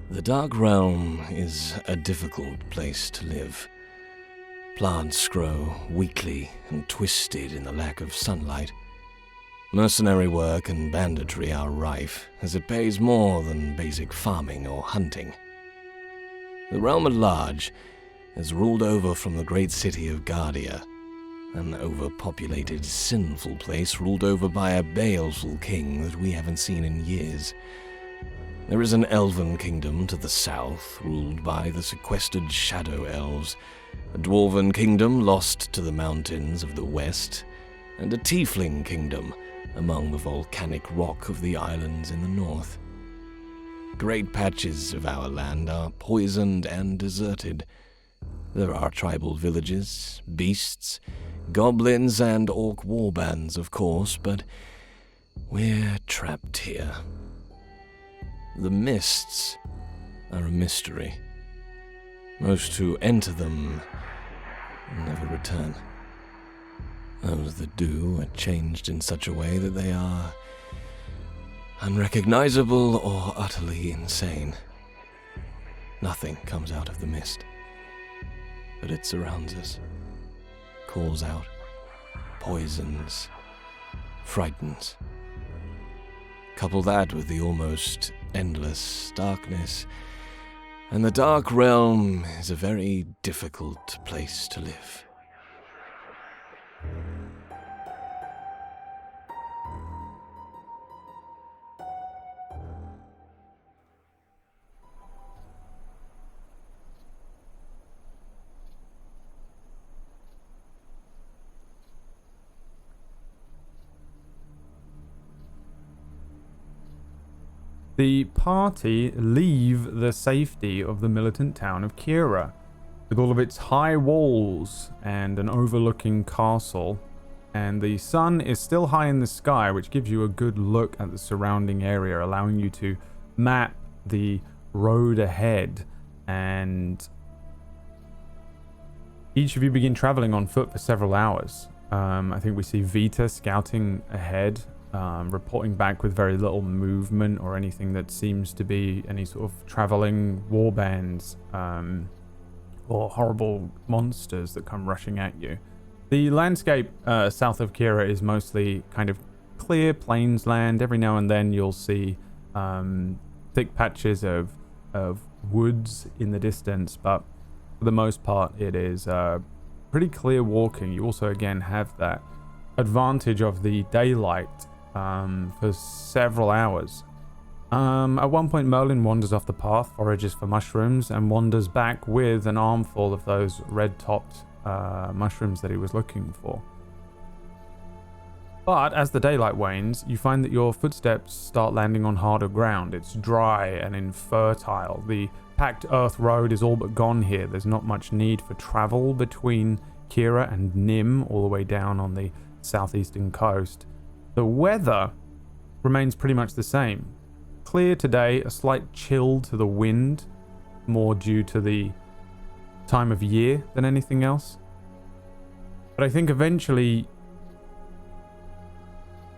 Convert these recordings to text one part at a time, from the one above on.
The Dark Realm is a difficult place to live. Plants grow weakly and twisted in the lack of sunlight. Mercenary work and banditry are rife, as it pays more than basic farming or hunting. The realm at large is ruled over from the great city of Guardia, an overpopulated, sinful place ruled over by a baleful king that we haven't seen in years. There is an elven kingdom to the south, ruled by the sequestered shadow elves, a dwarven kingdom lost to the mountains of the west, and a tiefling kingdom among the volcanic rock of the islands in the north. Great patches of our land are poisoned and deserted. There are tribal villages, beasts, goblins, and orc warbands, of course, but we're trapped here. The mists are a mystery. Most who enter them never return. Those that do are changed in such a way that they are unrecognizable or utterly insane. Nothing comes out of the mist, but it surrounds us, calls out, poisons, frightens. Couple that with the almost endless darkness, and the Dark Realm is a very difficult place to live. The party leave the safety of the militant town of Kira, with all of its high walls and an overlooking castle, and the sun is still high in the sky, which gives you a good look at the surrounding area, allowing you to map the road ahead. And each of you begin traveling on foot for several hours. I think we see Vita scouting ahead, reporting back with very little movement or anything that seems to be any sort of traveling warbands or horrible monsters that come rushing at you. The landscape south of Kira is mostly kind of clear plains land. Every now and then you'll see thick patches of woods in the distance, but for the most part it is pretty clear walking. You also again have that advantage of the daylight for several hours. At one point Merlin wanders off the path, forages for mushrooms, and wanders back with an armful of those red-topped mushrooms that he was looking for. But as the daylight wanes, you find that your footsteps start landing on harder ground. It's dry and infertile. The packed earth road is all but gone here. There's not much need for travel between Kira and Nim, all the way down on the southeastern coast. The weather remains pretty much the same. Clear today, a slight chill to the wind, more due to the time of year than anything else. But I think eventually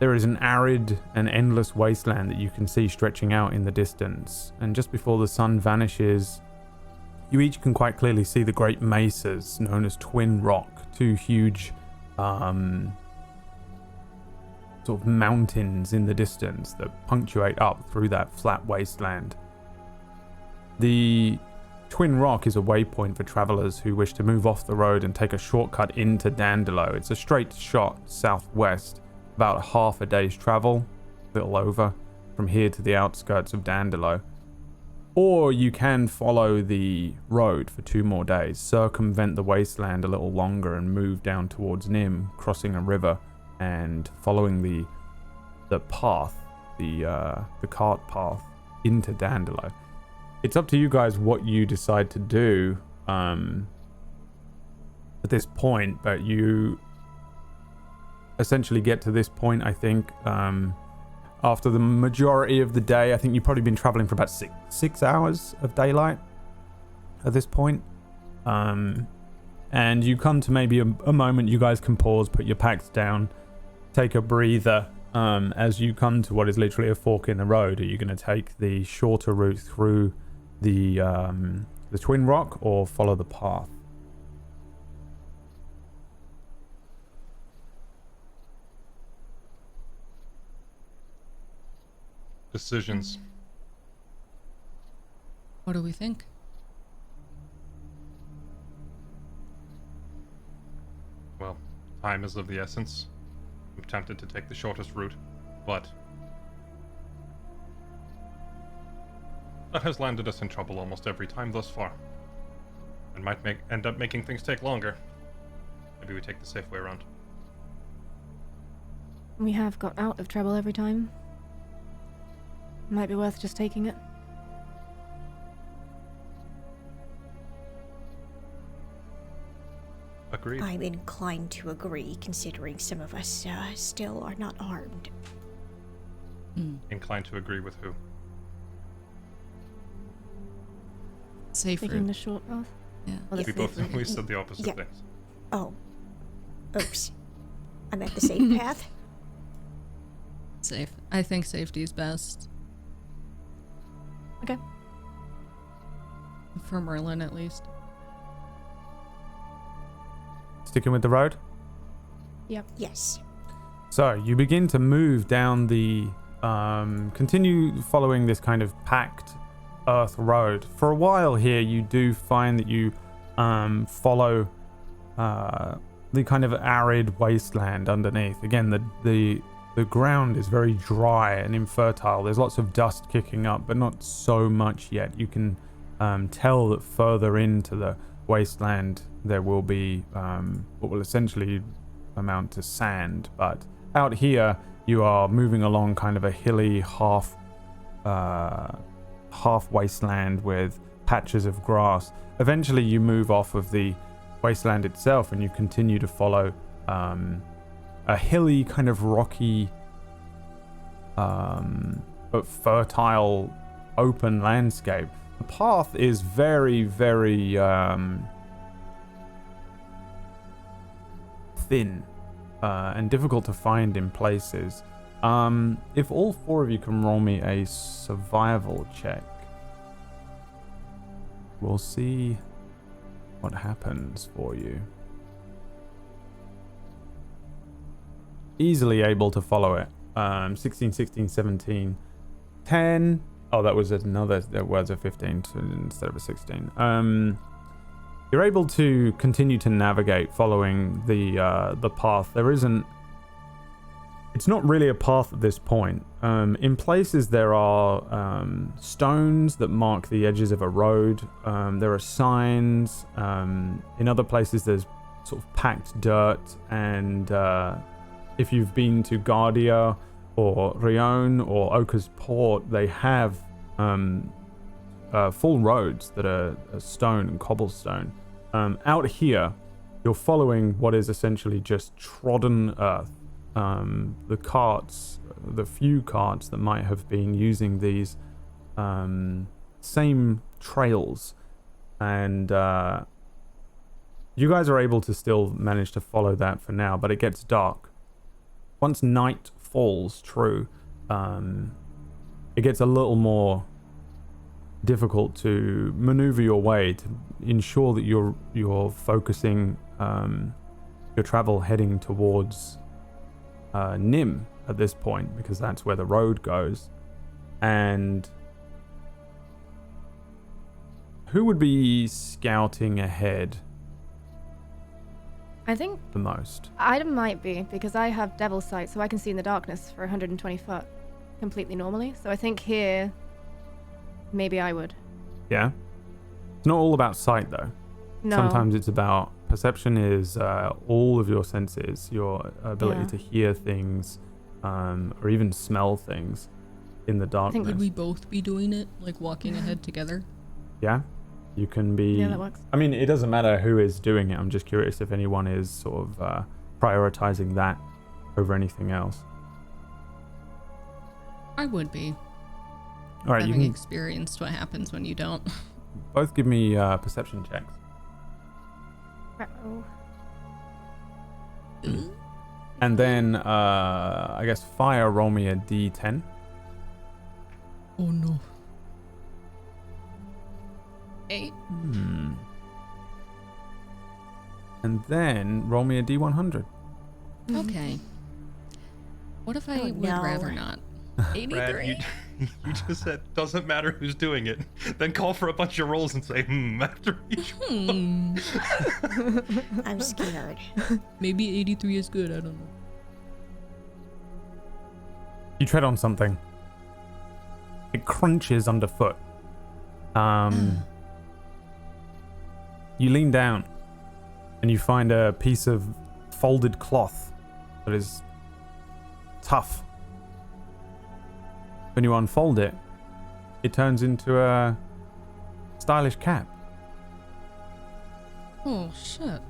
there is an arid and endless wasteland that you can see stretching out in the distance. And just before the sun vanishes, you each can quite clearly see the great mesas known as Twin Rock, two huge sort of mountains in the distance that punctuate up through that flat wasteland. The Twin Rock is a waypoint for travelers who wish to move off the road and take a shortcut into Dandelo. It's a straight shot southwest, about half a day's travel, a little over, from here to the outskirts of Dandelo. Or you can follow the road for 2 more days, circumvent the wasteland a little longer and move down towards Nim, crossing a river and following the path, the cart path into Dandelo. It's up to you guys what you decide to do at this point, but you essentially get to this point, I think, after the majority of the day. I think you've probably been traveling for about six hours of daylight at this point. And you come to maybe a moment you guys can pause, put your packs down, take a breather as you come to what is literally a fork in the road. Are you going to take the shorter route through the Twin Rock or follow the path. Decisions. What do we think? Well, time is of the essence. I'm tempted to take the shortest route, but that has landed us in trouble almost every time thus far, and might end up making things take longer. Maybe we take the safe way around. We have got out of trouble every time. Might be worth just taking it. Agreed. I'm inclined to agree, considering some of us still are not armed. Inclined to agree with who? Safe Taking route. the short path. Yeah. Well, We both we said the opposite Yeah. things. Oh. Oops. I meant the safe path. Safe. I think safety is best. Okay. For Merlin, at least. Sticking with the road? Yep. Yes. So you begin to move down the continue following this kind of packed earth road. For a while here, you do find that you follow the kind of arid wasteland underneath. Again, the ground is very dry and infertile. There's lots of dust kicking up, but not so much yet. You can tell that further into the wasteland there will be what will essentially amount to sand, but out here you are moving along kind of a hilly half wasteland with patches of grass. Eventually you move off of the wasteland itself and you continue to follow a hilly kind of rocky but fertile open landscape. The path is very, very thin and difficult to find in places. If all four of you can roll me a survival check, we'll see what happens for you. Easily able to follow it. 16, 16, 17, 10. Oh, that was another. There was a 15 instead of a 16. You're able to continue to navigate following the path. There isn't. It's not really a path at this point. In places there are stones that mark the edges of a road. There are signs. In other places there's sort of packed dirt. And if you've been to Guardia or Rion or Ochre's Port, they have full roads that are stone and cobblestone. Out here, you're following what is essentially just trodden earth. The carts, the few carts that might have been using these same trails, and you guys are able to still manage to follow that for now, but it gets dark. Once night falls true, it gets a little more difficult to maneuver your way to ensure that you're focusing your travel heading towards Nim at this point, because that's where the road goes. And who would be scouting ahead I think the most? I might be, because I have Devil's Sight, so I can see in the darkness for 120 foot completely normally. So I think here, maybe I would. Yeah? It's not all about sight, though. No. Sometimes it's about perception is all of your senses, your ability to hear things, or even smell things in the darkness. Would we both be doing it, like walking ahead together? Yeah? You can be... Yeah, that works. I mean, it doesn't matter who is doing it. I'm just curious if anyone is sort of prioritizing that over anything else. I would be. All right, you having can experienced what happens when you don't. both give me perception checks. Uh-oh. And then, I guess, Fire, roll me a d10. Oh no. 8. And then roll me a D100. Okay. What if I Oh, would no. rather not? 83. Brad, you just said doesn't matter who's doing it. Then call for a bunch of rolls and say after each. I'm scared. Maybe 83 is good. I don't know. You tread on something. It crunches underfoot. You lean down and you find a piece of folded cloth that is tough. When you unfold it, it turns into a stylish cap. Oh, shit.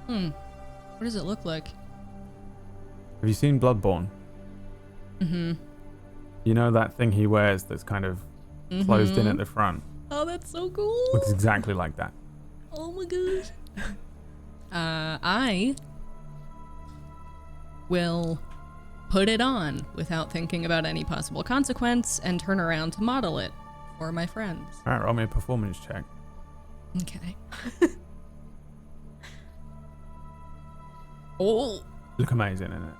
What does it look like? Have you seen Bloodborne? Mm-hmm. You know that thing he wears that's kind of closed in at the front? Oh, that's so cool. Looks exactly like that. Oh my gosh. I will put it on without thinking about any possible consequence and turn around to model it for my friends. All right, roll me a performance check. Okay. Oh. Look amazing, isn't it?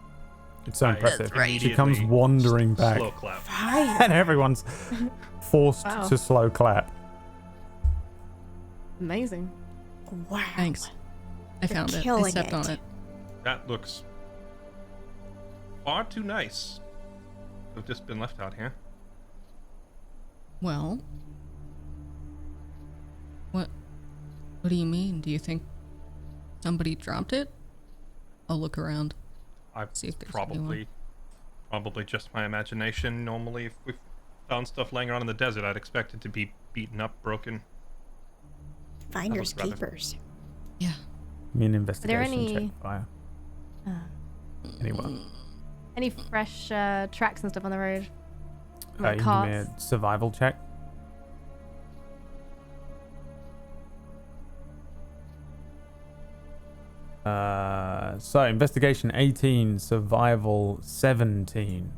It's so I impressive. right. She comes wandering back, Slow clap. and everyone's forced Wow. to slow clap. Amazing. Wow. Thanks. I You're found it. I killing stepped it. on it. That looks far too nice to have just been left out here. Well. What do you mean? Do you think somebody dropped it? I'll look around. I See if there's anyone. probably just my imagination. Normally, if we found stuff laying around in the desert, I'd expect it to be beaten up, broken. Finders That was rather- keepers. Yeah. Give me an investigation any- check, fire. Uh, Anyone? any fresh tracks and stuff on the road? You Like can give me a carts? survival check. So investigation 18, survival 17.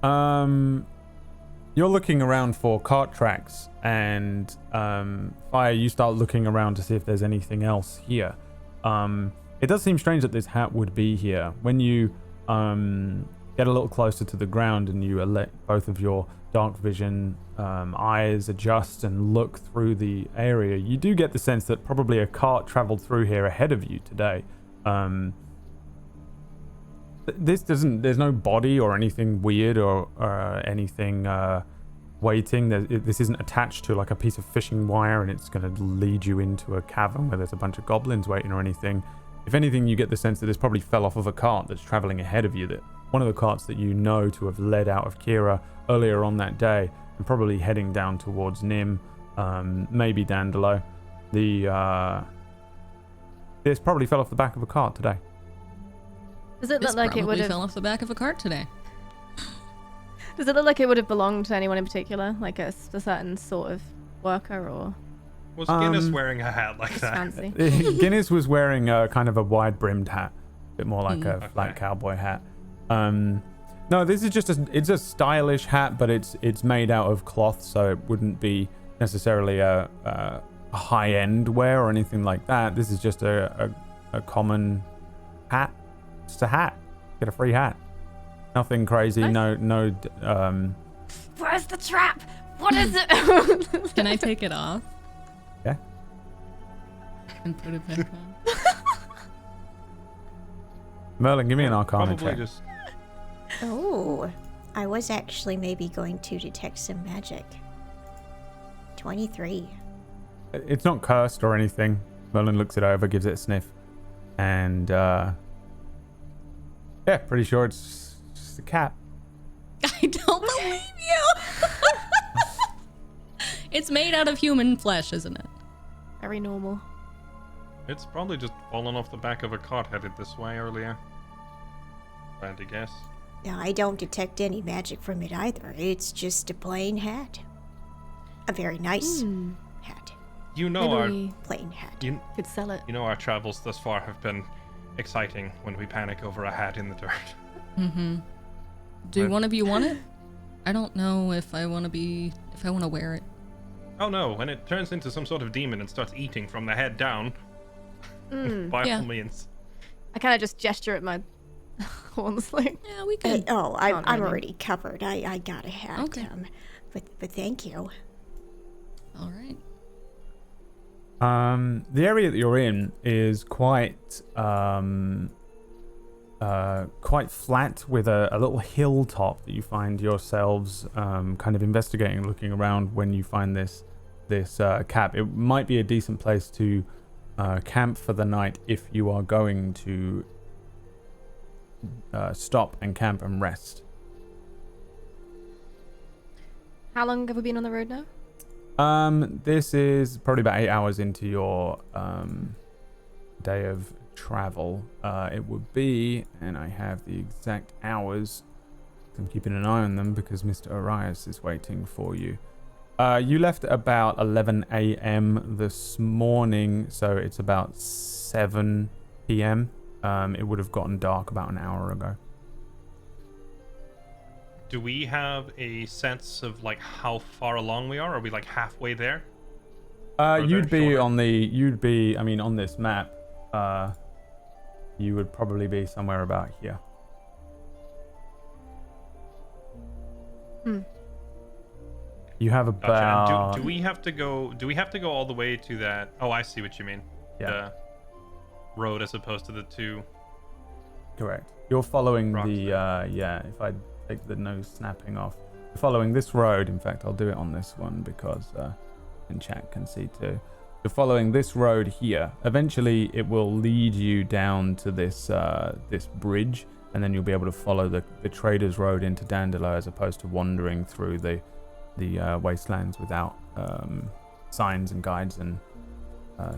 You're looking around for cart tracks, and Fire, you start looking around to see if there's anything else here. It does seem strange that this hat would be here. When you get a little closer to the ground and you let both of your dark vision eyes adjust and look through the area, you do get the sense that probably a cart traveled through here ahead of you today. There's no body or anything weird or anything waiting. This isn't attached to like a piece of fishing wire and it's going to lead you into a cavern where there's a bunch of goblins waiting or anything. If anything, you get the sense that this probably fell off of a cart that's traveling ahead of you, that one of the carts that you know to have led out of Kira earlier on that day and probably heading down towards Nim, maybe Dandelo. This probably fell off the back of a cart today. Does it This look like it would probably have? fell off the back of a cart today. Does it look like it would have belonged to anyone in particular, like a certain sort of worker, or Was Guinness wearing a hat like just that? fancy? Guinness was wearing a kind of a wide-brimmed hat, a bit more like a flat Okay. cowboy hat. No, this is just it's a stylish hat, but it's made out of cloth, so it wouldn't be necessarily a high-end wear or anything like that. This is just a common hat. Just a hat. Get a free hat. Nothing crazy. Nice. No. Where's the trap? What is it? Can I take it off Yeah. and put it back on? Merlin, give me an Arcana Probably check. just Oh, I was actually maybe going to detect some magic. 23. It's not cursed or anything. Merlin looks it over, gives it a sniff, and yeah, pretty sure it's just a cat. I don't believe you. It's made out of human flesh, isn't it? Very normal. It's probably just fallen off the back of a cart headed this way earlier. If I had to guess. Now, I don't detect any magic from it either. It's just a plain hat. A very nice hat. You know Maybe we Plain hat. you could sell it. know our travels thus far have been exciting when we panic over a hat in the dirt. Mm-hmm. Do Right. one of you want it? I don't know if I want to wear it. Oh no, when it turns into some sort of demon and starts eating from the head down, by Yeah. all means. I kind of just gesture at my horns, like, Yeah, we could. I'm really. already covered. I got a hat. Okay. But thank you. All right. The area that you're in is quite flat with a little hilltop that you find yourselves kind of investigating, looking around when you find this cap. It might be a decent place to camp for the night if you are going to stop and camp and rest. how long have we been on the road now? This is probably about 8 hours into your day of travel. It would be, and I have the exact hours. I'm keeping an eye on them because Mr. Arias is waiting for you. You left at about 11 a.m. this morning, so it's about 7 p.m. It would have gotten dark about an hour ago. Do we have a sense of like how far along we are? Are we like halfway there? You'd be shorter? on this map, you would probably be somewhere about here. You have Gotcha. about... And do we have to go? Do we have to go all the way to that? Oh, I see what you mean. Yeah. The road as opposed to the two. Correct. You're following Rocks the, if I take the nose snapping off. You're following this road. In fact, I'll do it on this one because and chat can see too. You're following this road here. Eventually, it will lead you down to this this bridge, and then you'll be able to follow the Traders Road into Dandelo as opposed to wandering through the wastelands without signs and guides and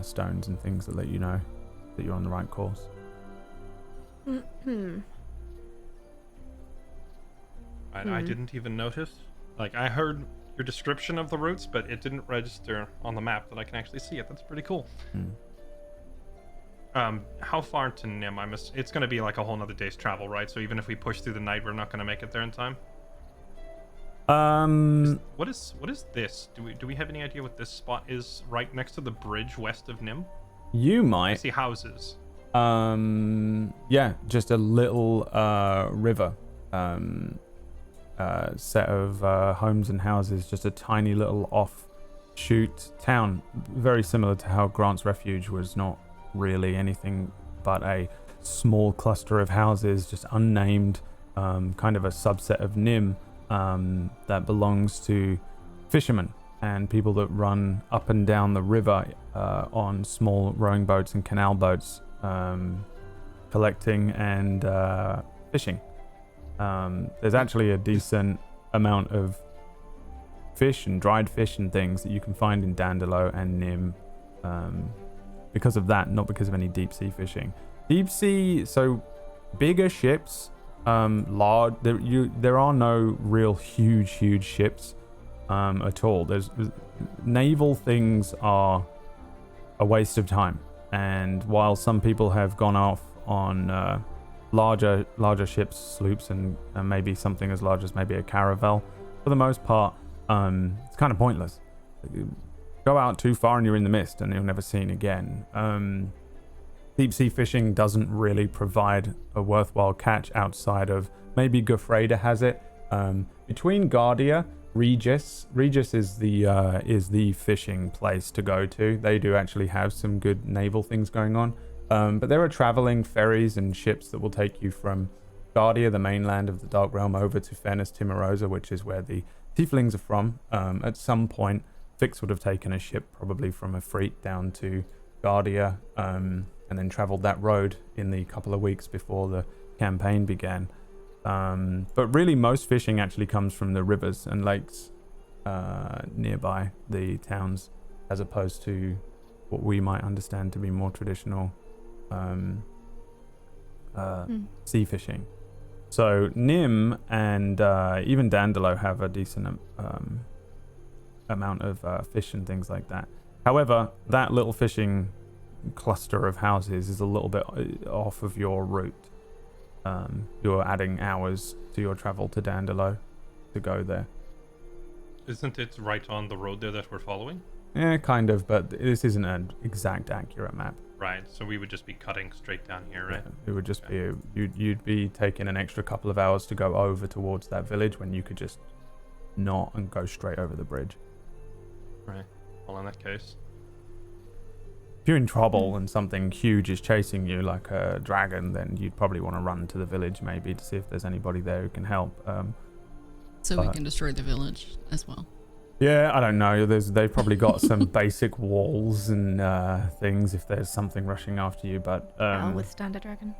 stones and things that let you know that you're on the right course. I didn't even notice. Like, I heard your description of the routes, but it didn't register on the map that I can actually see it. That's pretty cool. How far to Nim? It's going to be like a whole nother day's travel, right? So even if we push through the night, we're not going to make it there in time. What is this? Do we have any idea what this spot is right next to the bridge west of Nim? You I might. see houses. Yeah, just a little river set of homes and houses, just a tiny little offshoot town, very similar to how Grant's Refuge was not really anything but a small cluster of houses, just unnamed, kind of a subset of Nim that belongs to fishermen and people that run up and down the river on small rowing boats and canal boats, collecting and fishing. There's actually a decent amount of fish and dried fish and things that you can find in Dandelo and Nim because of that, not because of any deep sea fishing. Deep sea, so bigger ships, large. There are no real huge ships at all. There's naval things are a waste of time, and while some people have gone off on larger ships, sloops, and maybe something as large as maybe a caravel, for the most part, it's kind of pointless. Go out too far and you're in the mist and you're never seen again. Deep sea fishing doesn't really provide a worthwhile catch outside of maybe Gufreda has it. Between Guardia, Regis is the fishing place to go to. They do actually have some good naval things going on. But there are traveling ferries and ships that will take you from Guardia, the mainland of the Dark Realm, over to Fenris Timorosa, which is where the Tieflings are from. At some point, Vix would have taken a ship, probably from Efreet, down to Guardia, and then traveled that road in the couple of weeks before the campaign began. But really, most fishing actually comes from the rivers and lakes nearby the towns, as opposed to what we might understand to be more traditional sea fishing. So Nim and even Dandelo have a decent amount of fish and things like that. However, that little fishing cluster of houses is a little bit off of your route. You're adding hours to your travel to Dandelo to go there. Isn't it right on the road there that we're following? Yeah, kind of, but this isn't an exact accurate map. Right, so we would just be cutting straight down here, right? Yeah, it would just be you'd be taking an extra couple of hours to go over towards that village when you could just not and go straight over the bridge. Right. Well, in that case, If you're in trouble and something huge is chasing you, like a dragon, then you'd probably want to run to the village maybe to see if there's anybody there who can help. So we can destroy the village as well. Yeah, I don't know. They've probably got some basic walls and things if there's something rushing after you. But I'll withstand a dragon.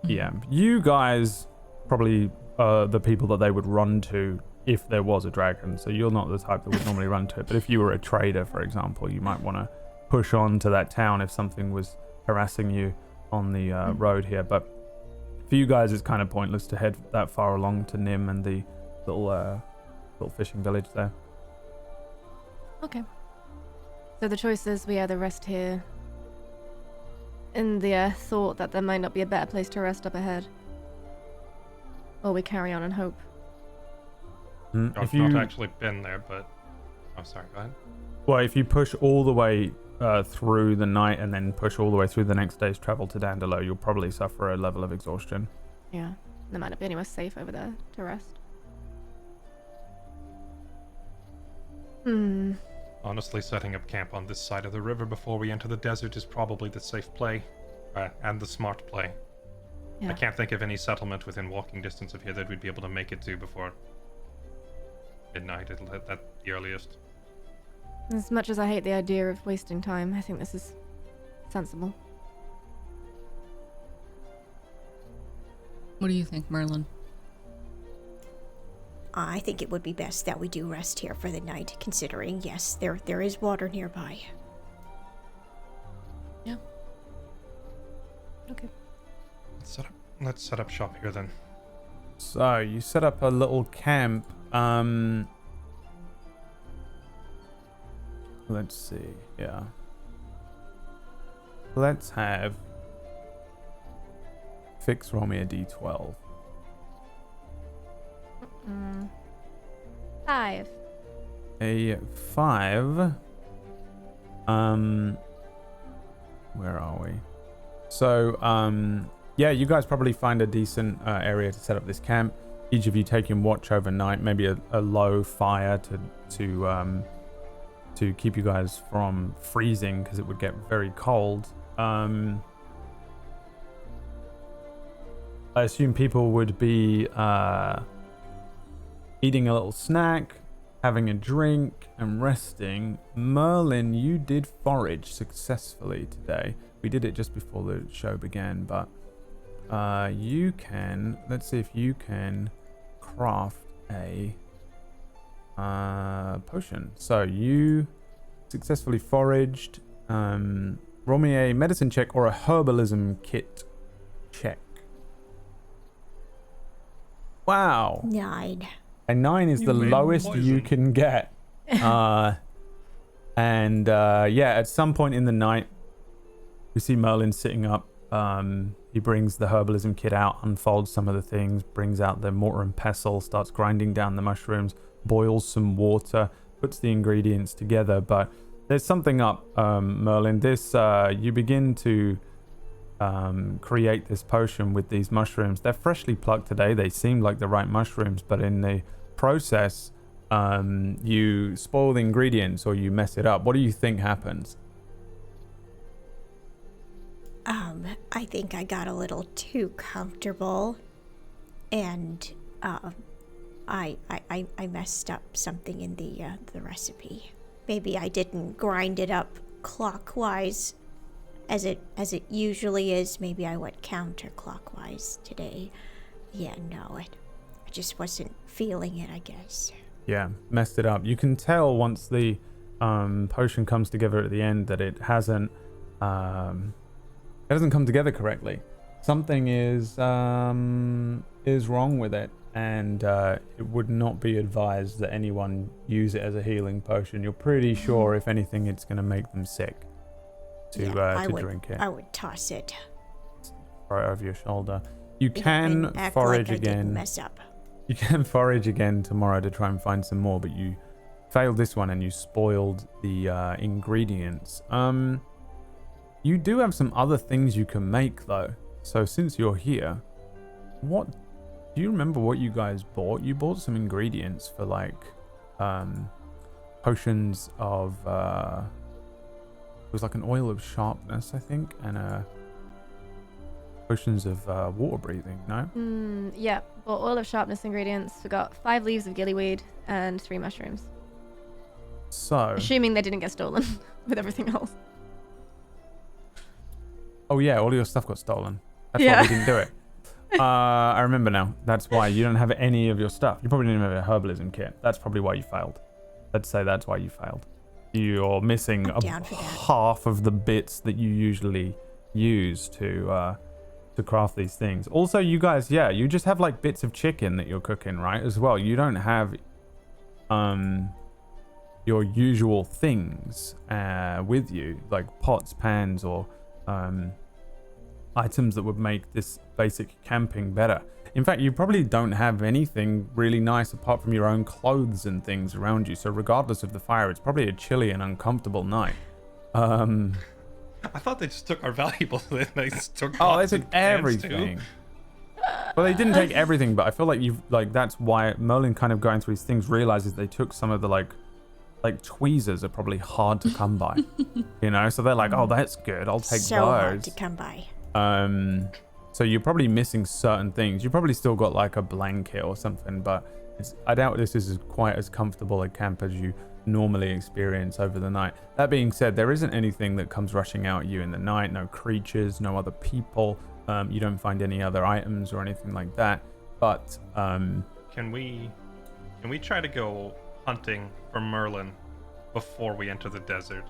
yeah, you guys probably are the people that they would run to if there was a dragon. So you're not the type that would normally run to it. But if you were a trader, for example, you might want to push on to that town if something was harassing you on the road here. But for you guys, it's kind of pointless to head that far along to Nim and the little fishing village there. Okay. So the choice is we either rest here in the thought that there might not be a better place to rest up ahead, or we carry on and hope. I've not actually been there, but... Oh, sorry, go ahead. Well, if you push all the way through the night and then push all the way through the next day's travel to Dandelo, you'll probably suffer a level of exhaustion. Yeah. There might not be anywhere safe over there to rest. Honestly, setting up camp on this side of the river before we enter the desert is probably the safe play, and the smart play. Yeah. I can't think of any settlement within walking distance of here that we'd be able to make it to before midnight at the earliest. As much as I hate the idea of wasting time, I think this is sensible. What do you think, Merlin? I think it would be best that we do rest here for the night, considering, yes, there is water nearby. Yeah. Okay. Let's set up shop here then. So you set up a little camp. Let's see. Yeah. Let's have Fix roll me a d12. 5. A 5. Where are we? So, yeah, you guys probably find a decent area to set up this camp. Each of you taking watch overnight, maybe a low fire to keep you guys from freezing because it would get very cold. I assume people would be eating a little snack, having a drink, and resting. Merlin, you did forage successfully today. We did it just before the show began, but you can... Let's see if you can craft a potion. So you successfully foraged. Roll me a medicine check or a herbalism kit check. Wow. 9. A 9 is the made lowest poison. you can get. Yeah, at some point in the night, we see Merlin sitting up. He brings the herbalism kit out, unfolds some of the things, brings out the mortar and pestle, starts grinding down the mushrooms, boils some water, puts the ingredients together. But there's something up, Merlin. You begin to create this potion with these mushrooms. They're freshly plucked today. They seem like the right mushrooms, but in the process, you spoil the ingredients or you mess it up. What do you think happens? I think I got a little too comfortable, and I messed up something in the recipe. Maybe I didn't grind it up clockwise as it usually is. Maybe I went counterclockwise today. Yeah, no, I just wasn't feeling it, I guess. Yeah, messed it up. You can tell once the potion comes together at the end that it hasn't come together correctly. Something is wrong with it, and it would not be advised that anyone use it as a healing potion. You're pretty sure, if anything, it's going to make them sick to drink it. I would toss it. Right over your shoulder. You And can act forage like I didn't again. mess up. You can forage again tomorrow to try and find some more, but you failed this one and you spoiled the ingredients. You do have some other things you can make though. So since you're here, what do you remember what you guys bought? You bought some ingredients for like potions of it was like an oil of sharpness, I think, and potions of water breathing, no? Yeah, bought oil of sharpness ingredients. We got 5 leaves of gillyweed and 3 mushrooms. So Assuming they didn't get stolen with everything else. oh yeah, all your stuff got stolen. That's Yeah. why we didn't do it. I remember now. That's why you don't have any of your stuff. You probably didn't have a herbalism kit. That's probably why you failed. Let's say that's why you failed. You're missing down for that. half of the bits that you usually use to craft these things. Also, you guys, yeah, you just have like bits of chicken that you're cooking, right? As well. You don't have your usual things with you, like pots, pans, or items that would make this basic camping better. In fact, you probably don't have anything really nice apart from your own clothes and things around you. So regardless of the fire, it's probably a chilly and uncomfortable night. I thought they just took our valuables. They took Oh, they pots took and pans, too. everything. Well, they didn't take everything, but I feel like that's why Merlin, kind of going through his things, realizes they took some of the like tweezers are probably hard to come by. You know, so they're like, oh, that's good. I'll take So those. hard to come by. So you're probably missing certain things. You probably still got like a blanket or something, but I doubt this is quite as comfortable a camp as you normally experience over the night. That being said, there isn't anything that comes rushing out at you in the night. No creatures, no other people. You don't find any other items or anything like that. But Can we try to go hunting for Merlin before we enter the desert?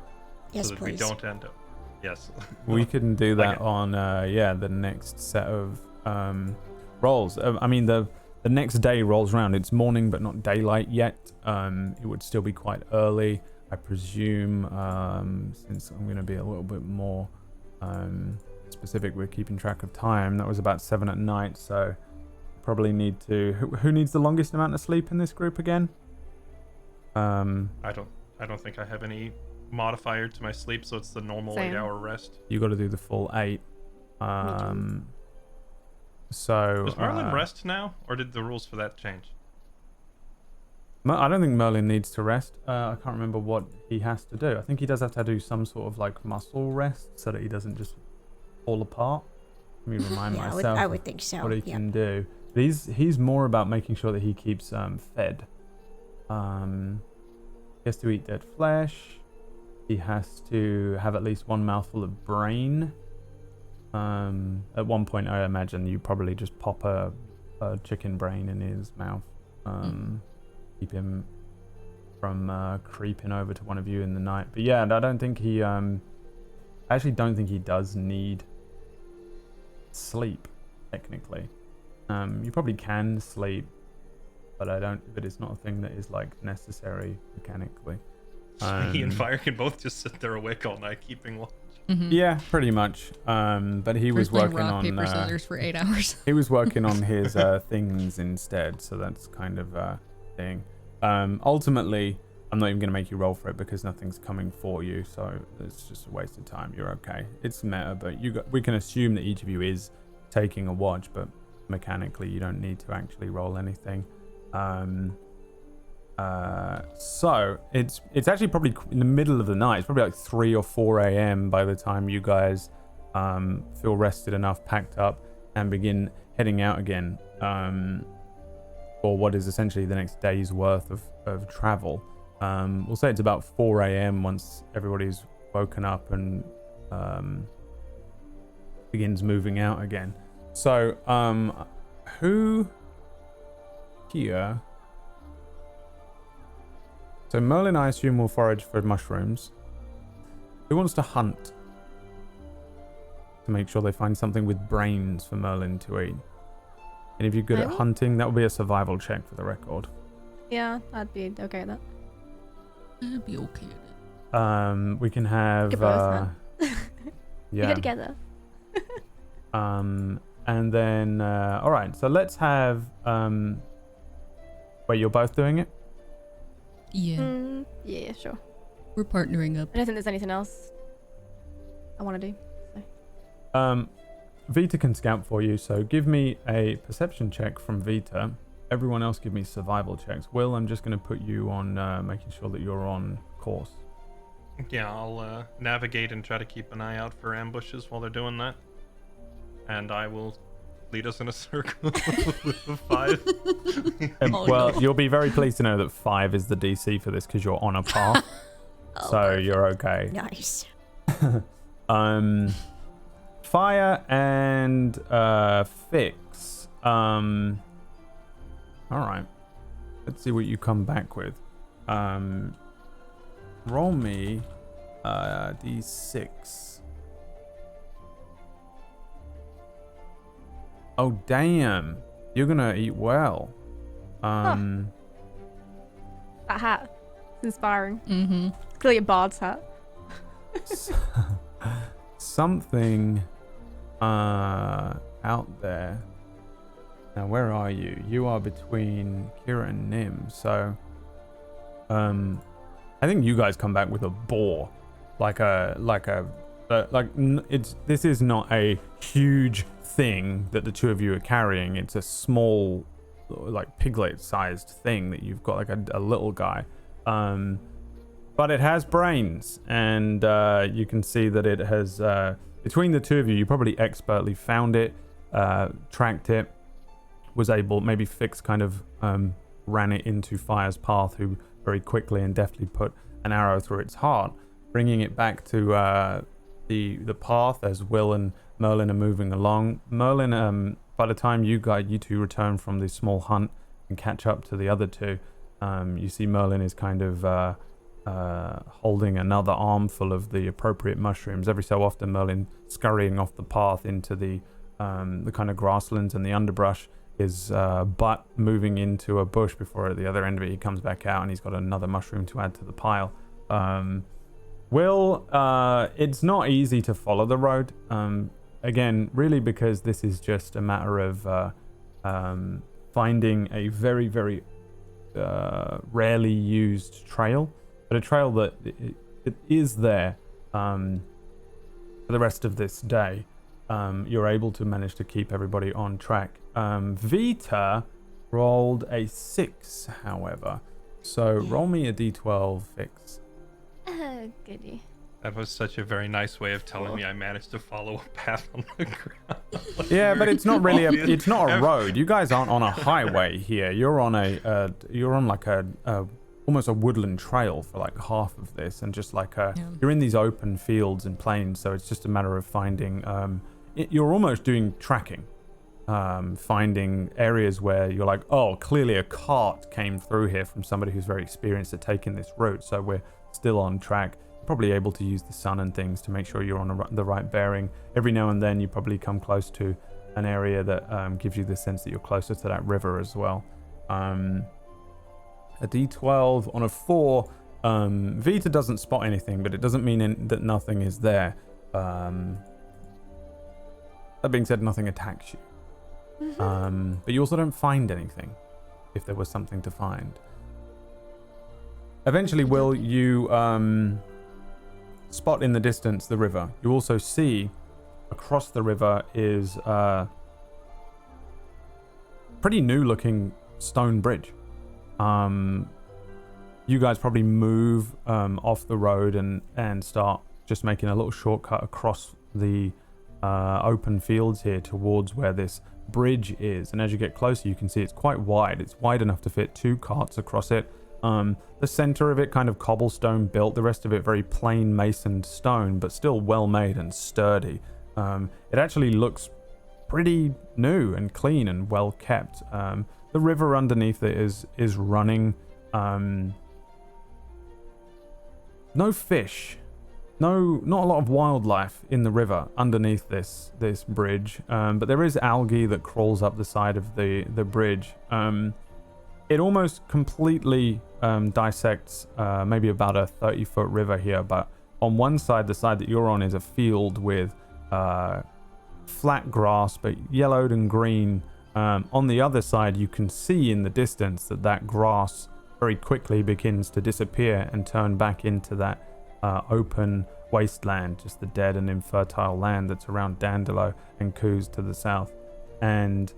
Yes, so that please. we don't end up. Yes. we can do that Okay. on the next set of rolls. I mean the next day rolls around. It's morning but not daylight yet. It would still be quite early, I presume, since I'm going to be a little bit more specific with keeping track of time. That was about 7 at night, so probably need to. Who needs the longest amount of sleep in this group again? I don't think I have any modifier to my sleep, so it's the normal Same. 8-hour rest. You got to do the full 8. So Does Merlin rest now, or did the rules for that change? I don't think Merlin needs to rest. I can't remember what he has to do. I think he does have to do some sort of like muscle rest so that he doesn't just fall apart. Let me remind Yeah, myself I would think so. what he Yeah. can do. But he's more about making sure that he keeps fed. He has to eat dead flesh. He has to have at least one mouthful of brain. At one point, I imagine you probably just pop a chicken brain in his mouth. Keep him from creeping over to one of you in the night. But yeah, I don't think he. I actually don't think he does need sleep. Technically, you probably can sleep, but I don't. But it's not a thing that is like necessary mechanically. He and Fire can both just sit there awake all night, keeping watch. Yeah, pretty much. But he was Playing working rock, on paper, scissors for 8 hours. he was working on his things instead, so that's kind of a thing. Ultimately, I'm not even going to make you roll for it because nothing's coming for you, so it's just a waste of time. You're okay. It's meta, but we can assume that each of you is taking a watch, but mechanically you don't need to actually roll anything. So it's actually probably in the middle of the night. It's probably like 3 or 4 a.m. by the time you guys feel rested enough, packed up, and begin heading out again for what is essentially the next day's worth of travel. We'll say it's about 4 a.m. once everybody's woken up and begins moving out again. So who here? So Merlin, I assume, will forage for mushrooms. Who wants to hunt? To make sure they find something with brains for Merlin to eat. And if you're good I at will. hunting, that will be a survival check for the record. Yeah, I'd be okay with that. I'd be okay with it. We can have Good both, We yeah. get together. And then alright, so let's have wait, you're both doing it? Yeah, Yeah, sure. we're partnering up. I don't think there's anything else I want to do. So. Vita can scout for you, so give me a perception check from Vita. Everyone else give me survival checks. Will, I'm just going to put you on making sure that you're on course. Yeah, I'll navigate and try to keep an eye out for ambushes while they're doing that. And I will lead us in a circle with a 5. Well, you'll be very pleased to know that 5 is the DC for this because you're on a path. So you're okay. Nice. Fire and Fix. All right. Let's see what you come back with. Roll me D6. Oh, damn. You're going to eat well. That hat. It's inspiring. Mm-hmm. It's clearly a bard's hat. Something out there. Now, where are you? You are between Kira and Nim. So, I think you guys come back with a boar, this is not a huge thing that the two of you are carrying. It's a small, like piglet-sized thing that you've got, like a little guy. But it has brains, and you can see that it has. Between the two of you probably expertly found it, tracked it, was able. Maybe Fix kind of ran it into Fire's path, who very quickly and deftly put an arrow through its heart, bringing it back to the path as Will and Merlin are moving along. Merlin, by the time you two return from the small hunt and catch up to the other two, you see Merlin is kind of holding another armful of the appropriate mushrooms. Every so often, Merlin scurrying off the path into the kind of grasslands and the underbrush, his butt moving into a bush before at the other end of it he comes back out and he's got another mushroom to add to the pile. Will, it's not easy to follow the road. Again, really because this is just a matter of finding a very, very rarely used trail, but a trail that it is there for the rest of this day. You're able to manage to keep everybody on track. Vita rolled a 6, however. So roll me a d12, Fix. Goody. That was such a very nice way of telling me I managed to follow a path on the ground. Yeah, but it's not really it's not a road. You guys aren't on a highway here. You're on like a almost a woodland trail for like half of this, and just like you're in these open fields and plains. So it's just a matter of finding. You're almost doing tracking, finding areas where you're like, oh, clearly a cart came through here from somebody who's very experienced at taking this route. So we're still on track. Probably able to use the sun and things to make sure you're on the right bearing. Every now and then you probably come close to an area that gives you the sense that you're closer to that river as well. A d12 on a 4. Vita doesn't spot anything, but it doesn't mean that nothing is there. That being said, nothing attacks you. But you also don't find anything if there was something to find. Eventually, Will, you spot in the distance the river. You also see across the river is a pretty new looking stone bridge. You guys probably move off the road and start just making a little shortcut across the open fields here towards where this bridge is. And as you get closer, you can see it's quite wide. It's wide enough to fit 2 carts across it. The center of it kind of cobblestone built, the rest of it very plain masoned stone, but still well made and sturdy. It actually looks pretty new and clean and well kept. The river underneath it is running. No fish, not a lot of wildlife in the river underneath this bridge, but there is algae that crawls up the side of the bridge. It almost completely dissects maybe about a 30-foot river here, but on one side, the side that you're on, is a field with flat grass, but yellowed and green. On the other side, you can see in the distance that grass very quickly begins to disappear and turn back into that open wasteland, just the dead and infertile land that's around Dandelo and Coos to the south. And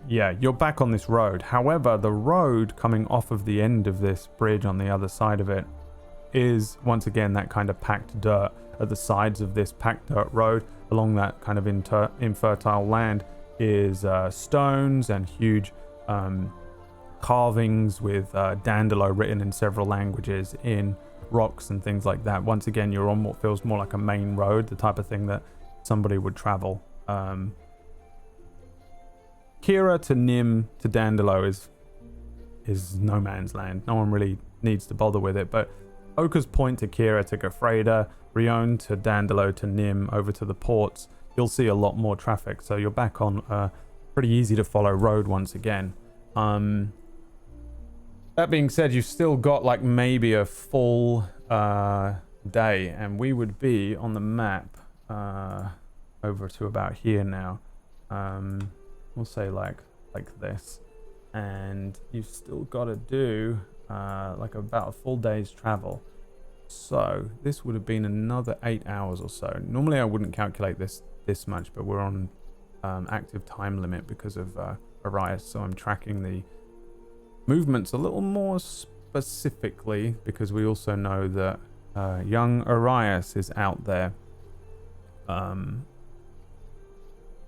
yeah, you're back on this road. However, the road coming off of the end of this bridge on the other side of it is once again that kind of packed dirt. At the sides of this packed dirt road along that kind of infertile land is stones and huge carvings with Dandelo written in several languages in rocks and things like that. Once again, you're on what feels more like a main road, the type of thing that somebody would travel. Kira to Nim to Dandelo is no man's land. No one really needs to bother with it, but Oka's Point to Kira to Gafreda, Rion to Dandelo to Nim over to the ports, you'll see a lot more traffic, so you're back on a pretty easy to follow road once again. That being said, you've still got like maybe a full day, and we would be on the map over to about here now. We'll say like this, and you've still got to do like about a full day's travel. So this would have been another 8 hours or so. Normally I wouldn't calculate this much, but we're on active time limit because of Arias, so I'm tracking the movements a little more specifically because we also know that young Arias is out there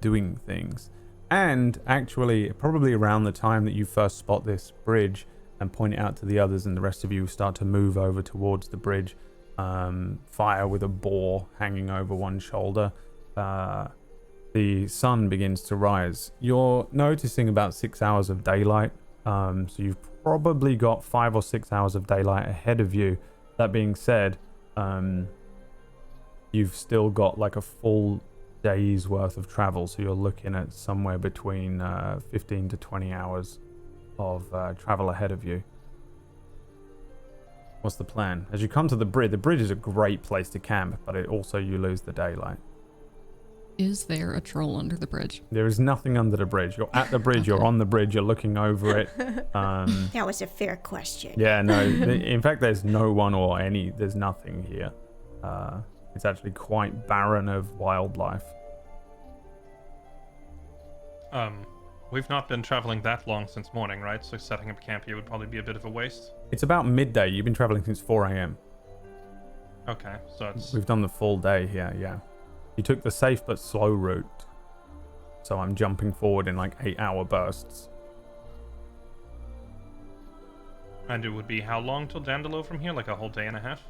doing things. And actually, probably around the time that you first spot this bridge and point it out to the others, and the rest of you start to move over towards the bridge, fire with a boar hanging over one shoulder, the sun begins to rise. You're noticing about 6 hours of daylight, so you've probably got 5 or 6 hours of daylight ahead of you. That being said, you've still got like a full day's worth of travel, so you're looking at somewhere between 15 to 20 hours of travel ahead of you. What's the plan? As you come to the bridge is a great place to camp, but it also you lose the daylight. Is there a troll under the bridge? There is nothing under the bridge. You're at the bridge, you're on the bridge, you're looking over it. That was a fair question. Yeah, no, in fact there's no one there's nothing here. It's actually quite barren of wildlife. We've not been traveling that long since morning, right? So setting up camp here would probably be a bit of a waste. It's about midday. You've been traveling since 4 a.m. Okay, so We've done the full day here, yeah. You took the safe but slow route. So I'm jumping forward in like 8-hour bursts. And it would be how long till Dandelo from here? Like a whole day and a half?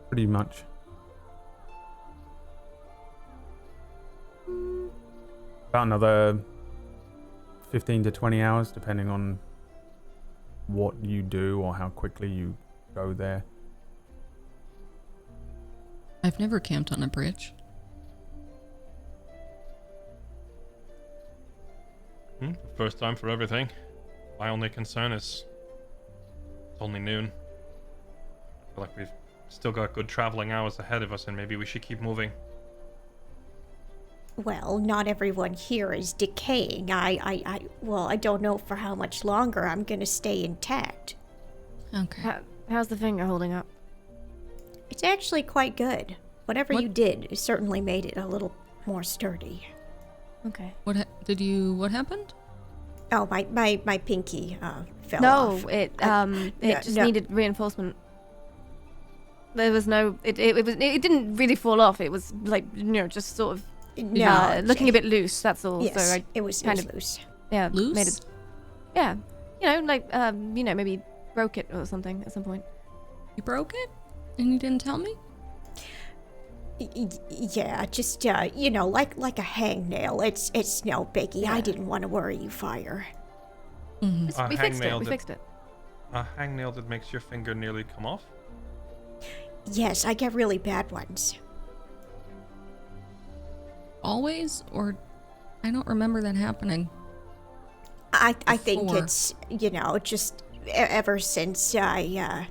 Pretty much. About another 15 to 20 hours, depending on what you do or how quickly you go there. I've never camped on a bridge. First time for everything. My only concern is it's only noon. I feel like we've still got good traveling hours ahead of us, and maybe we should keep moving. Well, not everyone here is decaying. I don't know for how much longer I'm gonna stay intact. Okay. How's the finger holding up? It's actually quite good. Whatever What? you did, it certainly made it a little more sturdy. Okay. What happened? Oh, my pinky fell off. No, it just no. needed reinforcement. There was no. It didn't really fall off. It was like just sort of looking a bit loose. That's all. Yes, So I it was kind of loose. yeah Loose? made it. Yeah, maybe broke it or something at some point. You broke it? And you didn't tell me? Yeah, just like a hangnail. It's no biggie. Yeah. I didn't want to worry you, Fire. Mm-hmm. We fixed it. We fixed it. A hangnail that makes your finger nearly come off? Yes, I get really bad ones. Always? Or I don't remember that happening. I think Before. it's just ever since I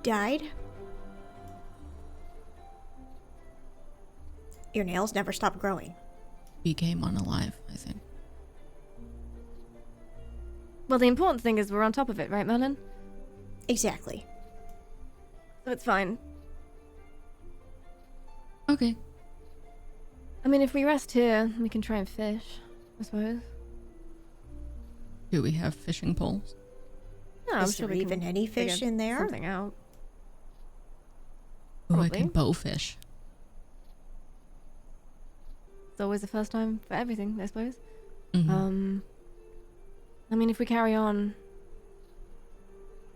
died. Your nails never stop growing. Became unalive, I think. Well, the important thing is we're on top of it, right, Merlin? Exactly. So it's fine. Okay. I mean, if we rest here, we can try and fish, I suppose. Do we have fishing poles? No, I'm Is sure there we even can any figure fish in there? something out. Oh, I Probably. can bowfish. It's always the first time for everything, I suppose. Mhm. I mean, if we carry on,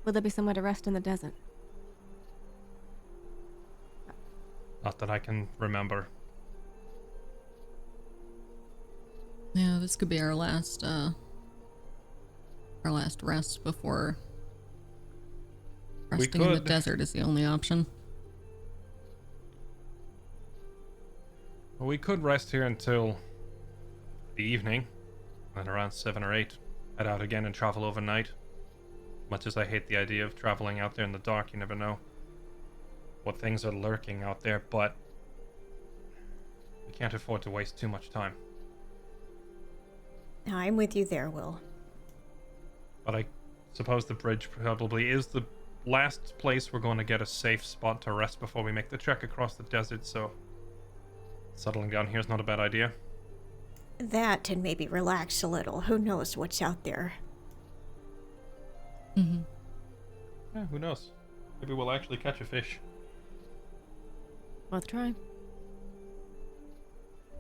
will there be somewhere to rest in the desert? Not that I can remember. Yeah, this could be our last rest before resting in the could. desert is the only option. Well, we could rest here until the evening, and around 7 or 8, head out again and travel overnight. Much as I hate the idea of traveling out there in the dark, you never know what things are lurking out there, but we can't afford to waste too much time. I'm with you there, Will. But I suppose the bridge probably is the last place we're going to get a safe spot to rest before we make the trek across the desert, so settling down here is not a bad idea. That and maybe relax a little. Who knows what's out there? Mm-hmm. Yeah, who knows? Maybe we'll actually catch a fish. Worth a try.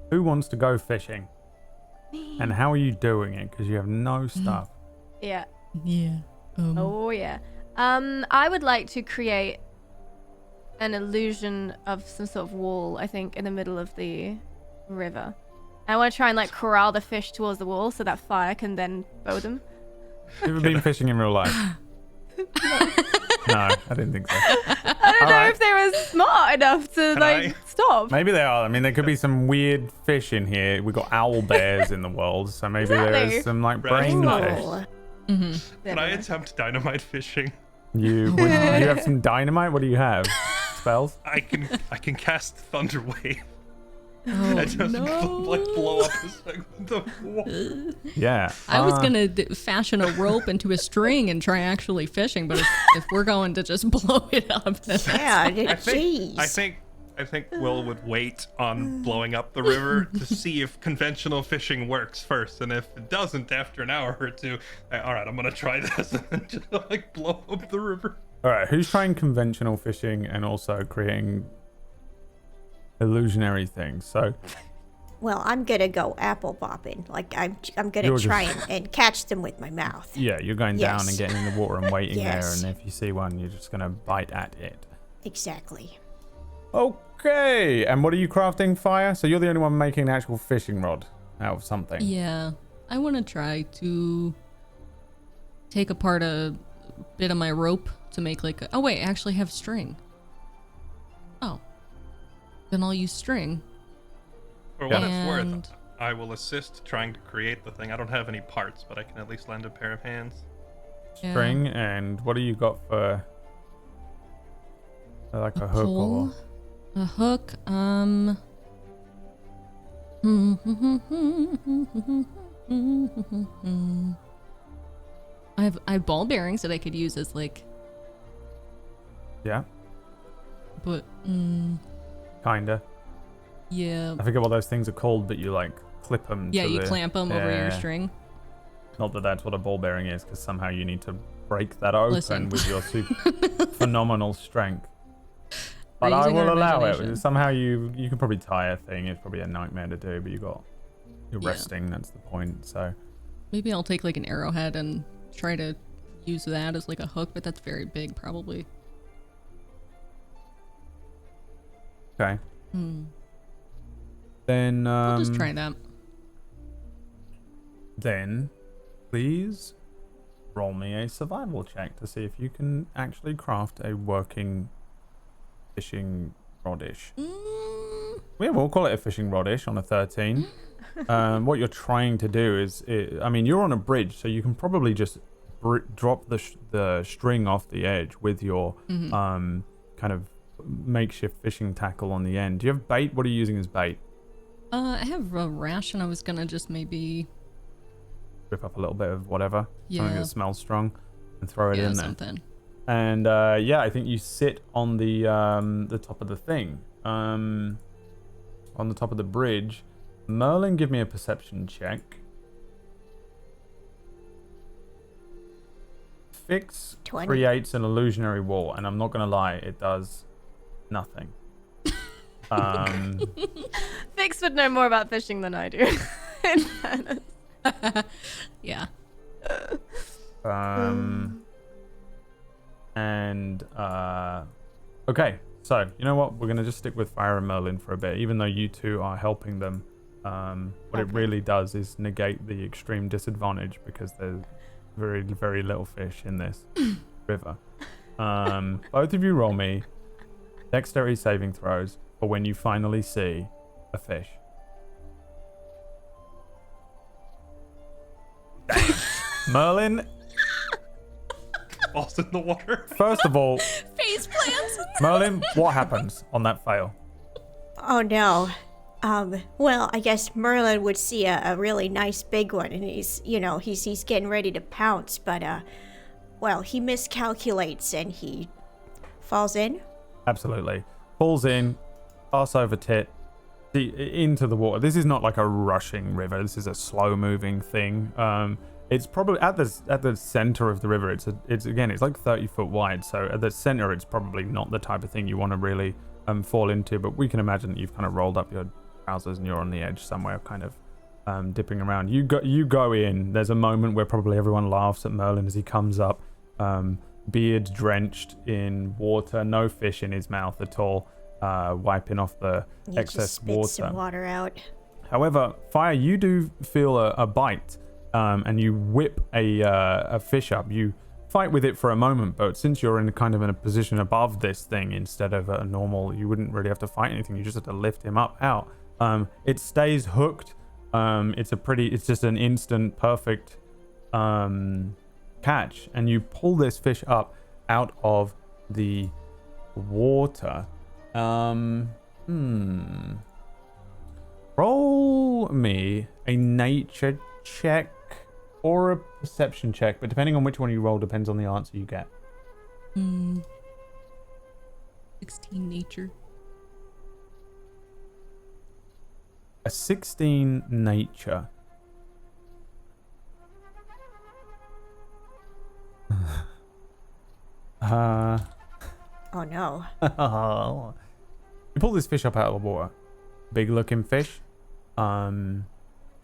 Who wants to go fishing? And how are you doing it? Because you have no stuff. Yeah. Yeah. Oh, yeah. I would like to create an illusion of some sort of wall, I think, in the middle of the river. I want to try and, like, corral the fish towards the wall so that fire can then bow them. Have you ever been fishing in real life? No, I didn't think so. I don't know if they were smart enough to, stop. Maybe they are. I mean, there could be some weird fish in here. We've got owl bears in the world, so maybe there Exactly. is some, like, Right. brain Oh. fish. Mm-hmm. Can I attempt dynamite fishing? You have some dynamite? What do you have? Spells? I can cast Thunder Wave Oh, and just no. blow up a segment of wall. Yeah. I was gonna fashion a rope into a string and try actually fishing, but if we're going to just blow it up, then Yeah, I jeez. think Will would wait on blowing up the river to see if conventional fishing works first, and if it doesn't after an hour or two, all right, I'm gonna try this and then just like blow up the river. All right, who's trying conventional fishing and also creating illusionary things? So, Well, I'm gonna go apple bopping. Like I'm gonna You're try just- and catch them with my mouth. yeah, you're going down Yes. and getting in the water and waiting Yes. there, and if you see one, you're just going to bite at it. Exactly. Okay, and what are you crafting, Fire? So you're the only one making an actual fishing rod out of something. yeah, I want to try to take apart a bit of my rope to make like a, oh wait, I actually have string. Oh, then I'll use string. For what it's And- worth, I will assist trying to create the thing. I don't have any parts, but I can at least lend a pair of hands. Yeah. String, and what do you got for like a hook pole, or? a hook. I have ball bearings that I could use as like, Yeah, but kinda. yeah, I forget what those things are called, but you like clip them. yeah, to you the, clamp them over your Yeah. string. Not that that's what a ball bearing is, because somehow you need to break that open Listen. with your phenomenal strength. But We're I using our will allow it. imagination. Somehow you can probably tie a thing. It's probably a nightmare to do, but you're Yeah. resting. That's the point. So Maybe I'll take like an arrowhead and try to use that as like a hook, but that's very big probably. okay. Then I'll just try that. Then, please roll me a survival check to see if you can actually craft a working fishing rodish. Yeah, we'll call it a fishing rodish on a 13. What you're trying to do is, I mean, you're on a bridge, so you can probably just drop the string off the edge with your kind of makeshift fishing tackle on the end. Do you have bait? What are you using as bait? I have a ration. I was gonna just maybe rip up a little bit of whatever, something Yeah. that smells strong, and throw it Yeah, in there. something. And yeah, I think you sit on the top of the thing, on the top of the bridge. Merlin, give me a perception check. Fix 20. creates an illusionary wall, and I'm not gonna lie, it does nothing. Fix would know more about fishing than I do. In fairness. Yeah. And okay, so you know what? We're gonna just stick with Fire and Merlin for a bit, even though you two are helping them. What it really does is negate the extreme disadvantage because there's very, very little fish in this river. Both of you roll me dexterity saving throws for when you finally see a fish. Merlin, Falls in the water. first of all, Face plants. Merlin, what happens on that fail? Oh no. Well, I guess Merlin would see a really nice big one, and he's getting ready to pounce, but well, he miscalculates and he falls in. Absolutely. Falls in, pass over tit, into the water. This is not like a rushing river. This is a slow moving thing. It's probably at the center of the river. It's like 30 foot wide. So at the center, it's probably not the type of thing you want to really fall into. But we can imagine that you've kind of rolled up your trousers and you're on the edge somewhere, kind of dipping around. You go in. There's a moment where probably everyone laughs at Merlin as he comes up, beard drenched in water, no fish in his mouth at all, wiping off the He excess just spits water. some water out. However, Fire, you do feel a bite, and you whip a fish up. You fight with it for a moment, but since you're in a position above this thing instead of a normal, you wouldn't really have to fight anything. You just have to lift him up out. It stays hooked. It's just an instant perfect catch, and you pull this fish up out of the water. Roll me a nature check or a perception check, but depending on which one you roll depends on the answer you get. 16 nature. A 16 nature. Oh no. You pull this fish up out of the water. Big looking fish.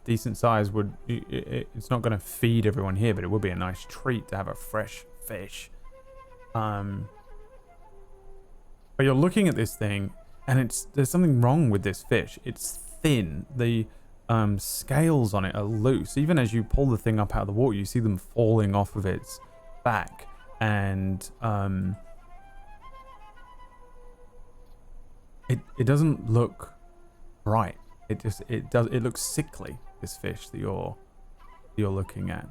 Decent size. It's not going to feed everyone here, but it would be a nice treat to have a fresh fish. But you're looking at this thing, and there's something wrong with this fish. It's thin. The scales on it are loose. Even as you pull the thing up out of the water, you see them falling off of its back, and it doesn't look right. It looks sickly, this fish that you're looking at.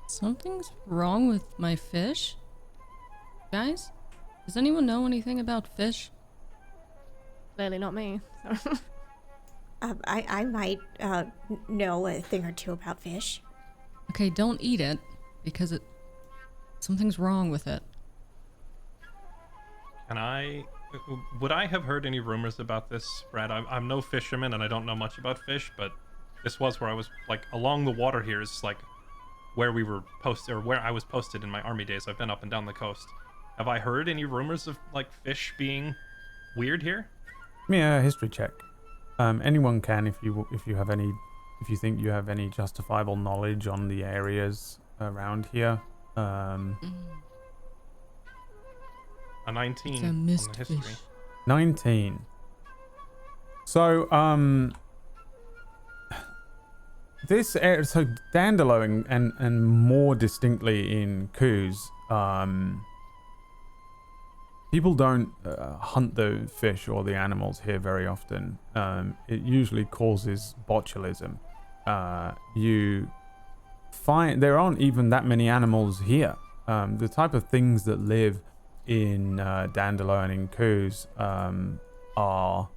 Something's wrong with my fish. Guys, does anyone know anything about fish? Clearly not me. So. I might know a thing or two about fish. Okay, don't eat it because something's wrong with it. Would I have heard any rumors about this, Brad? I'm no fisherman and I don't know much about fish, but this was where I was, like, along the water here is like where we were posted, or where I was posted in my army days. I've been up and down the coast. Have I heard any rumors of, like, fish being weird here? Give me a history check. Anyone can if you think you have any justifiable knowledge on the areas around here. A 19 It's a on mist the history. fish. 19. So, this area, so Dandelo and more distinctly in Coos, people don't hunt the fish or the animals here very often. It usually causes botulism. You find there aren't even that many animals here. The type of things that live in Dandelo and in Coos are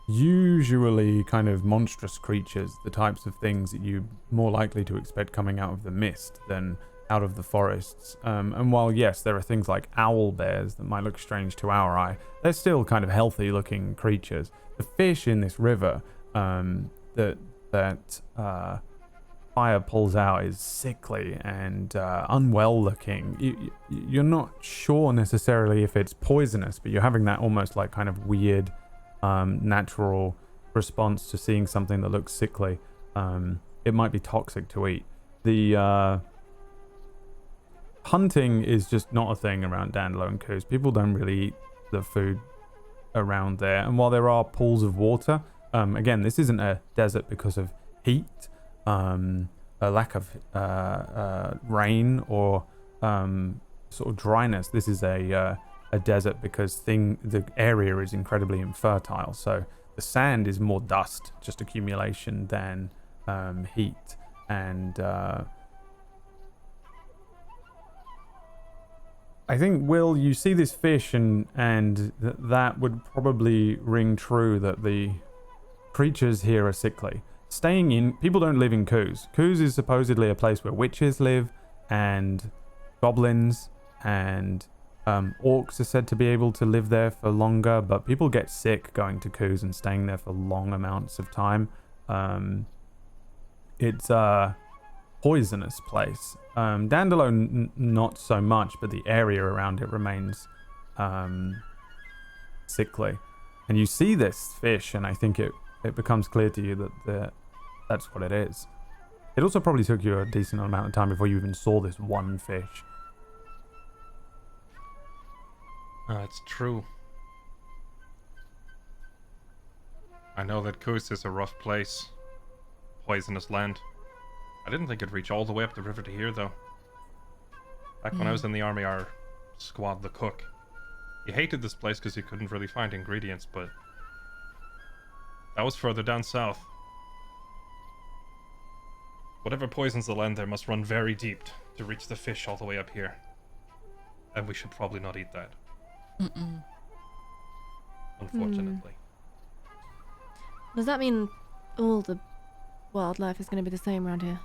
usually kind of monstrous creatures, the types of things that you're more likely to expect coming out of the mist than out of the forests. And while, yes, there are things like owl bears that might look strange to our eye, they're still kind of healthy looking creatures. The fish in this river that Fire pulls out is sickly and unwell looking. You're not sure necessarily if it's poisonous, but you're having that almost like kind of weird natural response to seeing something that looks sickly. It might be toxic to eat. The hunting is just not a thing around Dandelo and Coos. People don't really eat the food around there. And while there are pools of water, again, this isn't a desert because of heat, a lack of rain, or sort of dryness. This is a desert because the area is incredibly infertile. So the sand is more dust, just accumulation, than heat. And I think, Will, you see this fish, and that would probably ring true that the creatures here are sickly. Staying in, people don't live in Coos. Coos is supposedly a place where witches live, and goblins, and orcs are said to be able to live there for longer, but people get sick going to Coos and staying there for long amounts of time. It's a poisonous place. Dandelo not so much, but the area around it remains sickly. And you see this fish, and I think it becomes clear to you that that's what it is. It also probably took you a decent amount of time before you even saw this one fish. It's true. I know that Coos is a rough place. Poisonous land. I didn't think it'd reach all the way up the river to here, though. Back when I was in the army, our squad, the cook, he hated this place because he couldn't really find ingredients, but that was further down south. Whatever poisons the land there must run very deep to reach the fish all the way up here. And we should probably not eat that. Unfortunately. Does that mean all the wildlife is going to be the same around here?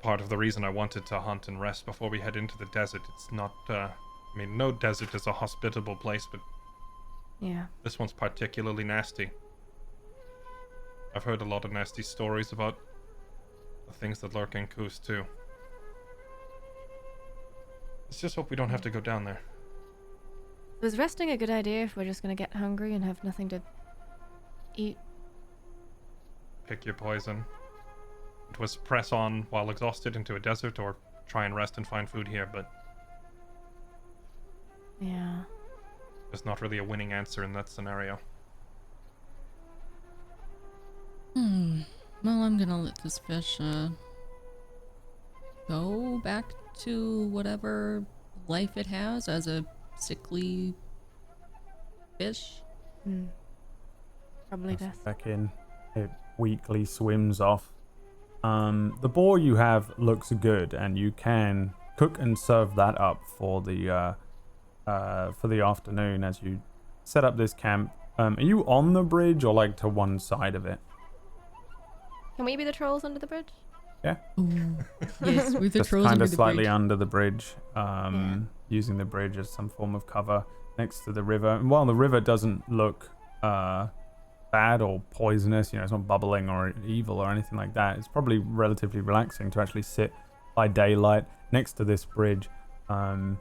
Part of the reason I wanted to hunt and rest before we head into the desert. It's not, I mean, no desert is a hospitable place, but yeah, this one's particularly nasty. I've heard a lot of nasty stories about the things that lurk in Coos too. Let's just hope we don't have to go down there. Was resting a good idea if we're just going to get hungry and have nothing to eat? Pick your poison. It was press on while exhausted into a desert, or try and rest and find food here, but yeah, there's not really a winning answer in that scenario. Well, I'm gonna let this fish go back to whatever life it has as a sickly fish. Probably best. Back in. It weakly swims off. The boar you have looks good, and you can cook and serve that up for the afternoon as you set up this camp. Are you on the bridge or like to one side of it? Can we be the trolls under the bridge? Yeah. Ooh. Yes, with the Just trolls kind under of the slightly bridge. under the bridge, using the bridge as some form of cover next to the river. And while the river doesn't look bad or poisonous, you know, it's not bubbling or evil or anything like that, it's probably relatively relaxing to actually sit by daylight next to this bridge, and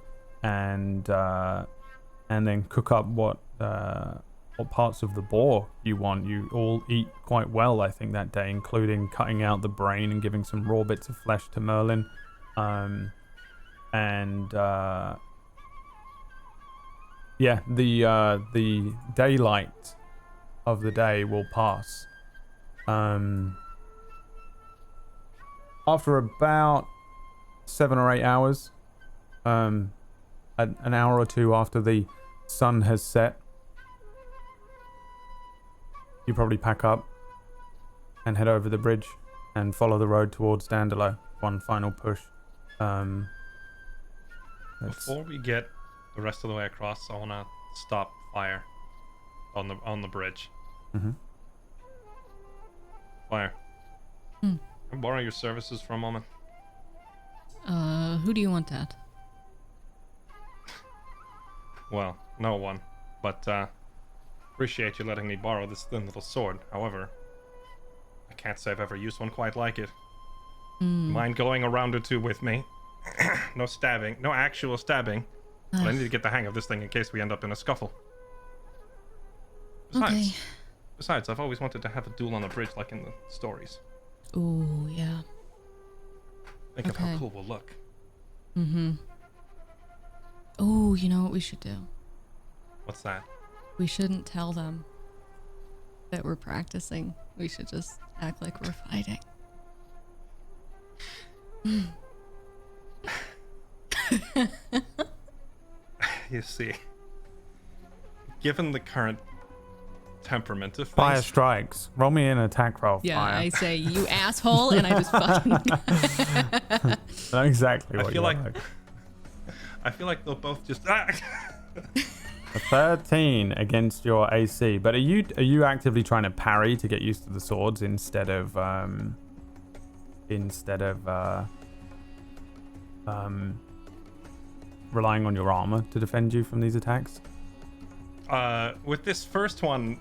then cook up what parts of the boar you want. You all eat quite well, I think, that day, including cutting out the brain and giving some raw bits of flesh to Merlin. The daylight of the day will pass. After about 7 or 8 hours, an hour or two after the sun has set, you probably pack up and head over the bridge and follow the road towards Dandelo. One final push. Before we get the rest of the way across, I want to stop fire on the bridge. Mm-hmm. Fire. Hmm. Can I borrow your services for a moment? Who do you want that? Well, no one. But, appreciate you letting me borrow this thin little sword. However, I can't say I've ever used one quite like it. Mind going a round or two with me? No stabbing. No actual stabbing. But I need to get the hang of this thing in case we end up in a scuffle. Besides, I've always wanted to have a duel on the bridge like in the stories. Ooh, yeah. Think of how cool we'll look. Mm-hmm. Oh, you know what we should do? What's that? We shouldn't tell them that we're practicing. We should just act like we're fighting. You see, given the current temperament of things, Fire strikes. Roll me an attack roll. Yeah, Fire. I say, you asshole, and I just fucking... That's exactly what I feel you're like I feel like they'll both just A 13 against your AC. But are you actively trying to parry to get used to the swords instead of relying on your armor to defend you from these attacks? with this first one,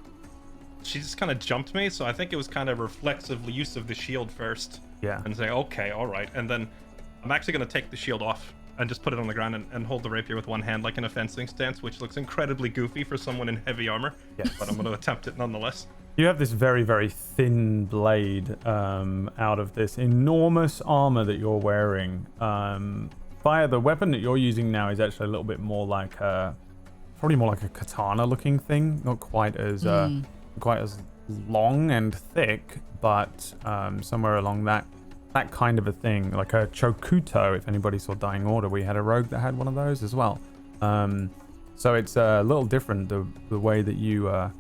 she just kind of jumped me, so I think it was kind of reflexive use of the shield first. Yeah. And say, okay, all right. And then I'm actually going to take the shield off and just put it on the ground and hold the rapier with one hand like in a fencing stance, which looks incredibly goofy for someone in heavy armor. Yes. But I'm going to attempt it nonetheless. You have this very, very thin blade out of this enormous armor that you're wearing. Fire, the weapon that you're using now is actually a little bit more like probably more like a katana-looking thing. Not quite as long and thick, but somewhere along that kind of a thing, like a chokuto. If anybody saw Dying Order, we had a rogue that had one of those as well. So it's a little different the way that you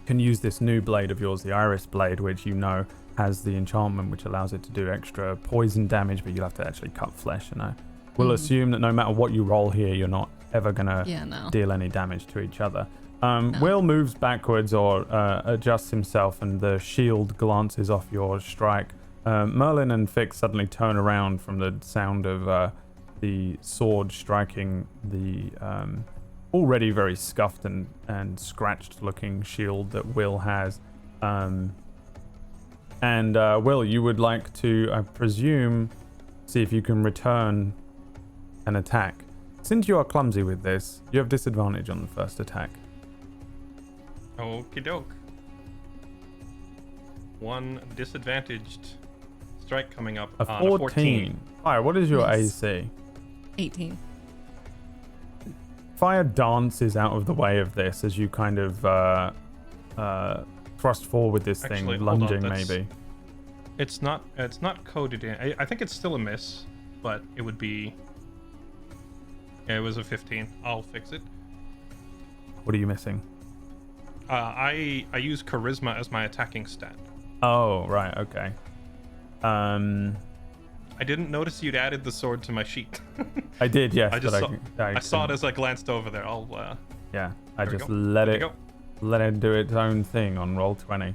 can use this new blade of yours, the Iris blade, which you know has the enchantment which allows it to do extra poison damage, but you'll have to actually cut flesh. And I will assume that no matter what you roll here, you're not ever gonna deal any damage to each other. Will moves backwards or adjusts himself, and the shield glances off your strike. Merlin and Fix suddenly turn around from the sound of the sword striking the already very scuffed and scratched looking shield that Will has. And Will, you would like to, I presume, see if you can return an attack. Since you are clumsy with this, you have disadvantage on the first attack. Okie doke. One disadvantaged strike coming up A on 14. Fire, what is your Nice. AC? 18. Fire dances out of the way of this as you kind of thrust forward with this Actually, thing, hold on, lunging that's- maybe. It's not coded in. I think it's still a miss, but it would be. Yeah, it was a 15. I'll fix it. What are you missing? I use charisma as my attacking stat. Oh, right, okay. I didn't notice you'd added the sword to my sheet. I did, yes. I just but saw, I saw it couldn't- as I glanced over there. I'll Yeah, I there we just go. let There it you go. let it do its own thing on roll 20.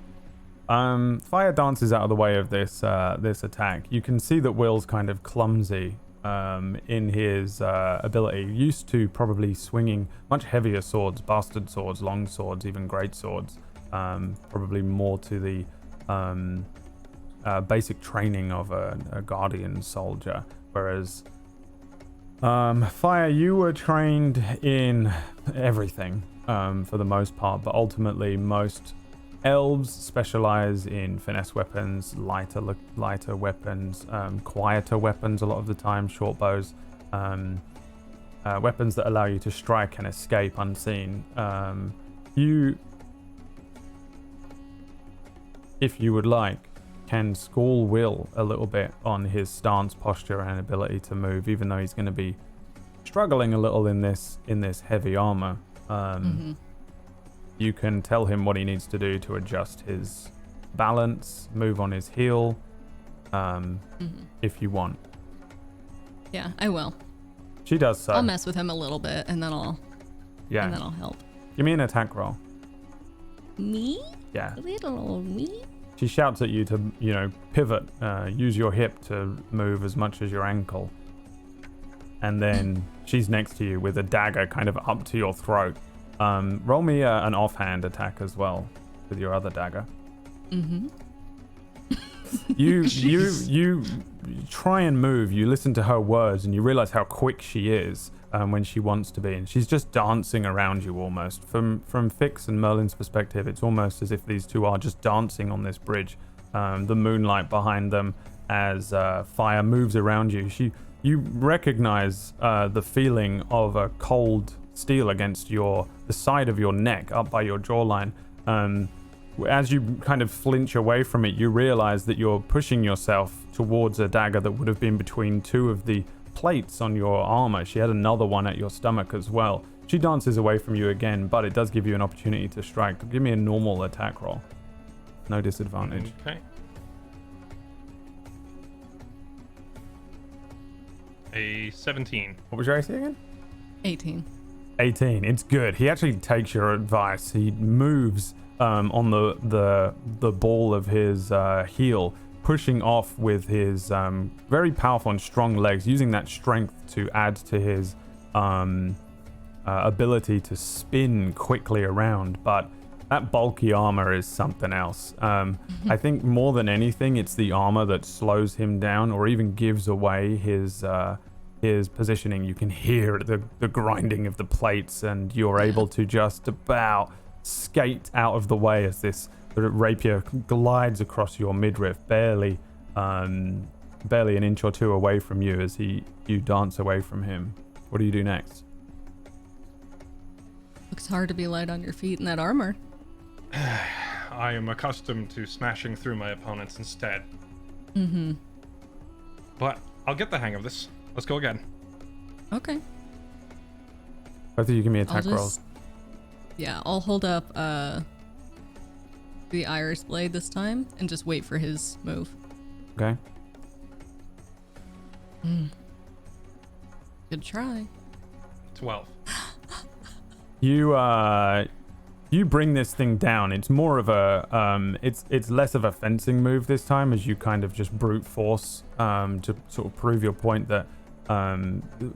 Fire dances out of the way of this attack. You can see that Will's kind of clumsy in his ability. Used to probably swinging much heavier swords, bastard swords, long swords, even great swords. Probably more to the basic training of a guardian soldier. Whereas Fire, you were trained in everything for the most part, but ultimately most elves specialize in finesse weapons, lighter weapons, quieter weapons a lot of the time, short bows, weapons that allow you to strike and escape unseen. You, if you would like, can school Will a little bit on his stance, posture, and ability to move, even though he's going to be struggling a little in this heavy armor. You can tell him what he needs to do to adjust his balance, move on his heel, if you want. Yeah, I will. She does so. I'll mess with him a little bit, and then I'll Yeah. And then I'll help. Give me an attack roll. Me? Yeah. Little old me? She shouts at you to, pivot, use your hip to move as much as your ankle. And then she's next to you with a dagger kind of up to your throat. Roll me an offhand attack as well with your other dagger. Mm-hmm. You try and move. You listen to her words and you realize how quick she is when she wants to be, and she's just dancing around you almost. From Fix and Merlin's perspective, it's almost as if these two are just dancing on this bridge. The moonlight behind them as fire moves around you. You recognize the feeling of a cold steel against the side of your neck, up by your jawline. As you kind of flinch away from it, you realize that you're pushing yourself towards a dagger that would have been between two of the plates on your armor. She had another one at your stomach as well. She dances away from you again, but it does give you an opportunity to strike. Give me a normal attack roll. No disadvantage. Okay. A 17. What was your AC again? 18. 18. It's good. He actually takes your advice. He moves on the ball of his heel, pushing off with his very powerful and strong legs, using that strength to add to his ability to spin quickly around. But that bulky armor is something else. I think more than anything, it's the armor that slows him down or even gives away his positioning. You can hear the grinding of the plates, and you're able to just about skate out of the way as this rapier glides across your midriff, barely an inch or two away from you as you dance away from him. What do you do next? Looks hard to be light on your feet in that armor. I am accustomed to smashing through my opponents instead. Mm-hmm. But I'll get the hang of this. Let's go again. Okay. Both of you give me attack rolls. Yeah, I'll hold up the iris blade this time and just wait for his move. Okay. Good try. 12. You bring this thing down. It's more of a it's less of a fencing move this time, as you kind of just brute force to sort of prove your point that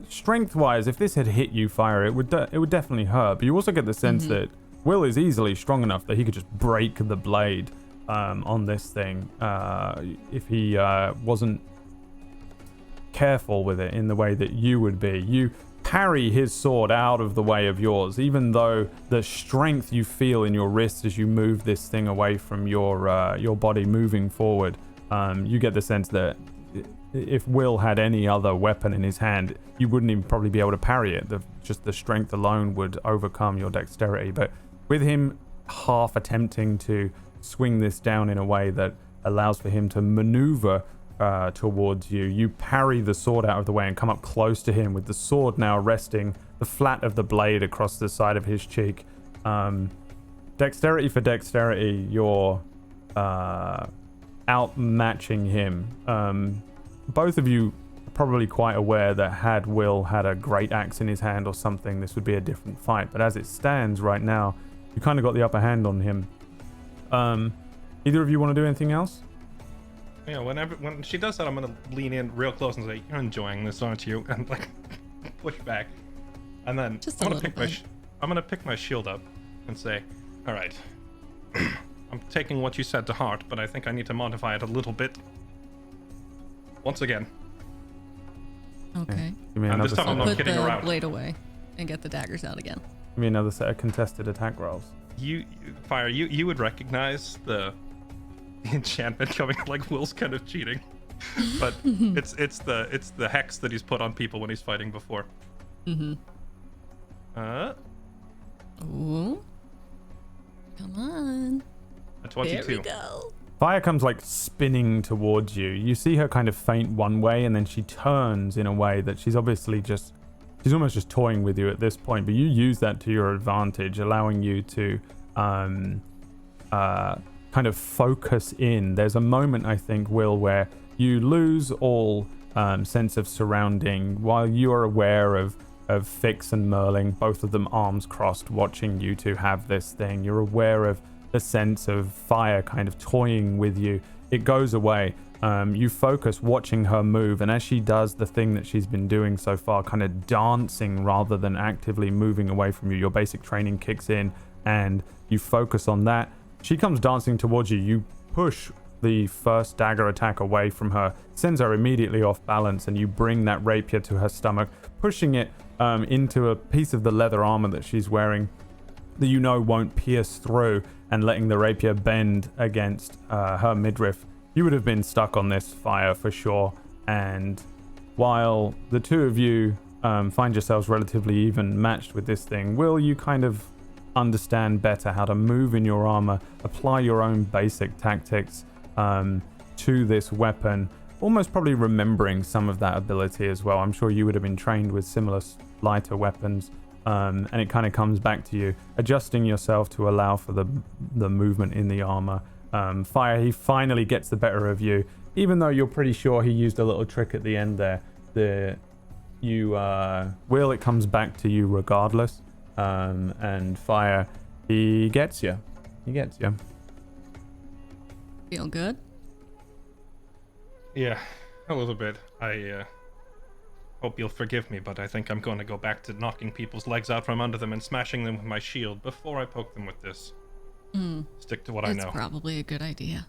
strength wise, if this had hit you fire, it would definitely hurt. But you also get the sense that Will is easily strong enough that he could just break the blade on this thing if he wasn't careful with it in the way that you would be. You parry his sword out of the way of yours, even though the strength you feel in your wrists as you move this thing away from your body moving forward. You get the sense that if Will had any other weapon in his hand, you wouldn't even probably be able to parry it. Just the strength alone would overcome your dexterity. But with him half attempting to swing this down in a way that allows for him to maneuver towards you, you parry the sword out of the way and come up close to him with the sword now resting the flat of the blade across the side of his cheek. Dexterity for dexterity, you're outmatching him. Both of you are probably quite aware that had Will had a great axe in his hand or something, this would be a different fight. But as it stands right now, you kind of got the upper hand on him. Either of you want to do anything else? Yeah, when she does that, I'm gonna lean in real close and say, "You're enjoying this, aren't you?" And like push back, and then I'm gonna pick my shield up and say, "All right, I'm taking what you said to heart, but I think I need to modify it a little bit." Once again. Okay. And this time I'm not kidding around. Put the blade away and get the daggers out again. Give me another set of contested attack rolls. You would recognize the enchantment coming, like Will's kind of cheating, but it's the hex that he's put on people when he's fighting before. Ooh. Come on. A 22. There we go. Fire comes like spinning towards you. You see her kind of faint one way, and then she turns in a way that she's almost just toying with you at this point. But you use that to your advantage, allowing you to kind of focus in. There's a moment, I think, Will, where you lose all sense of surrounding while you're aware of of Fix and Merling, both of them arms crossed, watching you two have this thing. You're aware of the sense of fire kind of toying with you. It goes away. You focus watching her move, and as she does the thing that she's been doing so far, kind of dancing rather than actively moving away from you, your basic training kicks in and you focus on that. She comes dancing towards you. You push the first dagger attack away from her, sends her immediately off balance, and you bring that rapier to her stomach, pushing it into a piece of the leather armor that she's wearing that you know won't pierce through, and letting the rapier bend against her midriff. You would have been stuck on this fire for sure, and while the two of you find yourselves relatively even matched with this thing, will you kind of understand better how to move in your armor, apply your own basic tactics to this weapon, almost probably remembering some of that ability as well. I'm sure you would have been trained with similar lighter weapons, and it kind of comes back to you, adjusting yourself to allow for the movement in the armor. Fire, he finally gets the better of you, even though you're pretty sure he used a little trick at the end there. Will, it comes back to you regardless, and Fire, he gets you. Feel good? Yeah, a little bit. I hope you'll forgive me, but I think I'm going to go back to knocking people's legs out from under them and smashing them with my shield before I poke them with this. Stick to what I know. It's probably a good idea.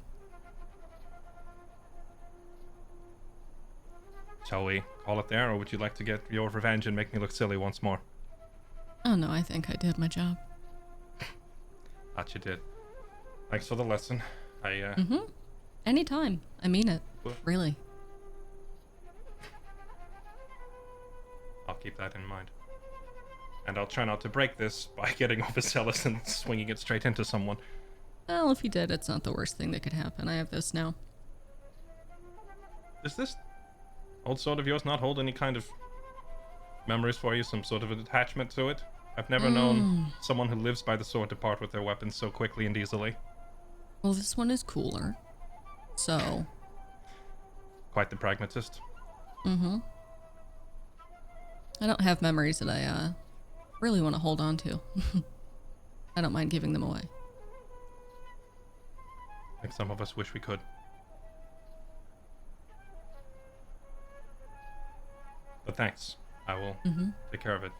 Shall we call it there, or would you like to get your revenge and make me look silly once more? Oh no, I think I did my job. Thought you did. Thanks for the lesson. Anytime. I mean it. Really. I'll keep that in mind. And I'll try not to break this by getting overzealous and swinging it straight into someone. Well, if you did, it's not the worst thing that could happen. I have this now. Does this old sword of yours not hold any kind of memories for you? Some sort of an attachment to it? I've never known someone who lives by the sword to part with their weapons so quickly and easily. Well, this one is cooler. So. Quite the pragmatist. I don't have memories that I really want to hold on to. I don't mind giving them away. I think some of us wish we could. But thanks. I will take care of it.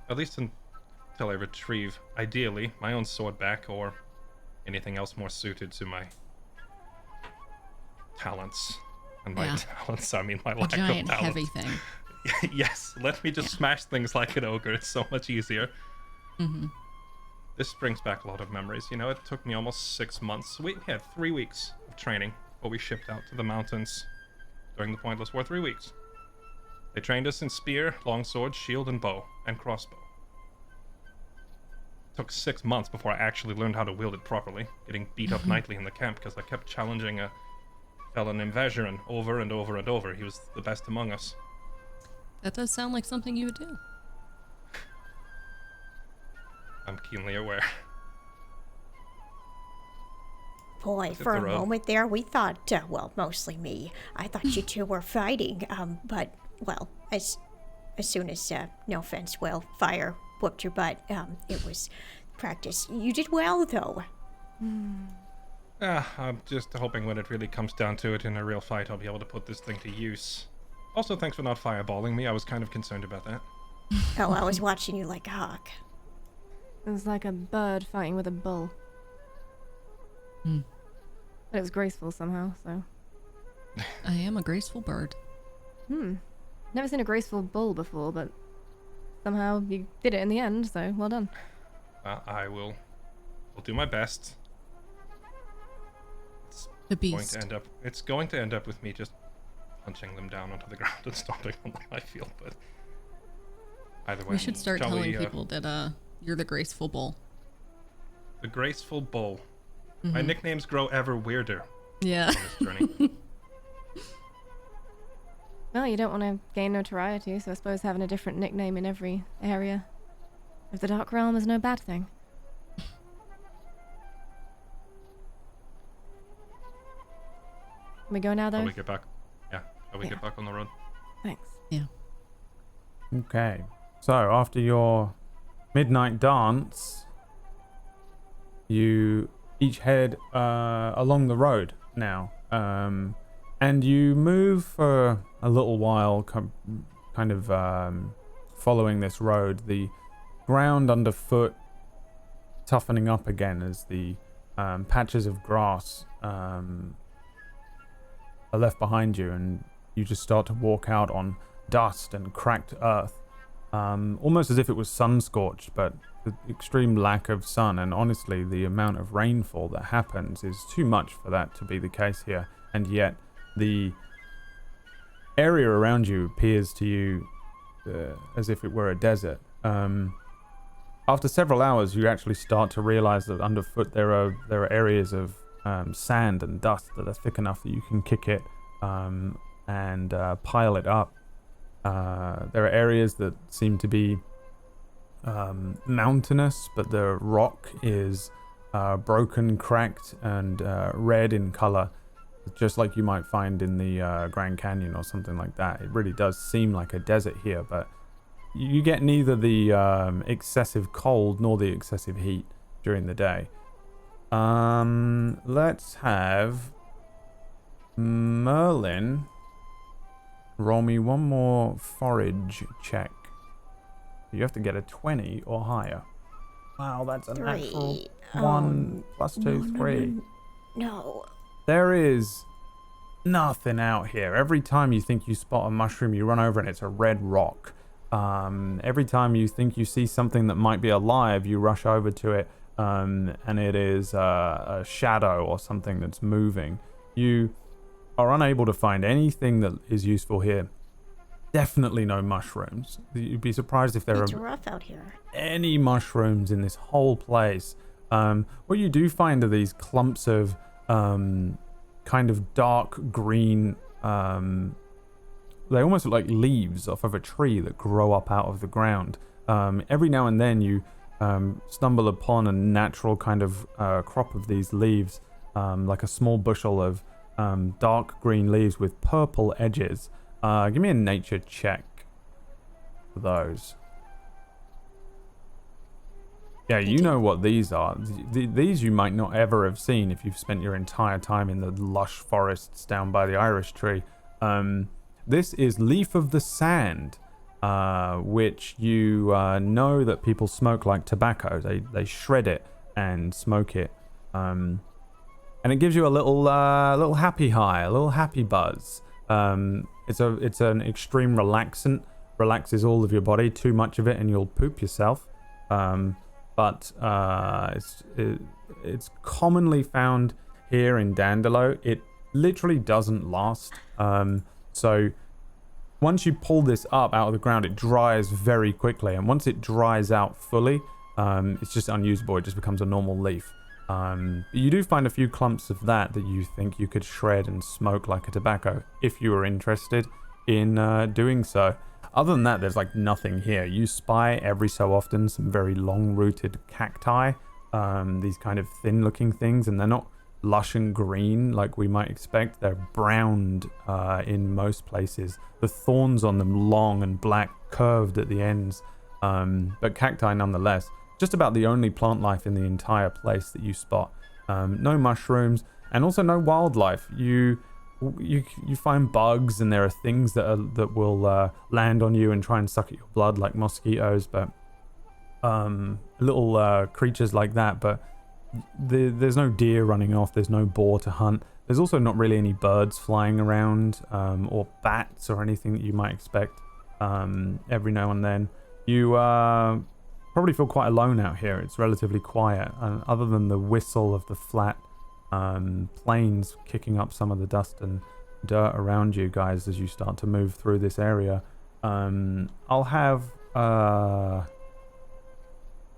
At least until I retrieve, ideally, my own sword back or anything else more suited to my talents. And my talents, I mean my lack of talent. Giant heavy thing. Yes, let me just smash things like an ogre. It's so much easier. This brings back a lot of memories. You know, it took me almost 6 months. We had 3 weeks of training before we shipped out to the mountains during the Pointless War. 3 weeks. They trained us in spear, longsword, shield, and bow, and crossbow. It took 6 months before I actually learned how to wield it properly, getting beat up nightly in the camp because I kept challenging a fellow named Vajiran over and over and over. He was the best among us. That does sound like something you would do. I'm keenly aware. Boy, for a moment there, we thought, well, mostly me. I thought you two were fighting, but, well, as soon as, no offense, well, Fire whooped your butt, it was practice. You did well, though. I'm just hoping when it really comes down to it in a real fight, I'll be able to put this thing to use. Also, thanks for not fireballing me. I was kind of concerned about that. Oh, I was watching you like a hawk. It was like a bird fighting with a bull. But it was graceful somehow, so. I am a graceful bird. Never seen a graceful bull before, but somehow you did it in the end, so well done. I will do my best. The beast. It's going to end up with me just punching them down onto the ground and stomping on them, I feel, but either way. We should start telling people that you're the graceful bull. The graceful bull. My nicknames grow ever weirder. Yeah. On this journey. Well, you don't want to gain notoriety, so I suppose having a different nickname in every area of the Dark Realm is no bad thing. Can we go now, though? Shall we get back? Yeah. Shall we get back on the road? Thanks. Yeah. Okay. So after your midnight dance, you each head along the road now, and you move for a little while, kind of following this road. The ground underfoot toughening up again as the patches of grass are left behind you, and you just start to walk out on dust and cracked earth, almost as if it was sun-scorched, but the extreme lack of sun, and honestly the amount of rainfall that happens is too much for that to be the case here, and yet the area around you appears to you as if it were a desert. After several hours, you actually start to realize that underfoot there are areas of sand and dust that are thick enough that you can kick it and pile it up. There are areas that seem to be mountainous, but the rock is broken, cracked, and red in color, just like you might find in the Grand Canyon or something like that. It really does seem like a desert here, but you get neither the excessive cold nor the excessive heat during the day. Let's have Merlin roll me one more forage check. You have to get a 20 or higher. Wow, that's a natural 1 plus 2, 3. No. There is nothing out here. Every time you think you spot a mushroom, you run over and it's a red rock. Every time you think you see something that might be alive, you rush over to it, and it is a shadow or something that's moving. You are unable to find anything that is useful here. Definitely no mushrooms. You'd be surprised if there It's are rough out here. any mushrooms in this whole place. What you do find are these clumps of kind of dark green, they almost look like leaves off of a tree that grow up out of the ground. Every now and then you stumble upon a natural kind of crop of these leaves, like a small bushel of dark green leaves with purple edges. Give me a nature check for those. Yeah, you know what these are. These you might not ever have seen if you've spent your entire time in the lush forests down by the iris tree. This is leaf of the sand, which you know that people smoke like tobacco. They shred it and smoke it, and it gives you a little happy high, a little happy buzz. It's an extreme relaxant, relaxes all of your body. Too much of it and you'll poop yourself. But it's commonly found here in Dandelo. It literally doesn't last. So once you pull this up out of the ground, it dries very quickly. And once it dries out fully, it's just unusable. It just becomes a normal leaf. You do find a few clumps of that you think you could shred and smoke like a tobacco if you were interested in doing so. Other than that, there's like nothing here. You spy every so often some very long-rooted cacti, these kind of thin-looking things, and they're not lush and green like we might expect. They're browned in most places. The thorns on them long and black, curved at the ends, but cacti nonetheless. Just about the only plant life in the entire place that you spot. No mushrooms, and also no wildlife. You find bugs, and there are things that will land on you and try and suck at your blood, like mosquitoes, but little creatures like that. But there's no deer running off. There's no boar to hunt. There's also not really any birds flying around, or bats or anything that you might expect. Every now and then, you probably feel quite alone out here. It's relatively quiet, other than the whistle of the flat planes kicking up some of the dust and dirt around you guys as you start to move through this area. I'll have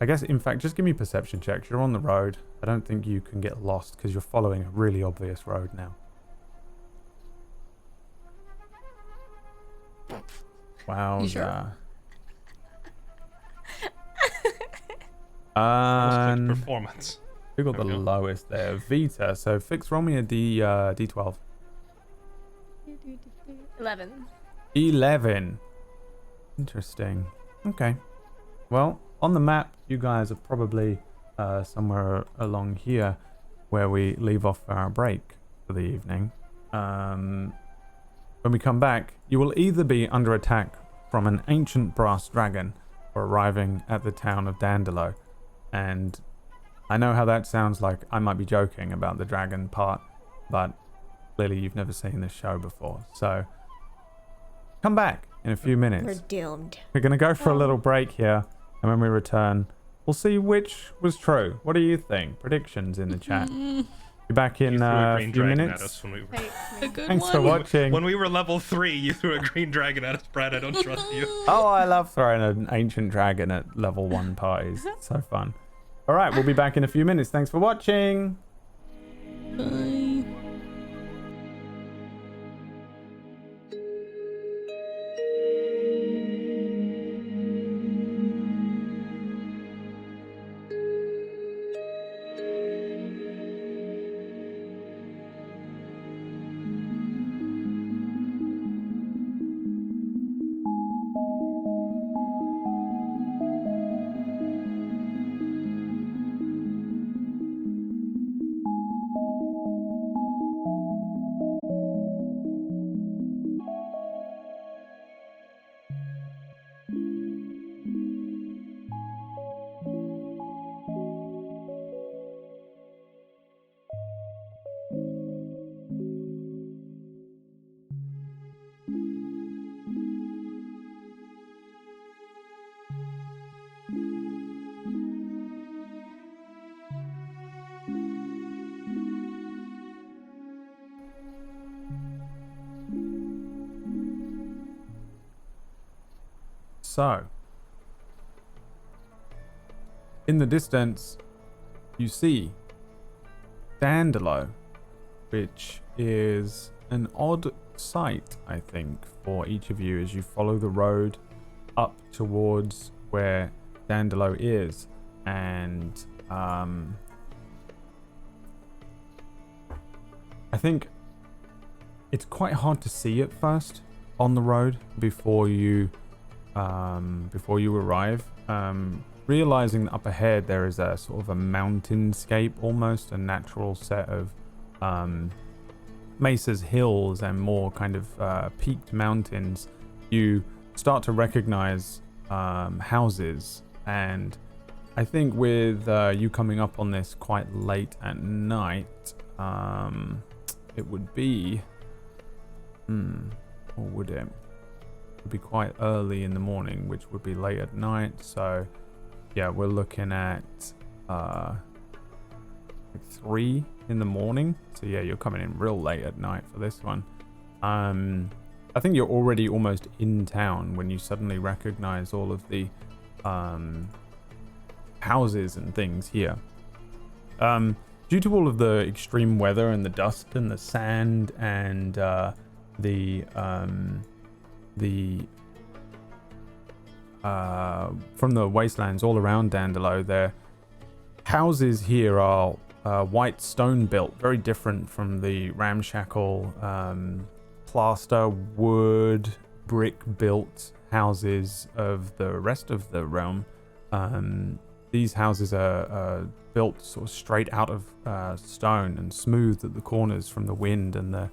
I guess, in fact, just give me perception checks. You're on the road. I don't think you can get lost because you're following a really obvious road now. Wow. You sure? Performance. Who got the lowest there? Vita. So Fix, roll me a D12. 11. 11. Interesting. Okay. Well, on the map, you guys are probably somewhere along here where we leave off our break for the evening. When we come back, you will either be under attack from an ancient brass dragon or arriving at the town of Dandelo. And I know how that sounds like I might be joking about the dragon part, but clearly you've never seen this show before. So come back in a few minutes. We're doomed. We're going to go for a little break here, and when we return, we'll see which was true. What do you think? Predictions in the chat. Be back in a few minutes. A good Thanks one. for watching. When we were level 3, you threw a green dragon at us, Brad. I don't trust you. Oh, I love throwing an ancient dragon at level 1 parties. It's so fun. All right, we'll be back in a few minutes. Thanks for watching. Bye. So, in the distance, you see Dandelo, which is an odd sight, I think, for each of you as you follow the road up towards where Dandelo is. And I think it's quite hard to see at first on the road before you arrive. Realizing that up ahead there is a sort of a mountainscape, almost a natural set of mesas, hills, and more kind of peaked mountains, you start to recognize houses. And I think with you coming up on this quite late at night, it would be or would it? Would be quite early in the morning, which would be late at night. So yeah, we're looking at like 3 in the morning. So yeah, you're coming in real late at night for this one. I think you're already almost in town when you suddenly recognize all of the houses and things here. Due to all of the extreme weather and the dust and the sand and from the wastelands all around Dandelo, their houses here are white stone built, very different from the ramshackle plaster wood brick built houses of the rest of the realm. These houses are built sort of straight out of stone and smoothed at the corners from the wind and the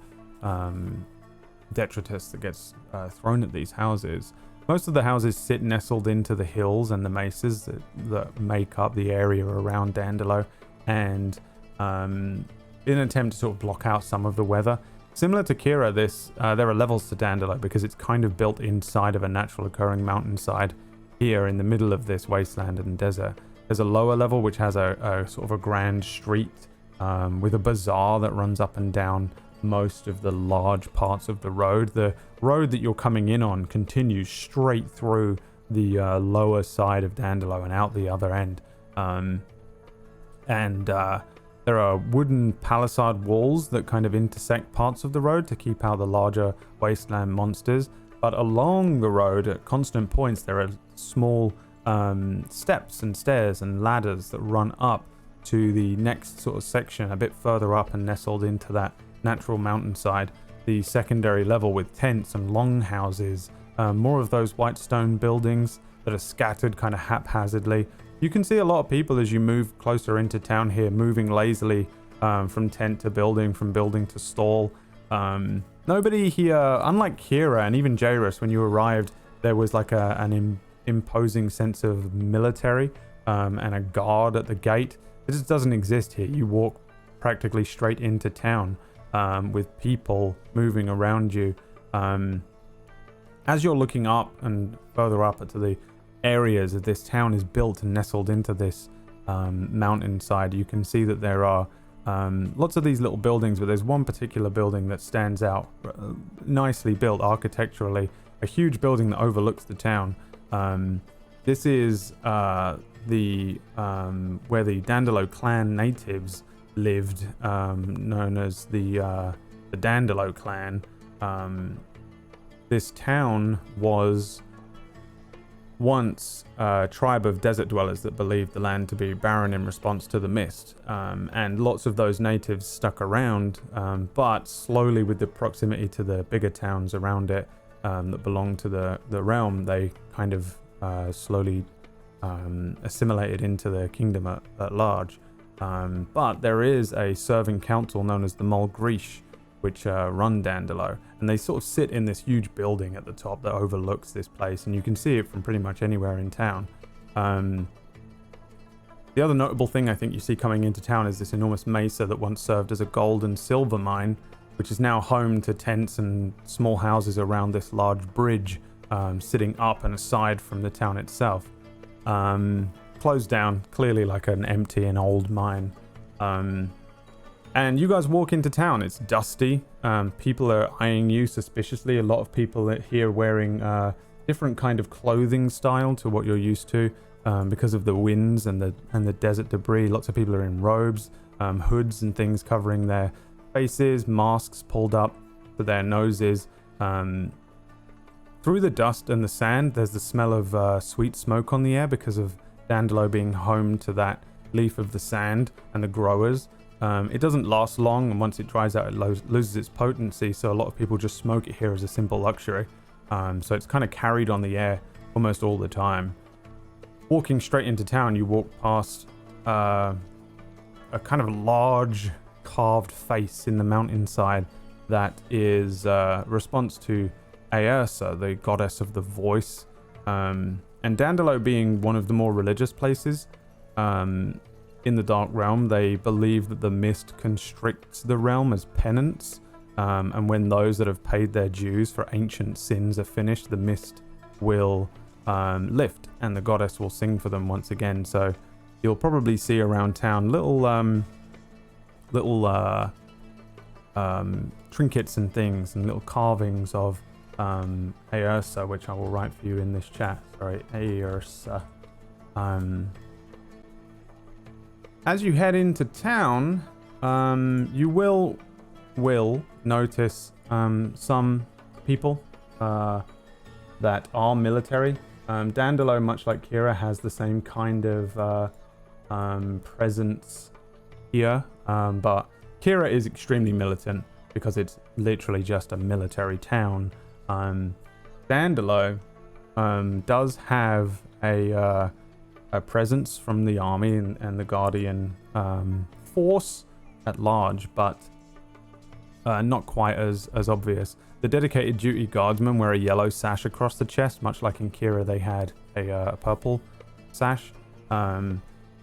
detritus that gets thrown at these houses. Most of the houses sit nestled into the hills and the mesas that make up the area around Dandelo, and in an attempt to sort of block out some of the weather. Similar to Kira, there are levels to Dandelo because it's kind of built inside of a natural occurring mountainside here in the middle of this wasteland and desert. There's a lower level which has a sort of a grand street with a bazaar that runs up and down most of the large parts of the road. The road that you're coming in on continues straight through the lower side of Dandelo and out the other end. There are wooden palisade walls that kind of intersect parts of the road to keep out the larger wasteland monsters. But along the road at constant points, there are small steps and stairs and ladders that run up to the next sort of section a bit further up and nestled into that natural mountainside, the secondary level with tents and longhouses, more of those white stone buildings, that are scattered kind of haphazardly. You can see a lot of people as you move closer into town here, moving lazily from tent to building, from building to stall. Nobody here, unlike Kira and even Jairus, when you arrived, there was like an imposing sense of military and a guard at the gate. It just doesn't exist here. You walk practically straight into town with people moving around you. As you're looking up and further up into the areas that this town is built and nestled into this mountainside, you can see that there are lots of these little buildings, but there's one particular building that stands out, nicely built architecturally, a huge building that overlooks the town. This is where the Dandelo clan natives lived, known as the Dandelo clan. This town was once a tribe of desert dwellers that believed the land to be barren in response to the mist, and lots of those natives stuck around, but slowly, with the proximity to the bigger towns around it that belonged to the realm, they kind of slowly assimilated into the kingdom at large. But there is a serving council known as the Mulgreesh, which run Dandelo, and they sort of sit in this huge building at the top that overlooks this place, and you can see it from pretty much anywhere in town. The other notable thing I think you see coming into town is this enormous mesa that once served as a gold and silver mine, which is now home to tents and small houses around this large bridge sitting up and aside from the town itself. Closed down, clearly like an empty and old mine. And you guys walk into town. It's dusty. People are eyeing you suspiciously. A lot of people here wearing different kind of clothing style to what you're used to because of the winds and the desert debris. Lots of people are in robes, hoods and things covering their faces, masks pulled up to their noses. Through the dust and the sand, there's the smell of sweet smoke on the air because of Dandelo being home to that leaf of the sand and the growers. It doesn't last long, and once it dries out, it loses its potency, so a lot of people just smoke it here as a simple luxury. So it's kind of carried on the air almost all the time. Walking straight into town, you walk past a kind of large carved face in the mountainside that is a response to Aersa, the goddess of the voice. And Dandelo being one of the more religious places, in the Dark Realm, they believe that the mist constricts the realm as penance, and when those that have paid their dues for ancient sins are finished, the mist will lift, and the goddess will sing for them once again. So you'll probably see around town little trinkets and things, and little carvings of Aersa, which I will write for you in this chat. Sorry, Aersa. As you head into town, you will notice some people that are military. Dandelo, much like Kira, has the same kind of presence here, but Kira is extremely militant because it's literally just a military town. Dandelo does have a presence from the army and the Guardian force at large, but not quite as obvious. The dedicated duty guardsmen wear a yellow sash across the chest, much like in Kira they had a purple sash.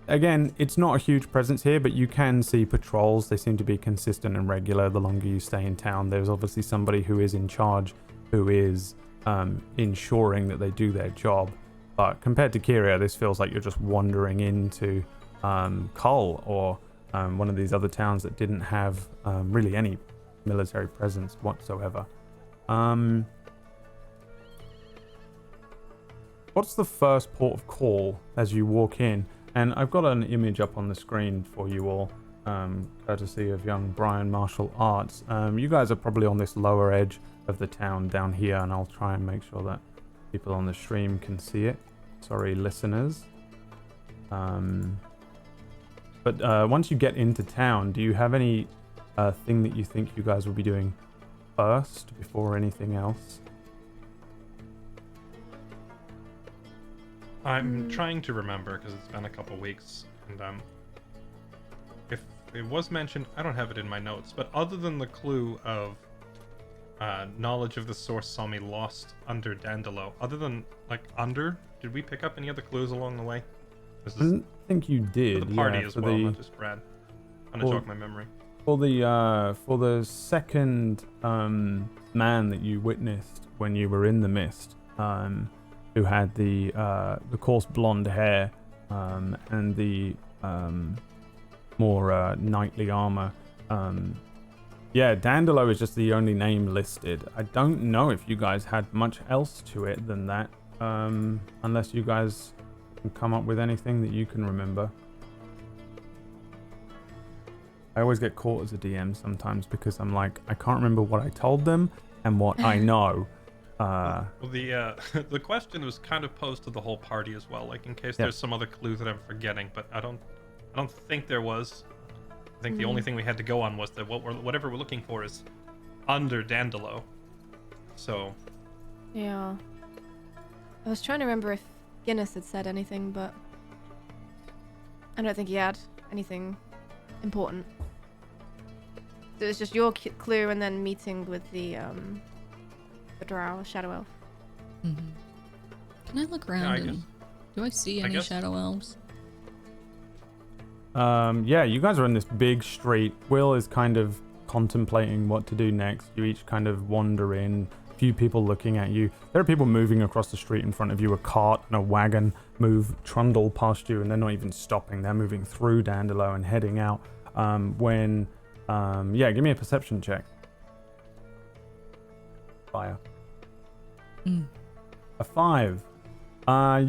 Again, it's not a huge presence here, but you can see patrols. They seem to be consistent and regular the longer you stay in town. There's obviously somebody who is in charge, who is ensuring that they do their job. But compared to Kira, this feels like you're just wandering into Kull or one of these other towns that didn't have really any military presence whatsoever. What's the first port of call as you walk in? And I've got an image up on the screen for you all, courtesy of young Brian Martial Arts. You guys are probably on this lower edge of the town down here, and I'll try and make sure that people on the stream can see it. Sorry, listeners. But once you get into town, do you have any thing that you think you guys will be doing first before anything else? I'm trying to remember because it's been a couple weeks, and if it was mentioned, I don't have it in my notes. But other than the clue of knowledge of the source saw me lost under Dandelo, other than did we pick up any other clues along the way? This I is think you did. for the party yeah, as for well, the, not just Brad. I'm gonna jog my memory. For the second man that you witnessed when you were in the mist, who had the coarse blonde hair and the more knightly armor. Yeah, Dandelo is just the only name listed. I don't know if you guys had much else to it than that, unless you guys can come up with anything that you can remember. I always get caught as a DM sometimes because I'm like, I can't remember what I told them and what I know. Well, the question was kind of posed to the whole party as well, like in case there's some other clue that I'm forgetting, but I don't think there was. I think the only thing we had to go on was that whatever we're looking for is under Dandelo. So. Yeah. I was trying to remember if Guinness had said anything, but I don't think he had anything important. So it was just your clue and then meeting with the drow, shadow elf. Mm-hmm. Can I look around and do I see any shadow elves? Yeah, you guys are in this big street. Will is kind of contemplating what to do next. You each kind of wander in. A few people looking at you. There are people moving across the street in front of you. A cart and a wagon trundle past you, and they're not even stopping. They're moving through Dandelo and heading out. Give me a perception check. Fire. A 5.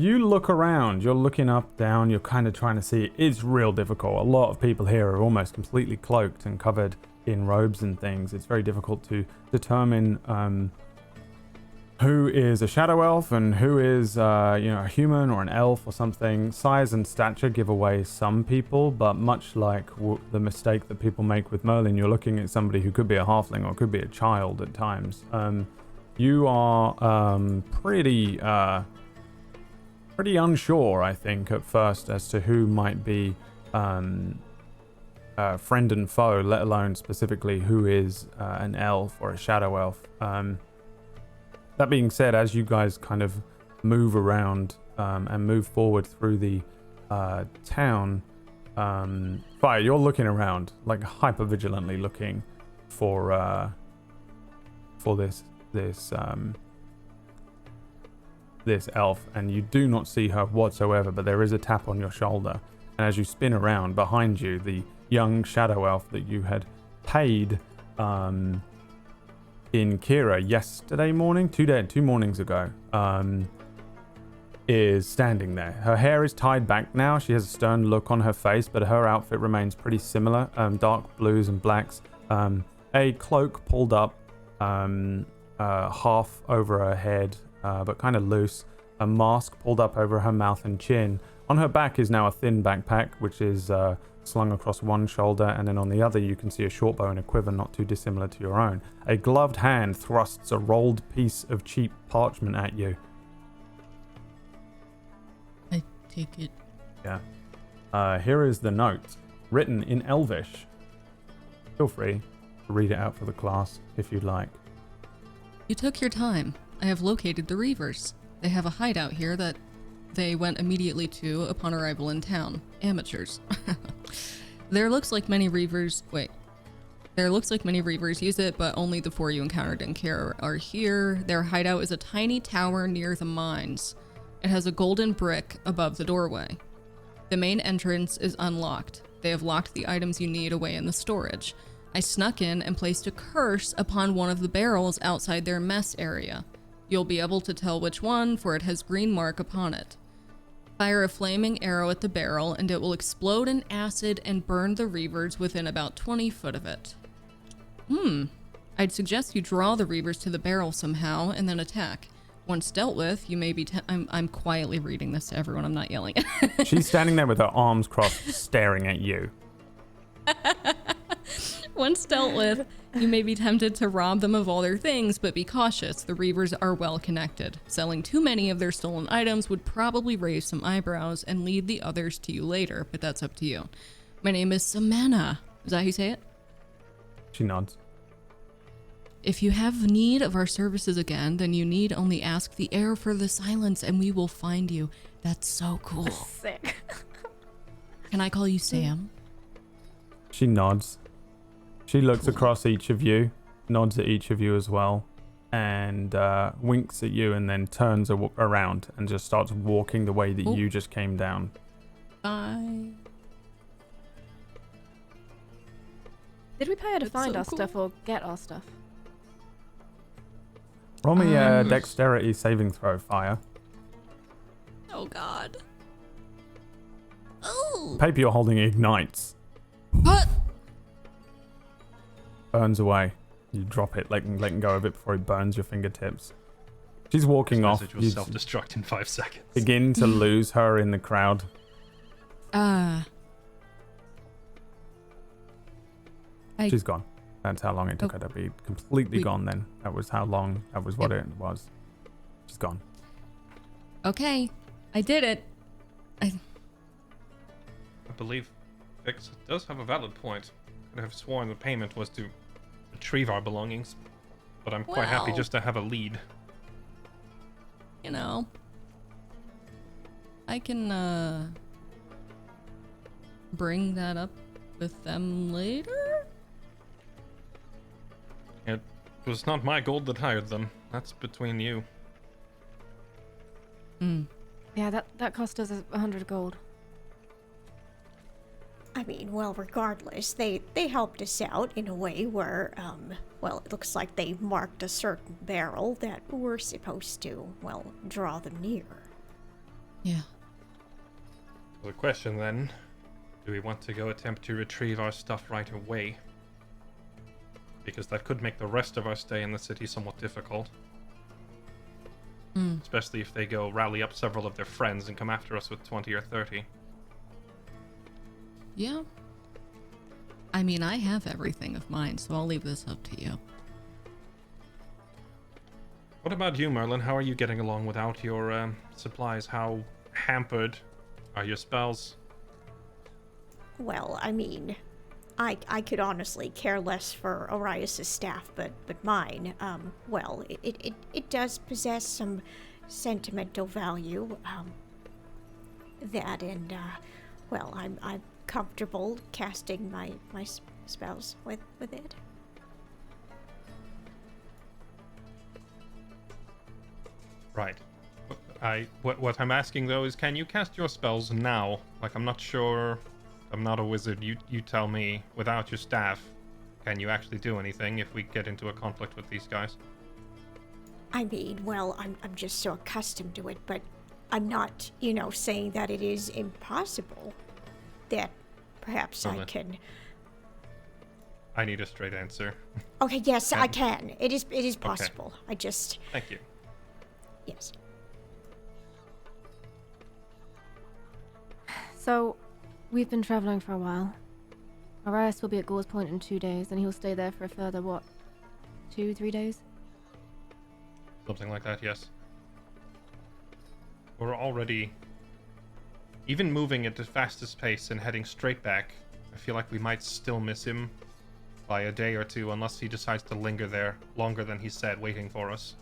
You look around. You're looking up, down. You're kind of trying to see. It's real difficult. A lot of people here are almost completely cloaked and covered in robes and things. It's very difficult to determine who is a shadow elf and who is a human or an elf or something. Size and stature give away some people, but much like the mistake that people make with Merlin, you're looking at somebody who could be a halfling or could be a child at times. You are pretty unsure, I think, at first as to who might be friend and foe, let alone specifically who is an elf or a shadow elf. That being said, as you guys kind of move around and move forward through the town, Fire, you're looking around, like hyper vigilantly looking for this elf, and you do not see her whatsoever, but there is a tap on your shoulder. And as you spin around behind you, the young shadow elf that you had paid in Kira yesterday morning, 2 mornings ago, is standing there. Her hair is tied back now. She has a stern look on her face, but her outfit remains pretty similar, dark blues and blacks. A cloak pulled up half over her head, but kind of loose. A mask pulled up over her mouth and chin. On her back is now a thin backpack, which is slung across one shoulder, and then on the other you can see a short bow and a quiver not too dissimilar to your own. A gloved hand thrusts a rolled piece of cheap parchment at you. I take it. Yeah. Here is the note, written in Elvish. Feel free to read it out for the class if you'd like. You took your time. I have located the Reavers. They have a hideout here that they went immediately to upon arrival in town. Amateurs. There looks like many Reavers use it, but only the 4 you encountered in Kara are here. Their hideout is a tiny tower near the mines. It has a golden brick above the doorway. The main entrance is unlocked. They have locked the items you need away in the storage. I snuck in and placed a curse upon one of the barrels outside their mess area. You'll be able to tell which one, for it has green mark upon it. Fire a flaming arrow at the barrel, and it will explode in acid and burn the Reavers within about 20 foot of it. I'd suggest you draw the Reavers to the barrel somehow, and then attack. Once dealt with, you may be... I'm quietly reading this to everyone, I'm not yelling. She's standing there with her arms crossed, staring at you. Once dealt with, you may be tempted to rob them of all their things, but be cautious. The Reavers are well connected. Selling too many of their stolen items would probably raise some eyebrows and lead the others to you later, but that's up to you. My name is Samana. Is that how you say it? She nods. If you have need of our services again, then you need only ask the air for the silence and we will find you. That's so cool. Sick. Can I call you Sam? She nods. She looks across each of you, nods at each of you as well, and winks at you and then turns around and just starts walking the way that you just came down. Bye. Did we pay her to That's find so our cool. stuff or get our stuff? Roll me a dexterity saving throw, Fire. Oh, God. Oh. Paper you're holding ignites. What? Burns away. You drop it, letting go of it before it burns your fingertips. She's walking This off. message was You self-destruct in 5 seconds. begin to lose her in the crowd. She's gone. That's how long it took her to be completely gone then. That was how long, that was what it was. She's gone. Okay. I did it. I believe Vix does have a valid point. Could have sworn the payment was to retrieve our belongings, but I'm quite happy Well. just to have a lead. You know. I can, bring that up with them later? It was not my gold that hired them. That's between you. Yeah, that cost us 100 gold. I mean, well, regardless, they helped us out in a way where, well, it looks like they marked a certain barrel that we're supposed to, well, draw them near. Yeah. The question then, do we want to go attempt to retrieve our stuff right away? Because that could make the rest of our stay in the city somewhat difficult. Especially if they go rally up several of their friends and come after us with 20 or 30. Yeah. I mean, I have everything of mine, so I'll leave this up to you. What about you, Merlin? How are you getting along without your supplies? How hampered are your spells? Well, I mean, I could honestly care less for Arias' staff, but mine, well, it does possess some sentimental value. That and, well, I'm comfortable casting my spells with it. Right. What I'm asking though is, can you cast your spells now? Like, I'm not sure. I'm not a wizard. You tell me. Without your staff, can you actually do anything if we get into a conflict with these guys? I mean, well, I'm just so accustomed to it, but I'm not, saying that it is impossible. That perhaps I Merlin. can. I need a straight answer. Okay, yes, I can. It is possible. I just. Thank you. Yes. So, we've been traveling for a while. Arias will be at Gore's Point in 2 days, and he'll stay there for a further, 2-3 days? Something like that, yes. We're already... Even moving at the fastest pace and heading straight back, I feel like we might still miss him by a day or two unless he decides to linger there longer than he said, waiting for us.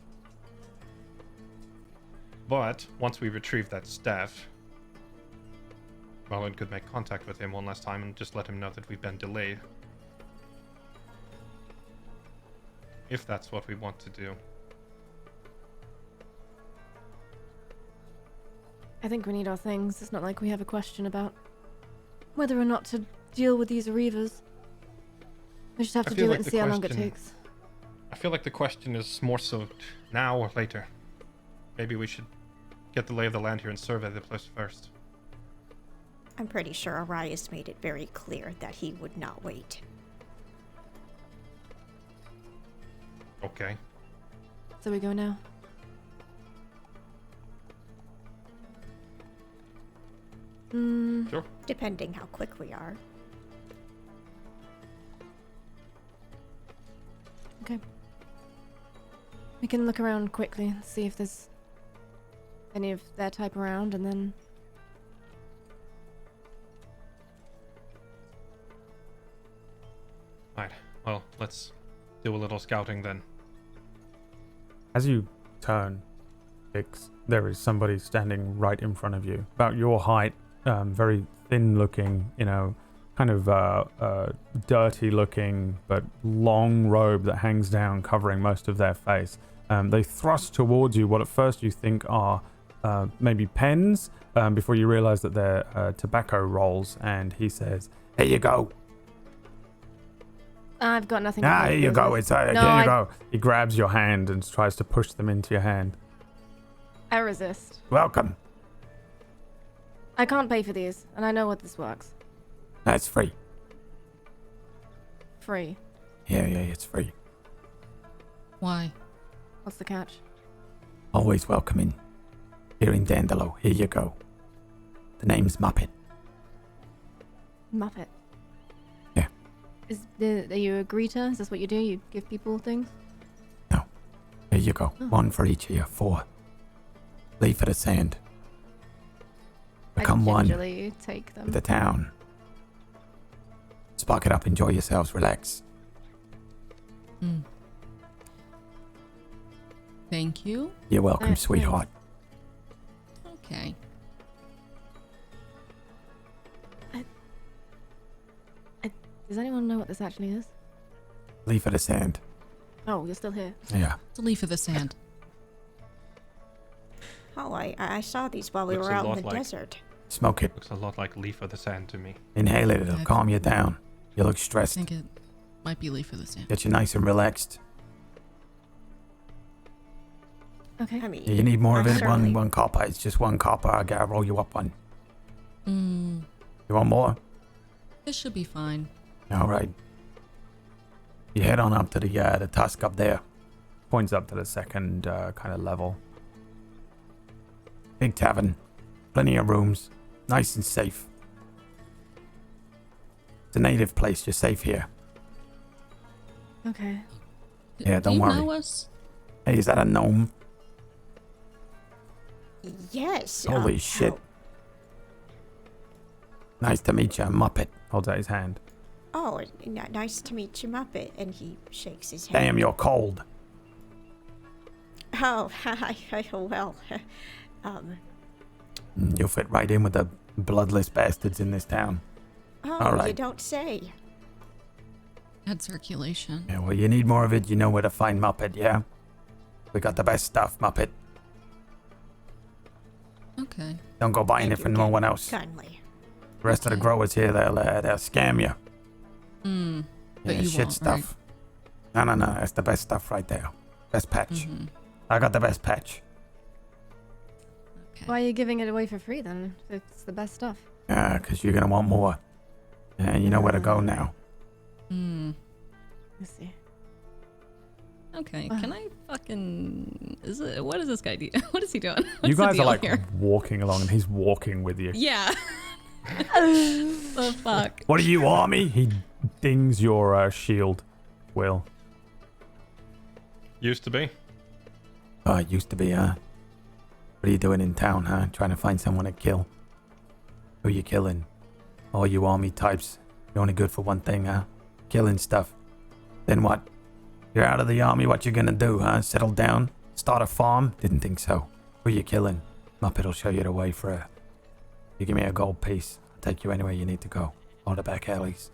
But, once we retrieve that staff, Merlin could make contact with him one last time and just let him know that we've been delayed. If that's what we want to do. I think we need our things. It's not like we have a question about whether or not to deal with these Reavers. We just have I to feel do like it and the see how long it question- takes. I feel like the question is more so now or later. Maybe we should get the lay of the land here and survey the place first. I'm pretty sure Arias made it very clear that he would not wait. Okay. So we go now. Sure. Depending how quick we are. Okay. We can look around quickly and see if there's any of their type around, and then... Right. Well, let's do a little scouting then. As you turn, Vix, there is somebody standing right in front of you, about your height, very thin-looking, kind of dirty looking, but long robe that hangs down, covering most of their face. They thrust towards you what at first you think are maybe pens, before you realize that they're tobacco rolls, and he says, "Here you go." I've got nothing. Here you go. It's here you go. He grabs your hand and tries to push them into your hand. I resist. Welcome. I can't pay for these, and I know what this works. That's free. Free. Yeah, it's free. Why? What's the catch? Always welcoming. Here in Dandelo. Here you go. The name's Muppet. Muppet. Yeah. Are you a greeter? Is this what you do? You give people things? No. Here you go. Oh. 1 for each of you. 4. Leave for the sand. Become I one gingerly take them. with the town. Spark it up. Enjoy yourselves. Relax. Thank you. You're welcome, Thanks. sweetheart. Okay. Does anyone know what this actually is? Leave for the sand. Oh, you're still here. Yeah. It's a leaf of the sand. Oh, I saw these while we Looks were a out in lot the like- desert. Smoke it. Looks a lot like leaf of the sand to me. Inhale it. It'll Okay. calm you down. You look I stressed. think it might be leaf of the sand. Get you nice and relaxed. Okay. I mean, You need more of it. certainly- One copper. It's just 1 copper. I gotta roll you up one. Mm, You want more? this should be fine. All right. You head on up to the tusk up there. Points up to the second kind of level. Big tavern. Plenty of rooms. Nice and safe. It's a native place. You're safe here. Okay. Yeah, Do don't you worry. know us? Hey, is that a gnome? Yes. Holy shit. Nice to meet you, Muppet. Holds out his hand. Nice to meet you, Muppet. And he shakes his hand. Damn, you're cold. Oh, well. You'll fit right in with the bloodless bastards in this town. Oh, All right. you don't say. Had circulation. Yeah, well, you need more of it. You know where to find Muppet, yeah? We got the best stuff, Muppet. Okay. Don't go buying Thank it you from no again, one else. Kindly. The rest of the Okay. growers here, they'll scam you. But Yeah, you shit won't, stuff. No, that's the best stuff right there. Best patch. Right? I got the best patch. Okay. Why are you giving it away for free then? If it's the best stuff. Yeah, because you're going to want more. And you know where to go now. Let's see. Okay. Can I fucking? What is this guy do? What is he doing? What's You the guys are deal like here? walking along and he's walking with you. Yeah. The fuck. What are you, army? He dings your shield, Will. Used to be. Oh, it used to be, huh? What are you doing in town, huh? Trying to find someone to kill? Who you killing? All you army types. You're only good for one thing, huh? Killing stuff. Then what? You're out of the army, what you gonna do, huh? Settle down? Start a farm? Didn't think so. Who you killing? Muppet'll show you the way for a... You give me a gold piece, I'll take you anywhere you need to go. All the back alleys.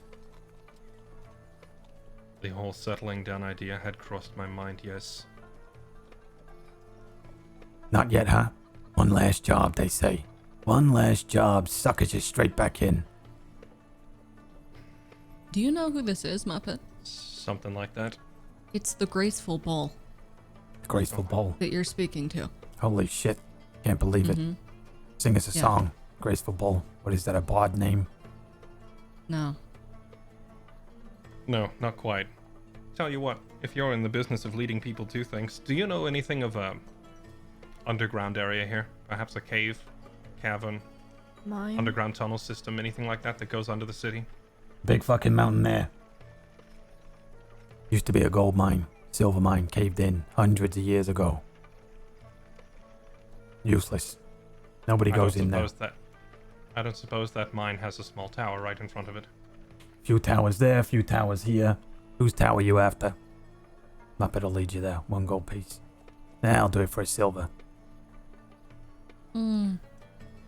The whole settling down idea had crossed my mind, yes. Not yet, huh? One last job, they say. One last job suckers you straight back in. Do you know who this is, Muppet? Something like that. It's the graceful bull Graceful bowl. that you're speaking to. Holy shit. Can't believe it. Sing us a Yeah. song. Graceful Bull. What is that, a bard name? No. No, not quite. Tell you what, if you're in the business of leading people to things, do you know anything of a underground area here? Perhaps a cave, cavern, Mine. underground tunnel system, anything like that that goes under the city? Big fucking mountain there. Used to be a gold mine. Silver mine caved in hundreds of years ago. Useless. Nobody goes in there. I don't suppose that mine has a small tower right in front of it. Few towers there, few towers here. Whose tower you after? Muppet will lead you there. 1 gold piece. Nah, I'll do it for a silver.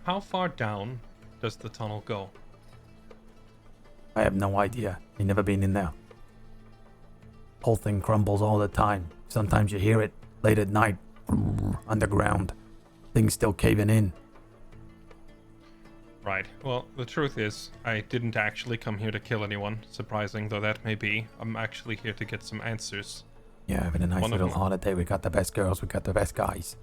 How far down does the tunnel go? I have no idea. Ain't never been in there. Whole thing crumbles all the time. Sometimes you hear it late at night. Underground. Things still caving in. Right. Well, the truth is, I didn't actually come here to kill anyone, surprising though that may be. I'm actually here to get some answers. Yeah, having a nice One of little them. holiday. We got the best girls, we got the best guys.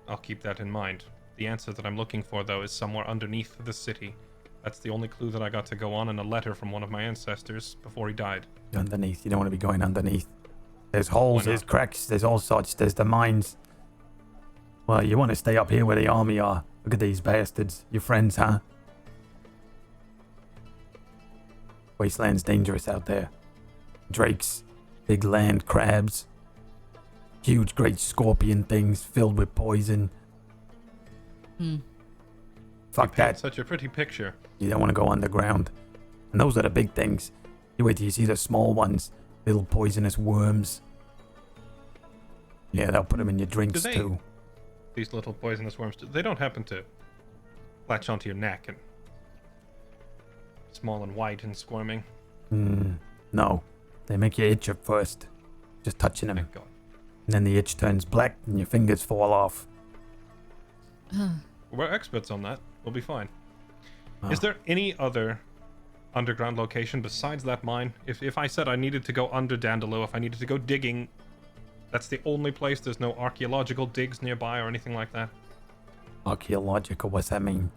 I'll keep that in mind. The answer that I'm looking for, though, is somewhere underneath the city. That's the only clue that I got to go on in a letter from one of my ancestors before he died. Underneath. You don't want to be going underneath. There's holes, there's cracks, there's all sorts. There's the mines. Well, you want to stay up here where the army are. Look at these bastards. Your friends, huh? Wasteland's dangerous out there. Drakes. Big land crabs. Huge, great scorpion things filled with poison. Fuck that. Such a pretty picture. You don't want to go underground. And those are the big things. You wait till you see the small ones. Little poisonous worms. Yeah, they'll put them in your drinks too. These little poisonous worms, they don't happen to latch onto your neck and small and white and squirming. No. They make you itch at first. Just touching them. Thank God. And then the itch turns black and your fingers fall off. We're experts on that. We'll be fine. Is there any other underground location besides that mine? If I said I needed to go under Dandelo, if I needed to go digging, that's the only place? There's no archaeological digs nearby or anything like that? Archaeological, what's that mean?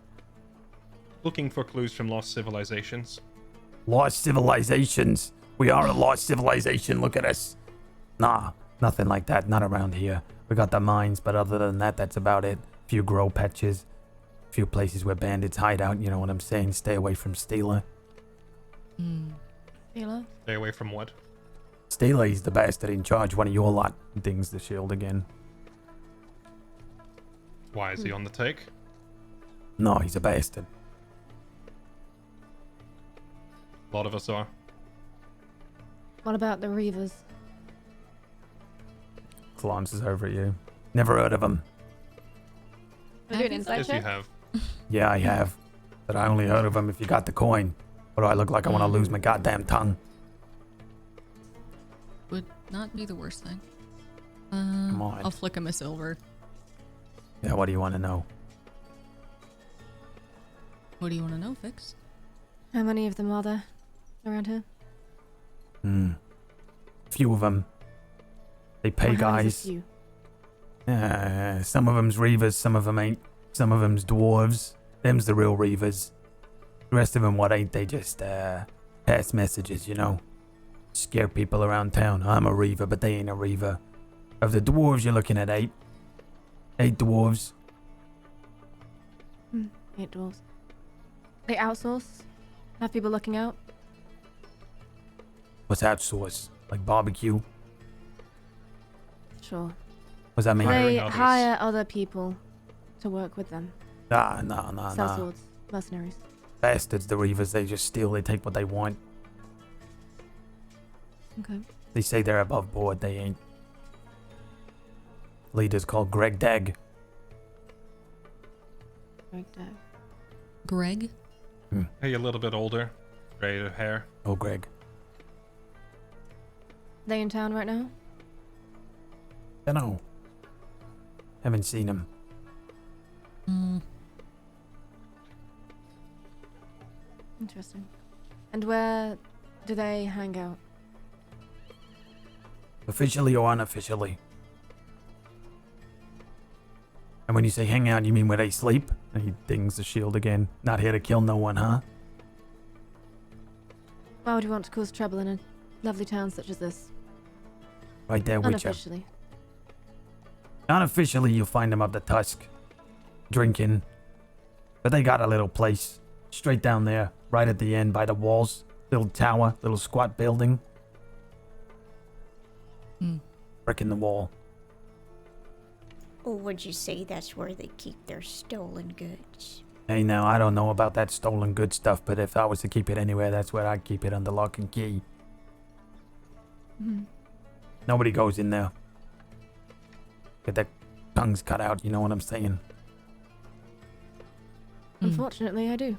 Looking for clues from lost civilizations. Lost civilizations. We are a lost civilization. Look at us. Nah, nothing like that. Not around here. We got the mines, but other than that, that's about it. Few grow patches. Few places where bandits hide out. You know what I'm saying? Stay away from Stealer. Taylor? Stay away from what? Stealer, he's the bastard in charge. One of your lot. Dings the shield again. Why is he on the take? No, he's a bastard. A lot of us are. What about the Reavers? Glances over at you. Never heard of him. We're doing insight Yes, you check? have. Yeah, I have. But I only heard of him if you got the coin. Or do I look like I want to lose my goddamn tongue? Would not be the worst thing. Come on. I'll flick him a silver. Yeah, what do you want to know? What do you want to know, Fix? How many of them are there around here? Few of them. They pay Or how many is guys. a few? Some of them's Reavers, some of them ain't. Some of them's dwarves. Them's the real Reavers. The rest of them, what ain't they? Just pass messages, you know. Scare people around town. I'm a Reaver, but they ain't a Reaver. Of the dwarves, you're looking at 8. 8 dwarves. 8 dwarves. They outsource? Have people looking out? What's outsource? Like barbecue? Sure. What's that mean? Hiring They others. hire other people to work with them. Nah. Sell swords. Mercenaries. Bastards, the Reavers, they just steal, they take what they want. Okay. They say they're above board, they ain't. Leader's called Greg Dag. Right there. Greg? Hey, a little bit older. Gray hair. Oh, Greg. They in town right now? Dunno. Haven't seen him. Interesting. And where do they hang out? Officially or unofficially? And when you say hang out, you mean where they sleep? And he dings the shield again. Not here to kill no one, huh? Why would you want to cause trouble in a lovely town such as this? Right there with you. Unofficially. Unofficially, you'll find them up the tusk. Drinking. But they got a little place. Straight down there. Right at the end by the walls. Little tower. Little squat building. brick in the wall. Or would you say that's where they keep their stolen goods? Hey, now, I don't know about that stolen good stuff, but if I was to keep it anywhere, that's where I'd keep it, under lock and key. Nobody goes in there. Get their tongues cut out, you know what I'm saying? Unfortunately, I do.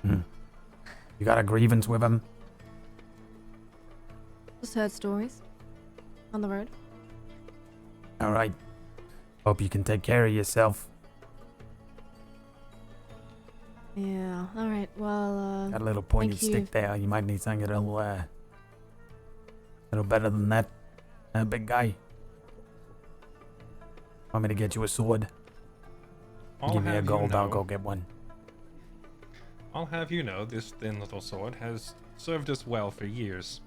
You got a grievance with him? Just heard stories on the road. Alright. Hope you can take care of yourself. Yeah, alright, well, Got a little pointed thank stick you. there. You might need something a little better than that. Big guy. Want me to get you a sword? Give me a gold, I'll go get one. I'll have you know, this thin little sword has served us well for years.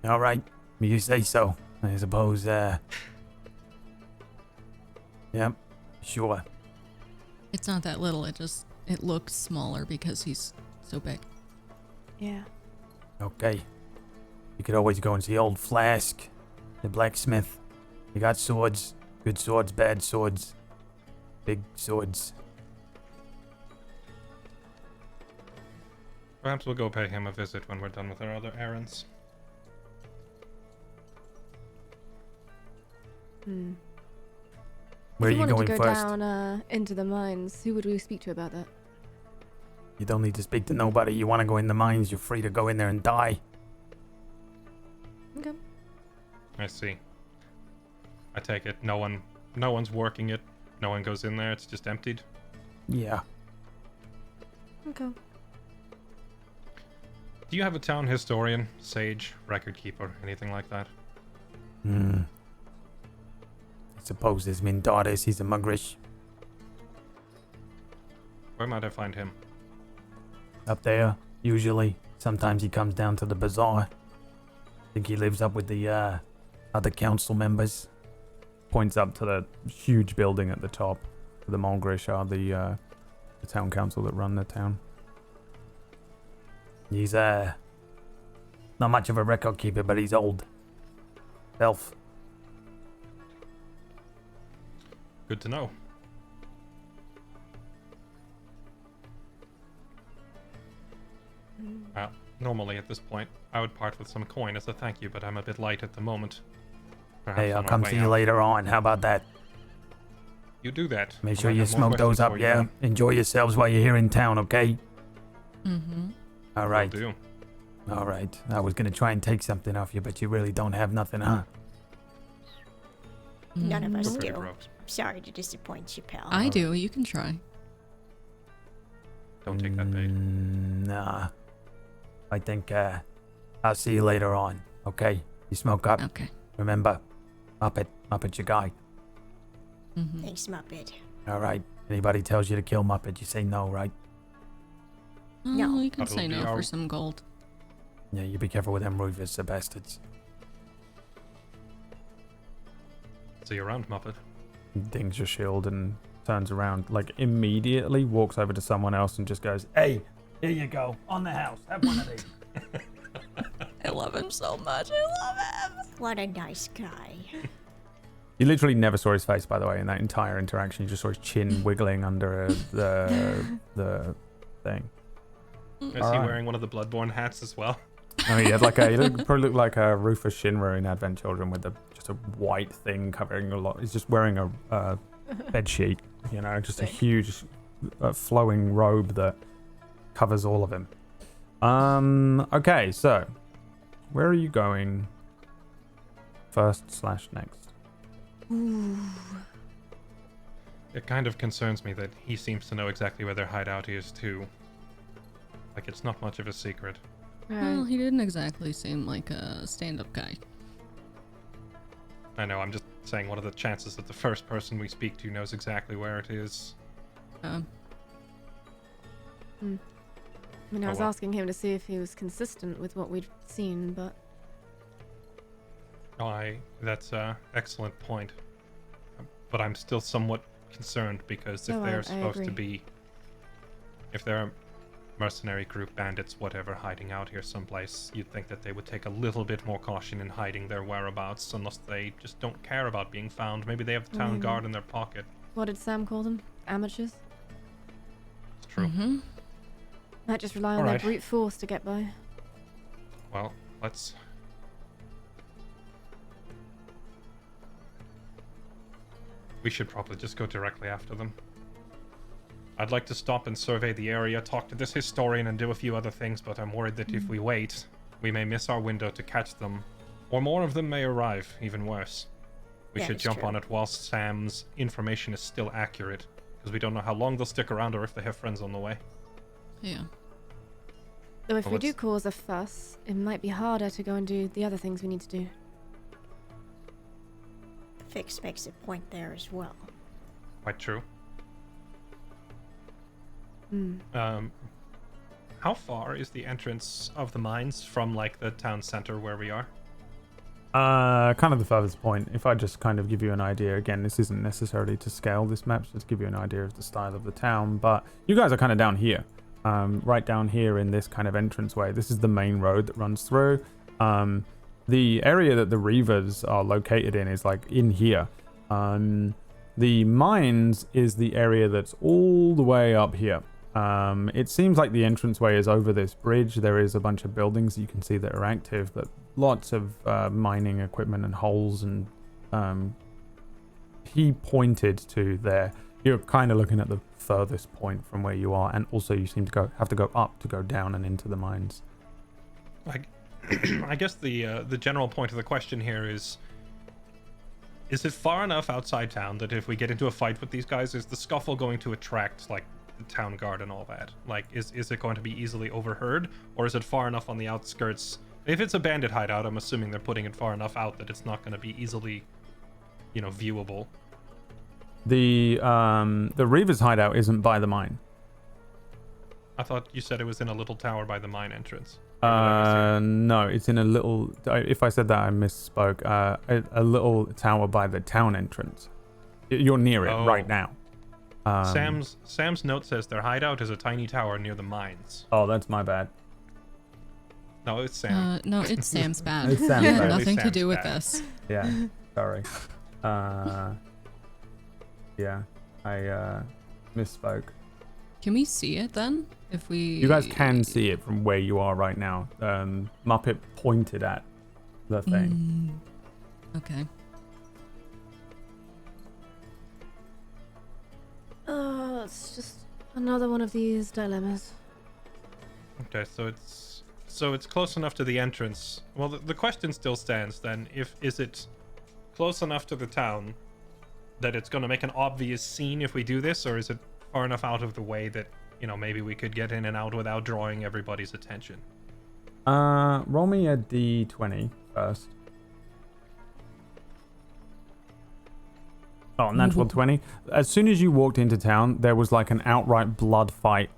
Alright, you say so. I suppose, yep, sure. It's not that little. It looks smaller because he's so big. Yeah. Okay. You could always go and see old Flask, the blacksmith. You got swords. Good swords, bad swords. Big swords. Perhaps we'll go pay him a visit when we're done with our other errands. Where are If we you wanted going to go first? down into the mines, who would we speak to about that? You don't need to speak to nobody. You want to go in the mines, you're free to go in there and die. Okay. I see. I take it no one's working it. No one goes in there. It's just emptied. Yeah. Okay. Do you have a town historian, sage, record keeper, anything like that? I suppose there's Mindardes. He's a mugrish. Where might I find him? Up there, usually. Sometimes he comes down to the bazaar. Think he lives up with the other council members. Points up to the huge building at the top. The Mulgrish are the town council that run the town. He's not much of a record keeper, but he's old. Elf. Good to know. Normally at this point, I would part with some coin as a thank you, but I'm a bit light at the moment. Perhaps Hey, I'll on our come way see you out. later on. How about that? You do that. Make I sure might you have more smoke those questions up, for you yeah? then. Enjoy yourselves while you're here in town, okay? Mm-hmm. All Will right. do. All right. I was going to try and take something off you, but you really don't have nothing, huh? None of us We're pretty do. broke. I'm sorry to disappoint you, pal. I do. You can try. Don't take that bait. Nah. I think I'll see you later on, okay? You smoke up. Okay. Remember, up it your guy. Mm-hmm. Thanks, Muppet. All right. Anybody tells you to kill Muppet, you say no, right? No. Oh, you can That'll say be no our- for some gold. Yeah, you be careful with them Reavers, the bastards. See you around, Muppet. Dings your shield and turns around, like immediately walks over to someone else and just goes, Hey, here you go. On the house. Have one of these. I love him so much. I love him. What a nice guy. You literally never saw his face, by the way, in that entire interaction. You just saw his chin wiggling under the thing. Is he Alright. wearing one of the Bloodborne hats as well? I mean, he probably looked like a Rufus Shinra in Advent Children with just a white thing covering a lot. He's just wearing a bed sheet, you know, just a huge flowing robe that covers all of him. Okay, so where are you going first/next? It kind of concerns me that he seems to know exactly where their hideout is too. Like it's not much of a secret. Well, Right. he didn't exactly seem like a stand-up guy. I know, I'm just saying what are the chances that the first person we speak to knows exactly where it is? I mean, I Oh, was well. asking him to see if he was consistent with what we'd seen, but That's an excellent point. But I'm still somewhat concerned because if No, I they're supposed to agree. be... If they're mercenary group, bandits, whatever, hiding out here someplace, you'd think that they would take a little bit more caution in hiding their whereabouts, unless they just don't care about being found. Maybe they have the town guard in their pocket. What did Sam call them? Amateurs? It's true. Mm-hmm. Might just rely on Alright. their brute force to get by. Well, let's... We should probably just go directly after them. I'd like to stop and survey the area, talk to this historian, and do a few other things, but I'm worried that if we wait, we may miss our window to catch them, or more of them may arrive, even worse. We That should is jump true. on it whilst Sam's information is still accurate, because we don't know how long they'll stick around or if they have friends on the way. Yeah. Though if Well, we do let's- cause a fuss, it might be harder to go and do the other things we need to do. Fix makes a point there as well. Quite true. Hmm. How far is the entrance of the mines from, like, the town center where we are? Kind of the furthest point. If I just kind of give you an idea, again, this isn't necessarily to scale this map, just to give you an idea of the style of the town, but you guys are kind of down here. Right down here in this kind of entranceway. This is the main road that runs through. The area that the Reavers are located in is like in here. The mines is the area that's all the way up here. It seems like the entranceway is over this bridge. There is a bunch of buildings that you can see that are active, but lots of mining equipment and holes, and he pointed to there. You're kind of looking at the furthest point from where you are, and also you seem to have to go up to go down and into the mines. Like, I guess the general point of the question here is it far enough outside town that if we get into a fight with these guys, is the scuffle going to attract, like, the town guard and all that? Like, is it going to be easily overheard, or is it far enough on the outskirts? If it's a bandit hideout, I'm assuming they're putting it far enough out that it's not going to be easily, viewable. The Reavers hideout isn't by the mine. I thought you said it was in a little tower by the mine entrance. Or did I mishear? No, it's in a little. If I said that, I misspoke. A little tower by the town entrance. You're near it right now. Sam's note says their hideout is a tiny tower near the mines. Oh, that's my bad. No, it's Sam. No, it's Sam's bad. It's Sam's It had bad. nothing to Sam's do with bad. this. Yeah, sorry. Yeah, I misspoke. Can we see it then? If we... You guys can see it from where you are right now. Muppet pointed at the thing. Okay. Oh, it's just another one of these dilemmas. Okay, so it's close enough to the entrance. Well, the question still stands then. Is it close enough to the town that it's going to make an obvious scene if we do this, or is it far enough out of the way that, maybe we could get in and out without drawing everybody's attention? Roll me a d20 first. Oh, natural 20. As soon as you walked into town, there was like an outright blood fight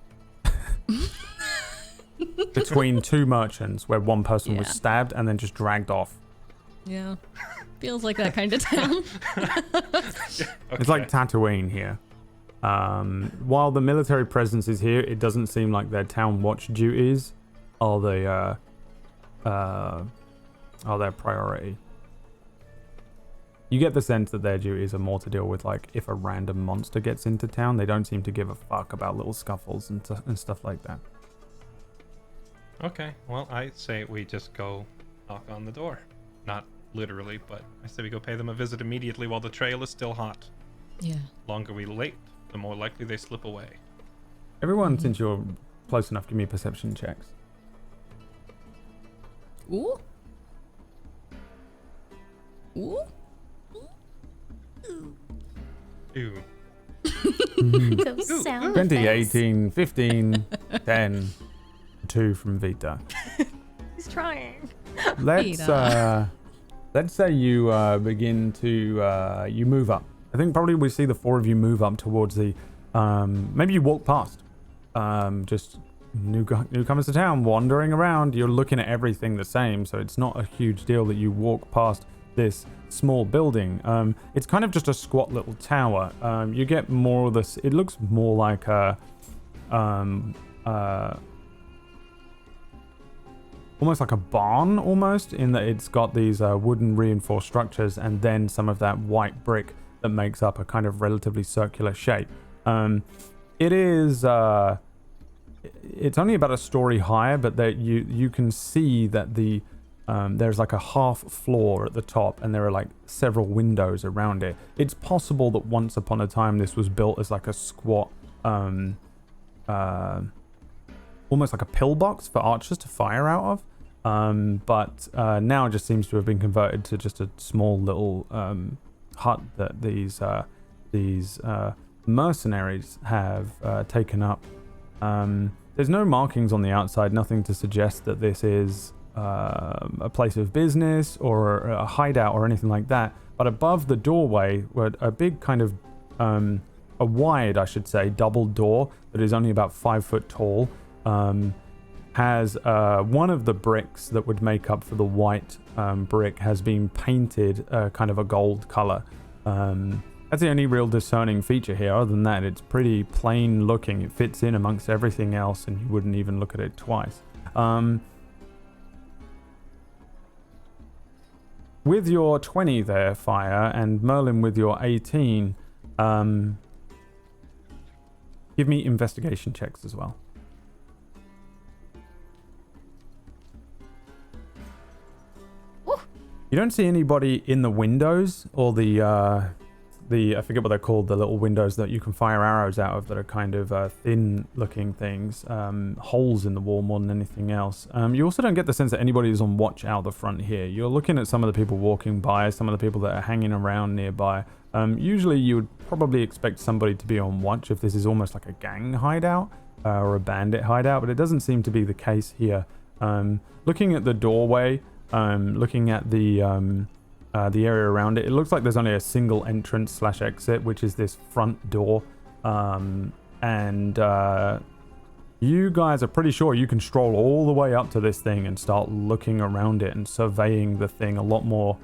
between two merchants where one person was Yeah. stabbed and then just dragged off. Yeah. Feels like that kind of town. It's like Tatooine here. While the military presence is here, it doesn't seem like their town watch duties are their priority. You get the sense that their duties are more to deal with, like, if a random monster gets into town. They don't seem to give a fuck about little scuffles and stuff like that. Okay, well, I say we just go knock on the door. Not literally, but I say we go pay them a visit immediately while the trail is still hot. Yeah. Longer we wait, the more likely they slip away. Everyone, since you're close enough, give me perception checks. Ooh. Ooh. Ew. Those sound 20, effects. 18, 15, 10, 2 from Vita. He's trying. Let's say you begin to you move up. I think probably we see the four of you move up towards the maybe you walk past just newcomers to town wandering around. You're looking at everything the same, so it's not a huge deal that you walk past this small building. It's kind of just a squat little tower. You get more of this. It looks more like a almost like a barn, almost, in that it's got these wooden reinforced structures and then some of that white brick that makes up a kind of relatively circular shape. It is it's only about a story higher, but that you can see that there's like a half floor at the top and there are like several windows around it. It's possible that once upon a time this was built as like a squat almost like a pillbox for archers to fire out of, but now it just seems to have been converted to just a small little hut that these mercenaries have taken up. There's no markings on the outside, nothing to suggest that this is a place of business or a hideout or anything like that. But above the doorway, were a big kind of a wide, I should say, double door that is only about 5 foot tall. Has one of the bricks that would make up for the white brick has been painted kind of a gold color. That's the only real discerning feature here. Other than that, it's pretty plain looking. It fits in amongst everything else and you wouldn't even look at it twice. With your 20 there, Fire, and Merlin with your 18, give me investigation checks as well. You don't see anybody in the windows or the I forget what they're called, the little windows that you can fire arrows out of that are kind of thin looking things, holes in the wall more than anything else. You also don't get the sense that anybody is on watch out the front here. You're looking at some of the people walking by, some of the people that are hanging around nearby. Usually you would probably expect somebody to be on watch if this is almost like a gang hideout or a bandit hideout, but it doesn't seem to be the case here. Looking at the doorway, looking at the area around it, it looks like there's only a single entrance / exit, which is this front door. And you guys are pretty sure you can stroll all the way up to this thing and start looking around it and surveying the thing a lot more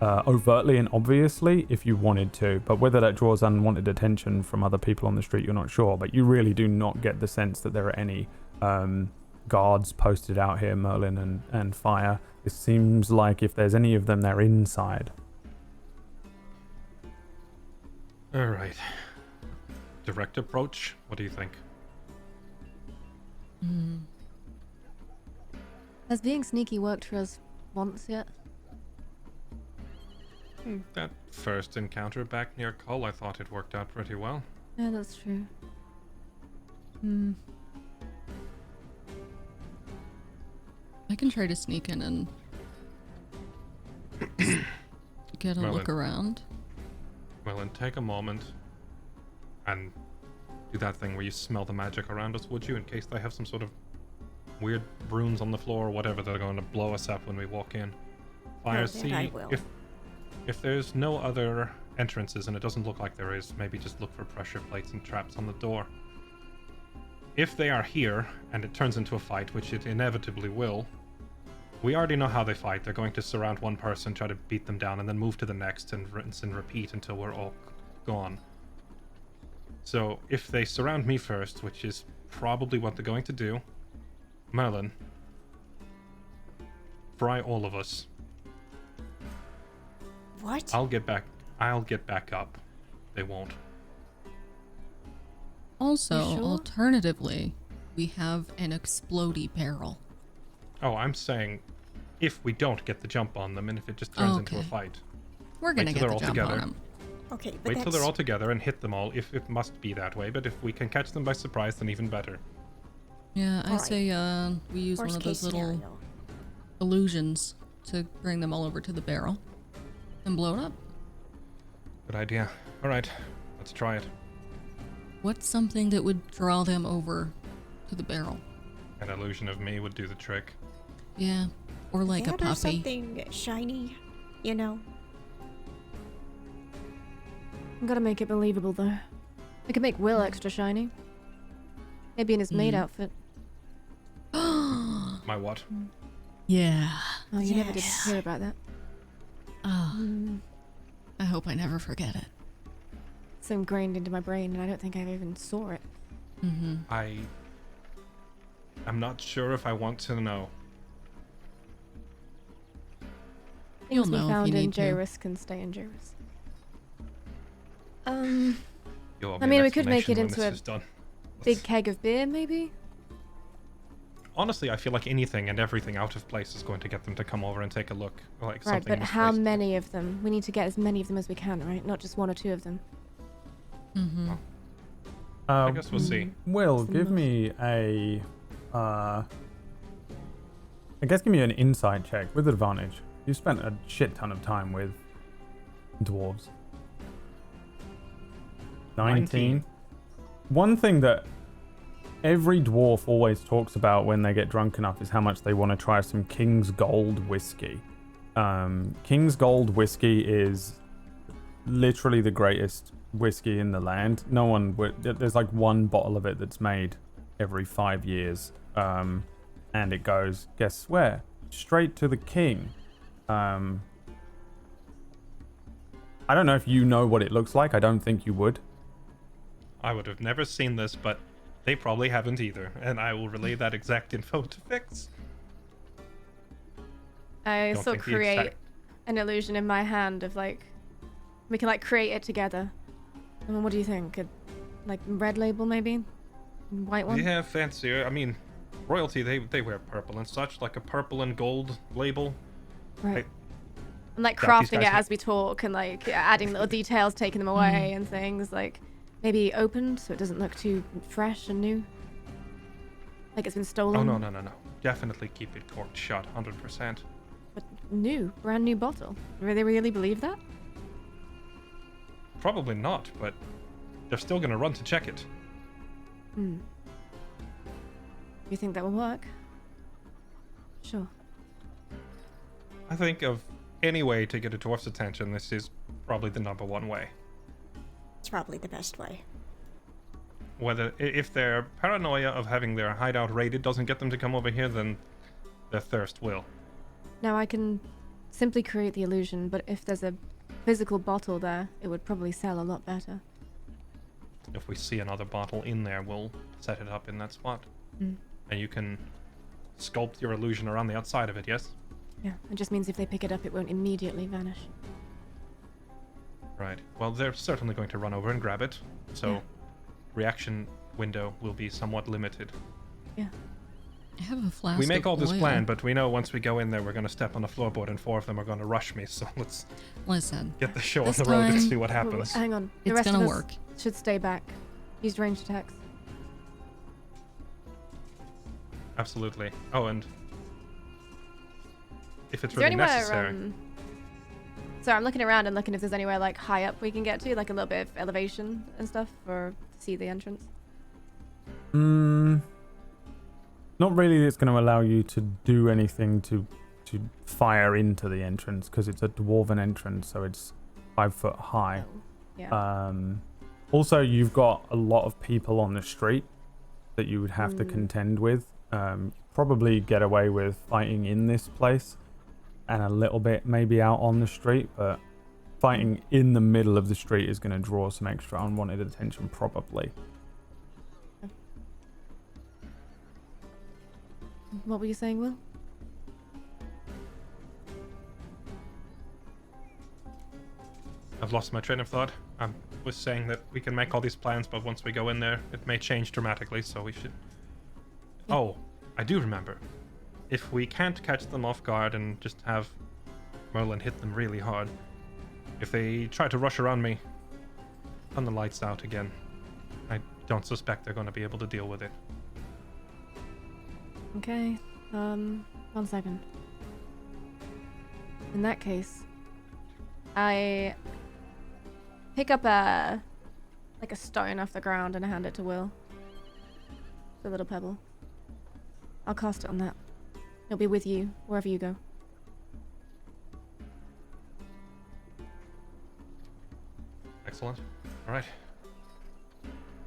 overtly and obviously if you wanted to. But whether that draws unwanted attention from other people on the street, you're not sure. But you really do not get the sense that there are any guards posted out here, Merlin and Fire. It seems like if there's any of them, they're inside. All right. Direct approach. What do you think? Has being sneaky worked for us once yet? That first encounter back near Cull, I thought it worked out pretty well. Yeah, that's true. I can try to sneak in and get a look around. Well, then take a moment and do that thing where you smell the magic around us, would you? In case they have some sort of weird runes on the floor or whatever that are going to blow us up when we walk in. Fire, see if there's no other entrances, and it doesn't look like there is, maybe just look for pressure plates and traps on the door. If they are here and it turns into a fight, which it inevitably will, we already know how they fight. They're going to surround one person, try to beat them down, and then move to the next and rinse and repeat until we're all gone. So if they surround me first, which is probably what they're going to do, Merlin, fry all of us. What? I'll get back up. They won't. Also, You sure? alternatively, we have an explodey barrel. Oh, I'm saying if we don't get the jump on them and if it just turns into a Okay. fight. We're gonna Wait get till the they're all jump on together. them. Okay, but Wait that's... till they're all together and hit them all, if it must be that way, but if we can catch them by surprise, then even better. Yeah, I Alright. say we use Worst one of case those little scenario. illusions to bring them all over to the barrel and blow it up. Good idea. Alright, let's try it. What's something that would draw them over to the barrel? An illusion of me would do the trick. Yeah, or like a That or puppy. something shiny, you know? I'm gonna make it believable though. I could make Will extra shiny. Maybe in his maid outfit. My what? Yeah. Oh, you never did Yes. hear about that. Oh, I hope I never forget it. So ingrained into my brain, and I don't think I even saw it. Mm-hmm. I I'm not sure if I want to know. You'll Things we know if you found in need to. Jairus can stay in Jairus. You owe I me mean, an we could make explanation it when into this a is done. big keg of beer, maybe? Honestly, I feel like anything and everything out of place is going to get them to come over and take a look. Like Right, something but how misplaced. many of them? We need to get as many of them as we can, right? Not just one or two of them. Mm-hmm. I guess we'll see. Will, What's the give most? me a. I guess give me an insight check with advantage. You spent a shit ton of time with dwarves. 19. One thing that every dwarf always talks about when they get drunk enough is how much they want to try some King's Gold whiskey. King's Gold whiskey is literally the greatest whiskey in the land. No one would. There's like one bottle of it that's made every 5 years, and it goes, guess where? Straight to the king. I don't know if you know what it looks like. I don't think you would. I would have never seen this, but they probably haven't either, and I will relay that exact info to Fix. I Don't also think the create exact- an illusion in my hand of like, we can like create it together. I mean, what do you think? Like red label maybe? White one? Yeah, fancier. I mean, royalty, they wear purple and such, like a purple and gold label. Right. I'm like Doubt these crafting guys it have- as we talk and like adding little details, taking them away and things. Like maybe opened so it doesn't look too fresh and new. Like it's been stolen. Oh, no. Definitely keep it corked shut, 100%. But new, brand new bottle. Do they really believe that? Probably not, but they're still gonna run to check it. You think that will work? Sure. I think of any way to get a dwarf's attention, this is probably the number one way. It's probably the best way. Whether if their paranoia of having their hideout raided doesn't get them to come over here, then their thirst will. Now I can simply create the illusion, but if there's a physical bottle there, it would probably sell a lot better. If we see another bottle in there, we'll set it up in that spot. And you can sculpt your illusion around the outside of it, yes? Yeah, it just means if they pick it up, it won't immediately vanish. Right. Well, they're certainly going to run over and grab it, so Yeah. reaction window will be somewhat limited. Yeah. I have a flask. We make of all this oil. plan, but we know once we go in there, we're going to step on the floorboard and 4 of them are going to rush me, so let's Listen, get the show on This the road and time- see what Wait, happens. hang on. The it's rest gonna of us work. should stay back. Use ranged attacks. Absolutely. Oh, and if it's Is there really anywhere, necessary. So I'm looking around and looking if there's anywhere like high up we can get to, like a little bit of elevation and stuff, or to see the entrance. Not really. It's going to allow you to do anything to fire into the entrance because it's a dwarven entrance, so it's 5 foot high. Yeah. Also, you've got a lot of people on the street that you would have to contend with. Probably get away with fighting in this place and a little bit maybe out on the street, but fighting in the middle of the street is going to draw some extra unwanted attention probably. What were you saying, Will? I've lost my train of thought. I was saying that we can make all these plans, but once we go in there, it may change dramatically, so we should... Yeah. Oh, I do remember. If we can't catch them off guard and just have Merlin hit them really hard, if they try to rush around me, turn the lights out again. I don't suspect they're going to be able to deal with it. Okay. 1 second. In that case, I pick up a stone off the ground and I hand it to Will. It's a little pebble. I'll cast it on that. It'll be with you wherever you go. Excellent. All right.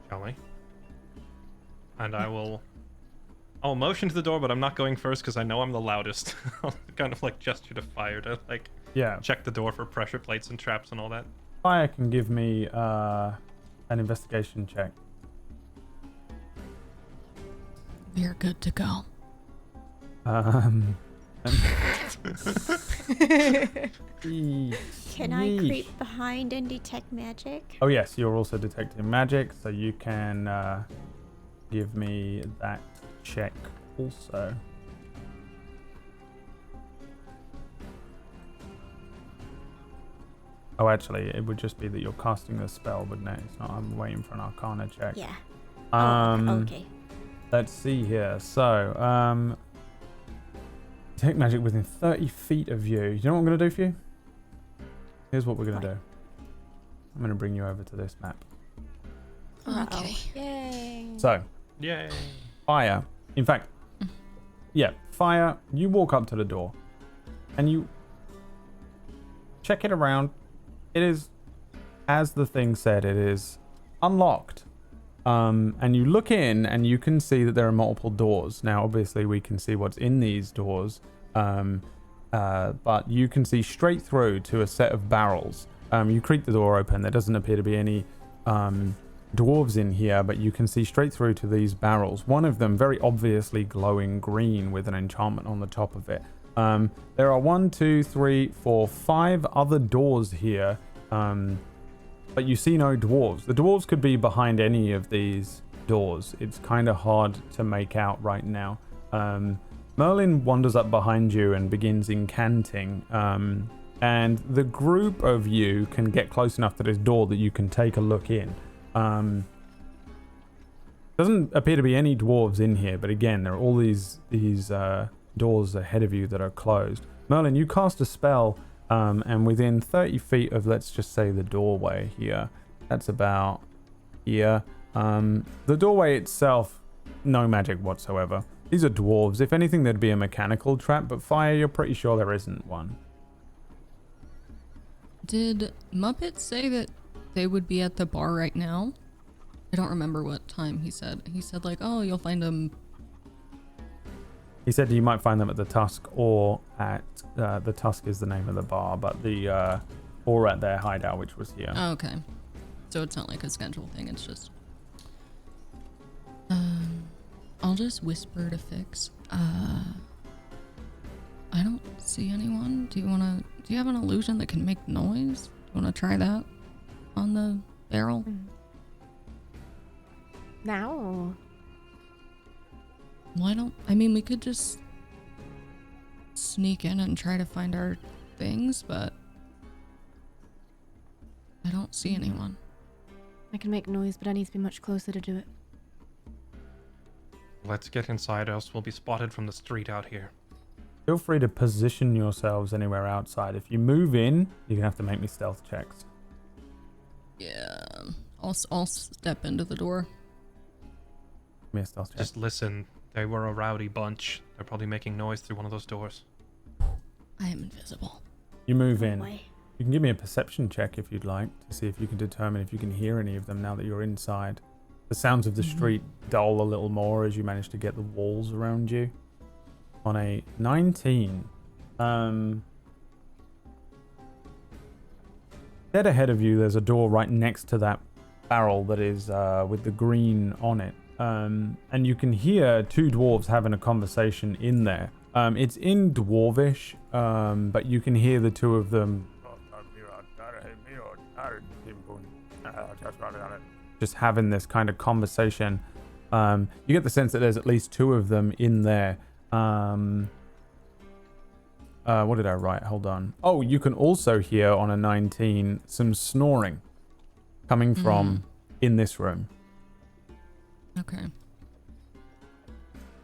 Shall we? And I'll motion to the door, but I'm not going first because I know I'm the loudest. I'll kind of like gesture to fire to like Yeah. check the door for pressure plates and traps and all that. Fire can give me an investigation check. We are good to go. Can I creep behind and detect magic? Oh yes, you're also detecting magic, so you can give me that check also. Oh, actually, it would just be that you're casting a spell, wouldn't it? It's not. I'm waiting for an Arcana check. Yeah. Okay. Let's see here. So, detect magic within 30 feet of you. You know what I'm going to do for you? Here's what we're going to do. I'm going to bring you over to this map. Okay. Yay. So, Yay. fire. In fact, yeah, fire. You walk up to the door and you check it around. It is, as the thing said, it is unlocked. And you look in and you can see that there are multiple doors. Now, obviously, we can see what's in these doors. But you can see straight through to a set of barrels. You creak the door open. There doesn't appear to be any dwarves in here, but you can see straight through to these barrels. One of them very obviously glowing green with an enchantment on the top of it. There are 1, 2, 3, 4, 5 other doors here, but you see no dwarves. The dwarves could be behind any of these doors. It's kind of hard to make out right now. Merlin wanders up behind you and begins incanting, and the group of you can get close enough to this door that you can take a look in. Doesn't appear to be any dwarves in here, but again, there are all these doors ahead of you that are closed. Merlin, you cast a spell, and within 30 feet of, let's just say, the doorway here, that's about here. The doorway itself, no magic whatsoever. These are dwarves. If anything, there'd be a mechanical trap, but fire, you're pretty sure there isn't one. Did Muppet say that they would be at the bar right now? I don't remember what time he said. He said like, oh, you'll find them. He said you might find them at the Tusk, or at the Tusk is the name of the bar, but or at their hideout, which was here. Oh, okay. So it's not like a schedule thing. It's just. I'll just whisper to Fix. I don't see anyone. Do you have an illusion that can make noise? Do you want to try that on the barrel? Now? We could just sneak in and try to find our things, but I don't see anyone. I can make noise, but I need to be much closer to do it. Let's get inside, else we'll be spotted from the street out here. Feel free to position yourselves anywhere outside. If you move in, you're gonna have to make me stealth checks. Yeah, I'll step into the door. Give me a stealth check. Just listen. They were a rowdy bunch. They're probably making noise through one of those doors. I am invisible. You move in. Boy. You can give me a perception check if you'd like, to see if you can determine if you can hear any of them now that you're inside. The sounds of the street dull a little more as you manage to get the walls around you. On a 19. Dead ahead of you, there's a door right next to that barrel that is with the green on it. And you can hear two dwarves having a conversation in there. It's in Dwarvish, but you can hear the two of them just having this kind of conversation. You get the sense that there's at least two of them in there. What did I write? Hold on. Oh, you can also hear on a 19 some snoring coming from in this room. Okay.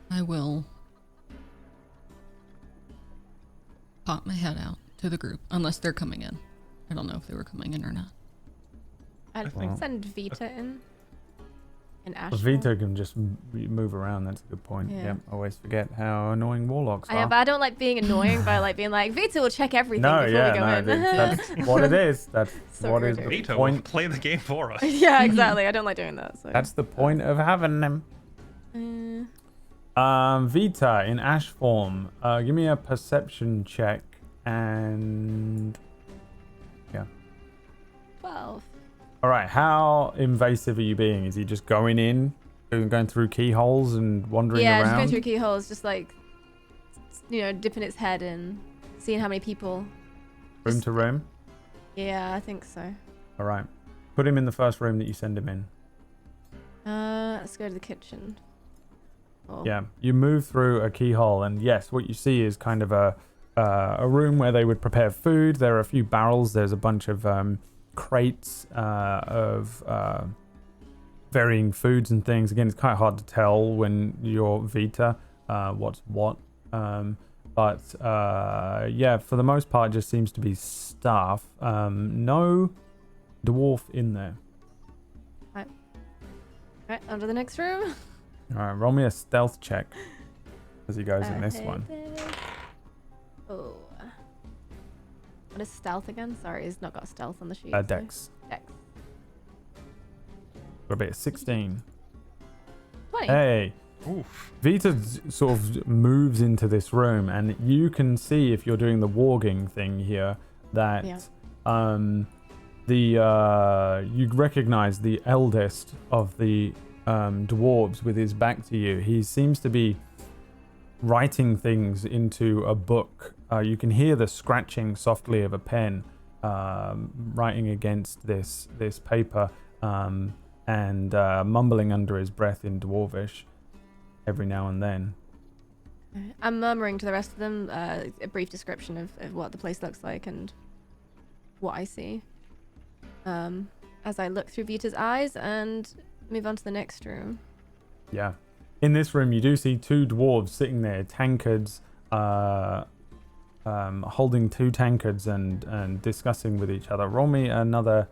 I will pop my head out to the group, unless they're coming in. I don't know if they were coming in or not. I'd send Vita in. And Ash. Vita can just move around. That's a good point. Yeah. Yep. Always forget how annoying warlocks are. Yeah, but I don't like being annoying by like being like, Vita will check everything before we go in. That's what it is. That's So what is the irritating. Vito will point. play the game for us. Yeah, exactly. I don't like doing that. So. That's the point of having them. Vita in ash form. Give me a perception check and 12. all right. How invasive are you being? Is he just going in Going through keyholes and wandering Yeah, around. just going through keyholes, just like, dipping its head in, seeing how many people. Room to room. Yeah, I think so. All right. Put him in the first room that you send him in. Let's go to the kitchen. Oh. Yeah, you move through a keyhole, and yes, what you see is kind of a room where they would prepare food. There are a few barrels. There's a bunch of crates of varying foods and things. Again, it's quite hard to tell when you're Vita what's what. But yeah, for the most part, it just seems to be staff. No dwarf in there. Right, on to the next room. All right, roll me a stealth check as he goes in this one. Oh. What is stealth again? Sorry, he's not got stealth on the sheet. Dex. Dex. Got a bit of 16. 20. Hey. Oof. Vita sort of moves into this room, and you can see, if you're doing the warging thing here, that you recognize the eldest of the dwarves with his back to you. He seems to be writing things into a book. You can hear the scratching softly of a pen writing against this paper, and mumbling under his breath in dwarvish every now and then. I'm murmuring to the rest of them a brief description of what the place looks like and what I see as I look through Vita's eyes and move on to the next room. Yeah. In this room, you do see two dwarves sitting there, tankards, holding two tankards and discussing with each other. Roll me another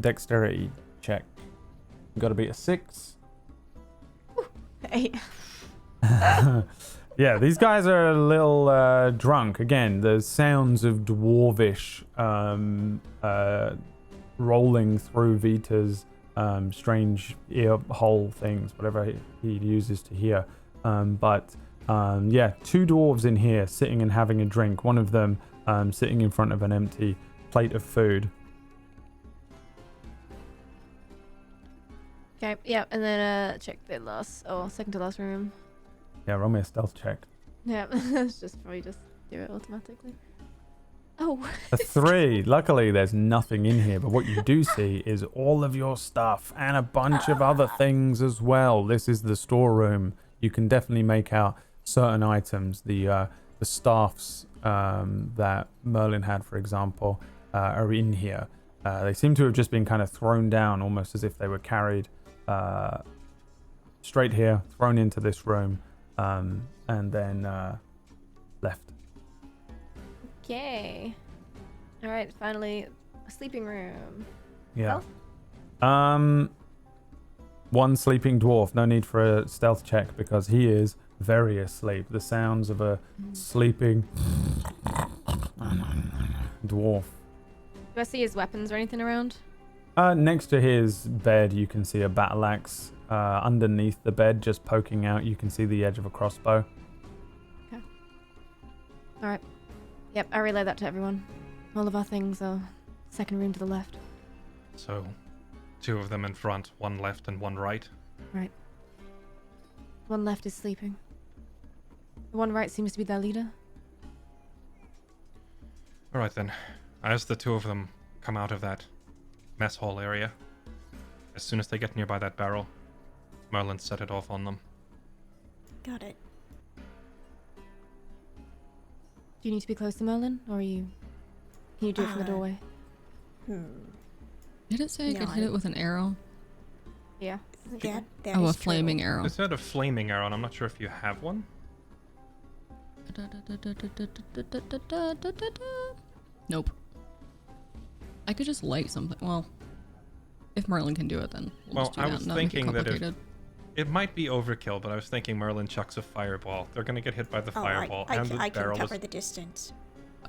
dexterity check. You got to beat a 6. 8. Yeah, these guys are a little drunk. Again, the sounds of dwarvish rolling through Vita's strange ear hole things, whatever he uses to hear. Yeah, two dwarves in here sitting and having a drink. One of them sitting in front of an empty plate of food. Okay, yeah, and then check the second to last room. Yeah, roll me a stealth check. Yeah, let's just probably just do it automatically. Oh. A 3. Luckily, there's nothing in here, but what you do see is all of your stuff and a bunch of other things as well. This is the storeroom. You can definitely make out certain items. The staffs that Merlin had, for example, are in here. They seem to have just been kind of thrown down, almost as if they were carried straight here, thrown into this room, and then left. Okay. All right, finally, a sleeping room. Yeah. Stealth? One sleeping dwarf. No need for a stealth check because he is very asleep. The sounds of a sleeping dwarf. Do I see his weapons or anything around? Next to his bed, you can see a battle axe. Underneath the bed, just poking out, you can see the edge of a crossbow. Okay. All right. Yep, I relay that to everyone. All of our things are second room to the left. So, 2 of them in front, 1 left and 1 right. Right. One left is sleeping. The one right seems to be their leader. Alright then. As the 2 of them come out of that mess hall area, as soon as they get nearby that barrel, Merlin set it off on them. Got it. Do you need to be close to Merlin, or can you do it from the doorway? Did it say I could hit it with an arrow? Yeah. That Oh, a is flaming true. arrow. It said a flaming arrow, and I'm not sure if you have one. Nope. I could just light something. Well, if Merlin can do it, then we'll just do I that. was Not make it thinking that complicated. it might be overkill, but I was thinking Merlin chucks a fireball. They're gonna get hit by the fireball, and the I can barrel cover is... the distance.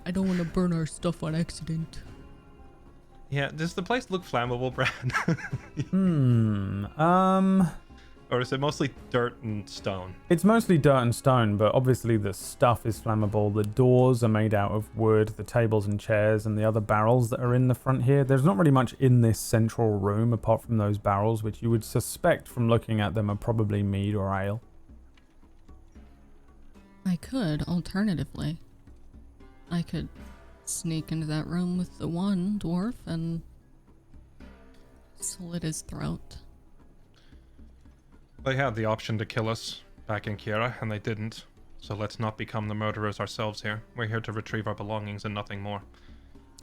I don't want to burn our stuff on accident. Yeah, does the place look flammable, Brad? Or is it mostly dirt and stone? It's mostly dirt and stone, but obviously the stuff is flammable. The doors are made out of wood, the tables and chairs and the other barrels that are in the front here. There's not really much in this central room apart from those barrels, which you would suspect from looking at them are probably mead or ale. I could, alternatively. I could sneak into that room with the one dwarf and slit his throat. They had the option to kill us back in Kira, and they didn't. So let's not become the murderers ourselves here. We're here to retrieve our belongings and nothing more.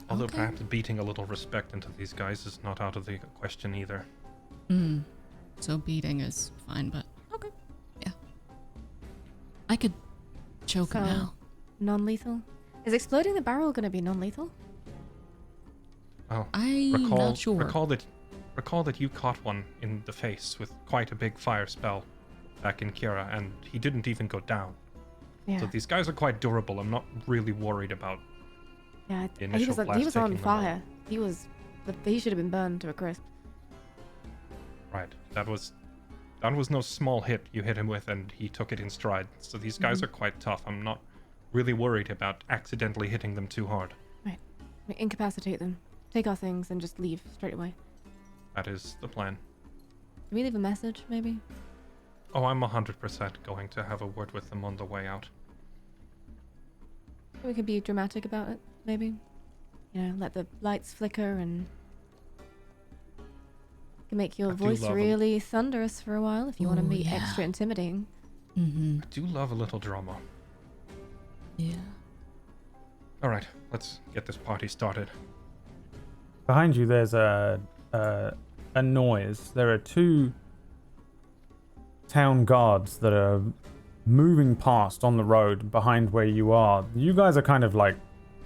Although Okay. perhaps beating a little respect into these guys is not out of the question either. So beating is fine, but okay. Yeah. I could choke him So, out. non-lethal? Is exploding the barrel going to be non-lethal? Oh, I'm not sure. Recall that you caught one in the face with quite a big fire spell back in Kira, and he didn't even go down. Yeah. So these guys are quite durable. I'm not really worried about. Yeah, The he initial was, blast he was on taking them out. fire. He should have been burned to a crisp. Right. That was no small hit you hit him with, and he took it in stride. So these guys are quite tough. I'm not really worried about accidentally hitting them too hard. We incapacitate them, take our things, and just leave straight away. That is the plan. Can we leave a message, maybe? Oh, I'm 100% going to have a word with them on the way out. We could be dramatic about it, maybe. You know, let the lights flicker and can make your I do voice love 'em. really thunderous for a while if you want to Ooh, be yeah. extra intimidating. Mm-hmm. I do love a little drama. Yeah. Alright, let's get this party started. Behind you, there's a noise. There are two town guards that are moving past on the road behind where you are. You guys are kind of like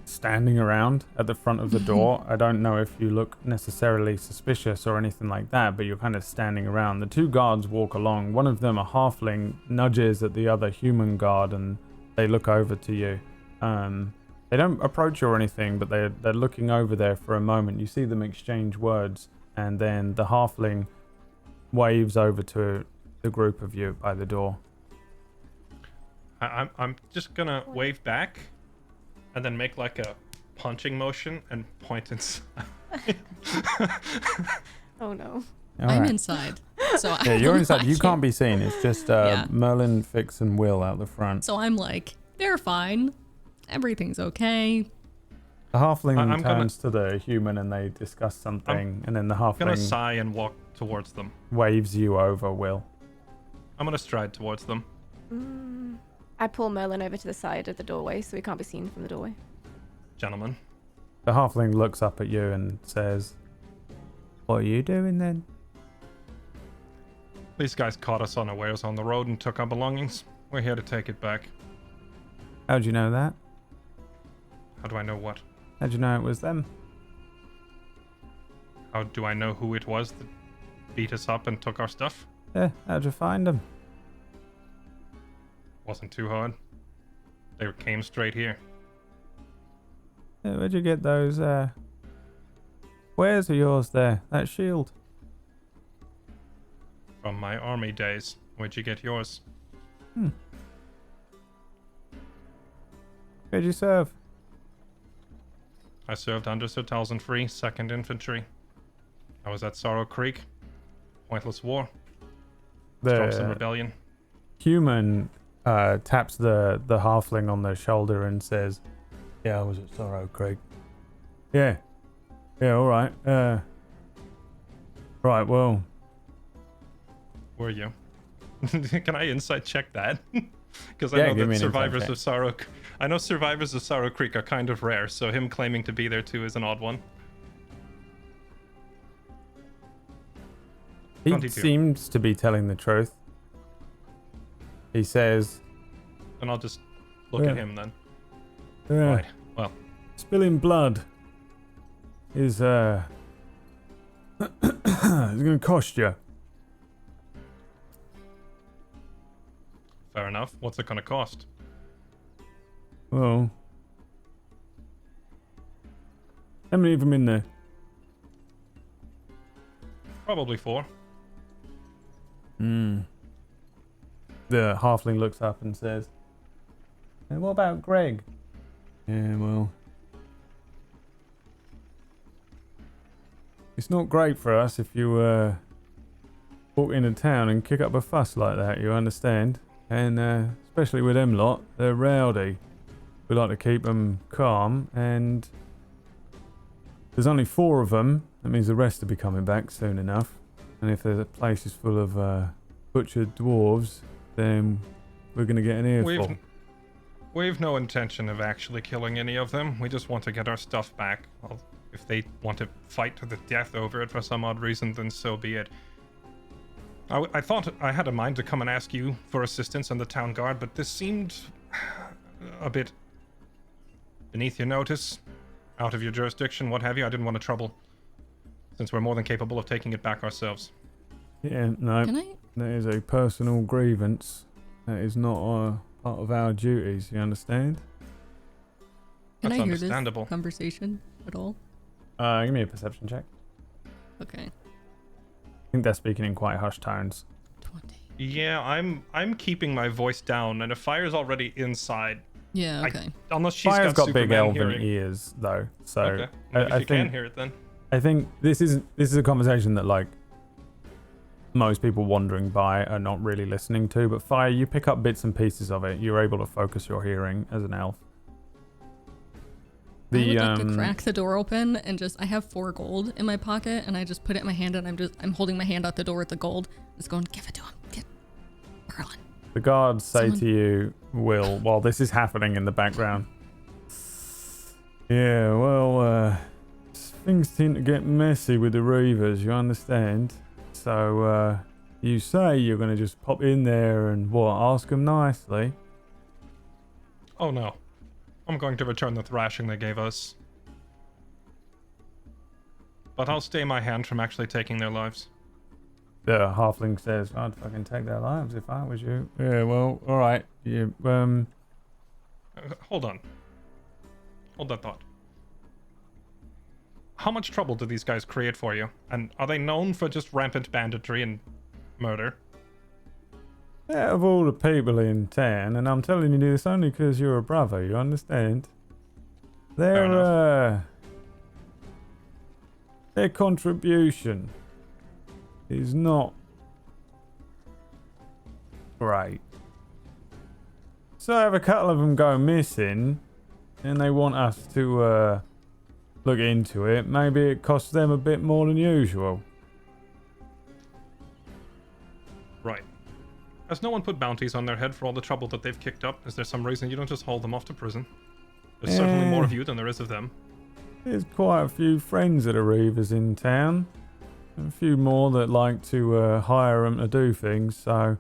standing around at the front of the door. I don't know if you look necessarily suspicious or anything like that, but you're kind of standing around. The two guards walk along. One of them, a halfling, nudges at the other human guard, and they look over to you. They don't approach you or anything, but they're looking over there for a moment. You see them exchange words, and then the halfling waves over to the group of you by the door. I'm just gonna wave back and then make like a punching motion and point inside. Oh no. All I'm right. inside. So Yeah, I'm you're inside. You like- can't be seen. It's just Yeah. Merlin, Fix, and Will out the front. So I'm like, they're fine. Everything's okay. The halfling I'm gonna- turns to the human and they discuss something, and then the I'm gonna halfling sigh and walk towards them. waves you over, Will. I'm gonna stride towards them. I pull Merlin over to the side of the doorway so he can't be seen from the doorway. Gentlemen, The halfling looks up at you and says, "What are you doing then?" these guys caught us unawares on the road and took our belongings. We're here to take it back. How'd you know that? How do I know what? How'd you know it was them? How do I know who it was that beat us up and took our stuff? Yeah, how'd you find them? Wasn't too hard. They came straight here. Yeah, where'd you get those, wares of yours there? That shield? From my army days. Where'd you get yours? Where'd you serve? I served under Sir Talzin Free, 2nd Infantry. I was at Sorrow Creek. Pointless war. Stromson The Rebellion. human taps the halfling on the shoulder and says, "Yeah, I was at Sorrow Creek." Yeah, all right. Right, well, Were you? Can I insight check that? Because Yeah, I know give me that an insight survivors check. of Sorrow. I know survivors of Sorrow Creek are kind of rare, so him claiming to be there too is an odd one. he 22. seems to be telling the truth. He says, And I'll just look Yeah. at him then. "Yeah, Right. Well, spilling blood is is going to cost you." fair enough. What's it gonna cost? Well, how many of them in there? Probably 4. Hmm. The halfling looks up and says, "And what about Greg?" Yeah, well, it's not great for us if you walk into town and kick up a fuss like that, you understand? And especially with them lot, they're rowdy. We like to keep them calm, and there's only 4 of them. That means the rest will be coming back soon enough. And if the place is full of butchered dwarves, then we're going to get an earful. We've no intention of actually killing any of them. We just want to get our stuff back. Well, if they want to fight to the death over it for some odd reason, then so be it. I thought I had a mind to come and ask you for assistance on the town guard, but this seemed a bit beneath your notice, out of your jurisdiction, what have you. I didn't want to trouble, since we're more than capable of taking it back ourselves. Yeah, no, Can I? that is a personal grievance. That is not part of our duties, you understand? Can That's I hear understandable. this conversation at all? Give me a perception check. Okay. I think they're speaking in quite hushed tones. 20. Yeah, I'm keeping my voice down, and if fire's already inside, Yeah, okay. unless she's Fire's got big Superman elven hearing. ears, though. So Okay, maybe I she think can hear it then. I think this is a conversation that like most people wandering by are not really listening to. But Fire, you pick up bits and pieces of it. You're able to focus your hearing as an elf. I would like to crack the door open and I have 4 gold in my pocket, and I just put it in my hand, and I'm holding my hand out the door with the gold. Just going, give it to him. Get Merlin. The guards say to you, Will, while this is happening in the background. Yeah, well, things tend to get messy with the Reavers, you understand? So, you say you're going to just pop in there and, ask them nicely? Oh no. I'm going to return the thrashing they gave us. But I'll stay my hand from actually taking their lives. The halfling says, I'd fucking take their lives if I was you. Yeah, well, alright. You, Hold on. Hold that thought. How much trouble do these guys create for you? And are they known for just rampant banditry and murder? out of all the people in town, and I'm telling you this only because you're a brother, you understand? Their contribution is not great. So if a couple of them go missing, and they want us to look into it, maybe it costs them a bit more than usual. Right. Has no one put bounties on their head for all the trouble that they've kicked up? Is there some reason you don't just haul them off to prison? There's certainly more of you than there is of them. There's quite a few friends that are Reavers in town. A few more that like to hire them to do things, so...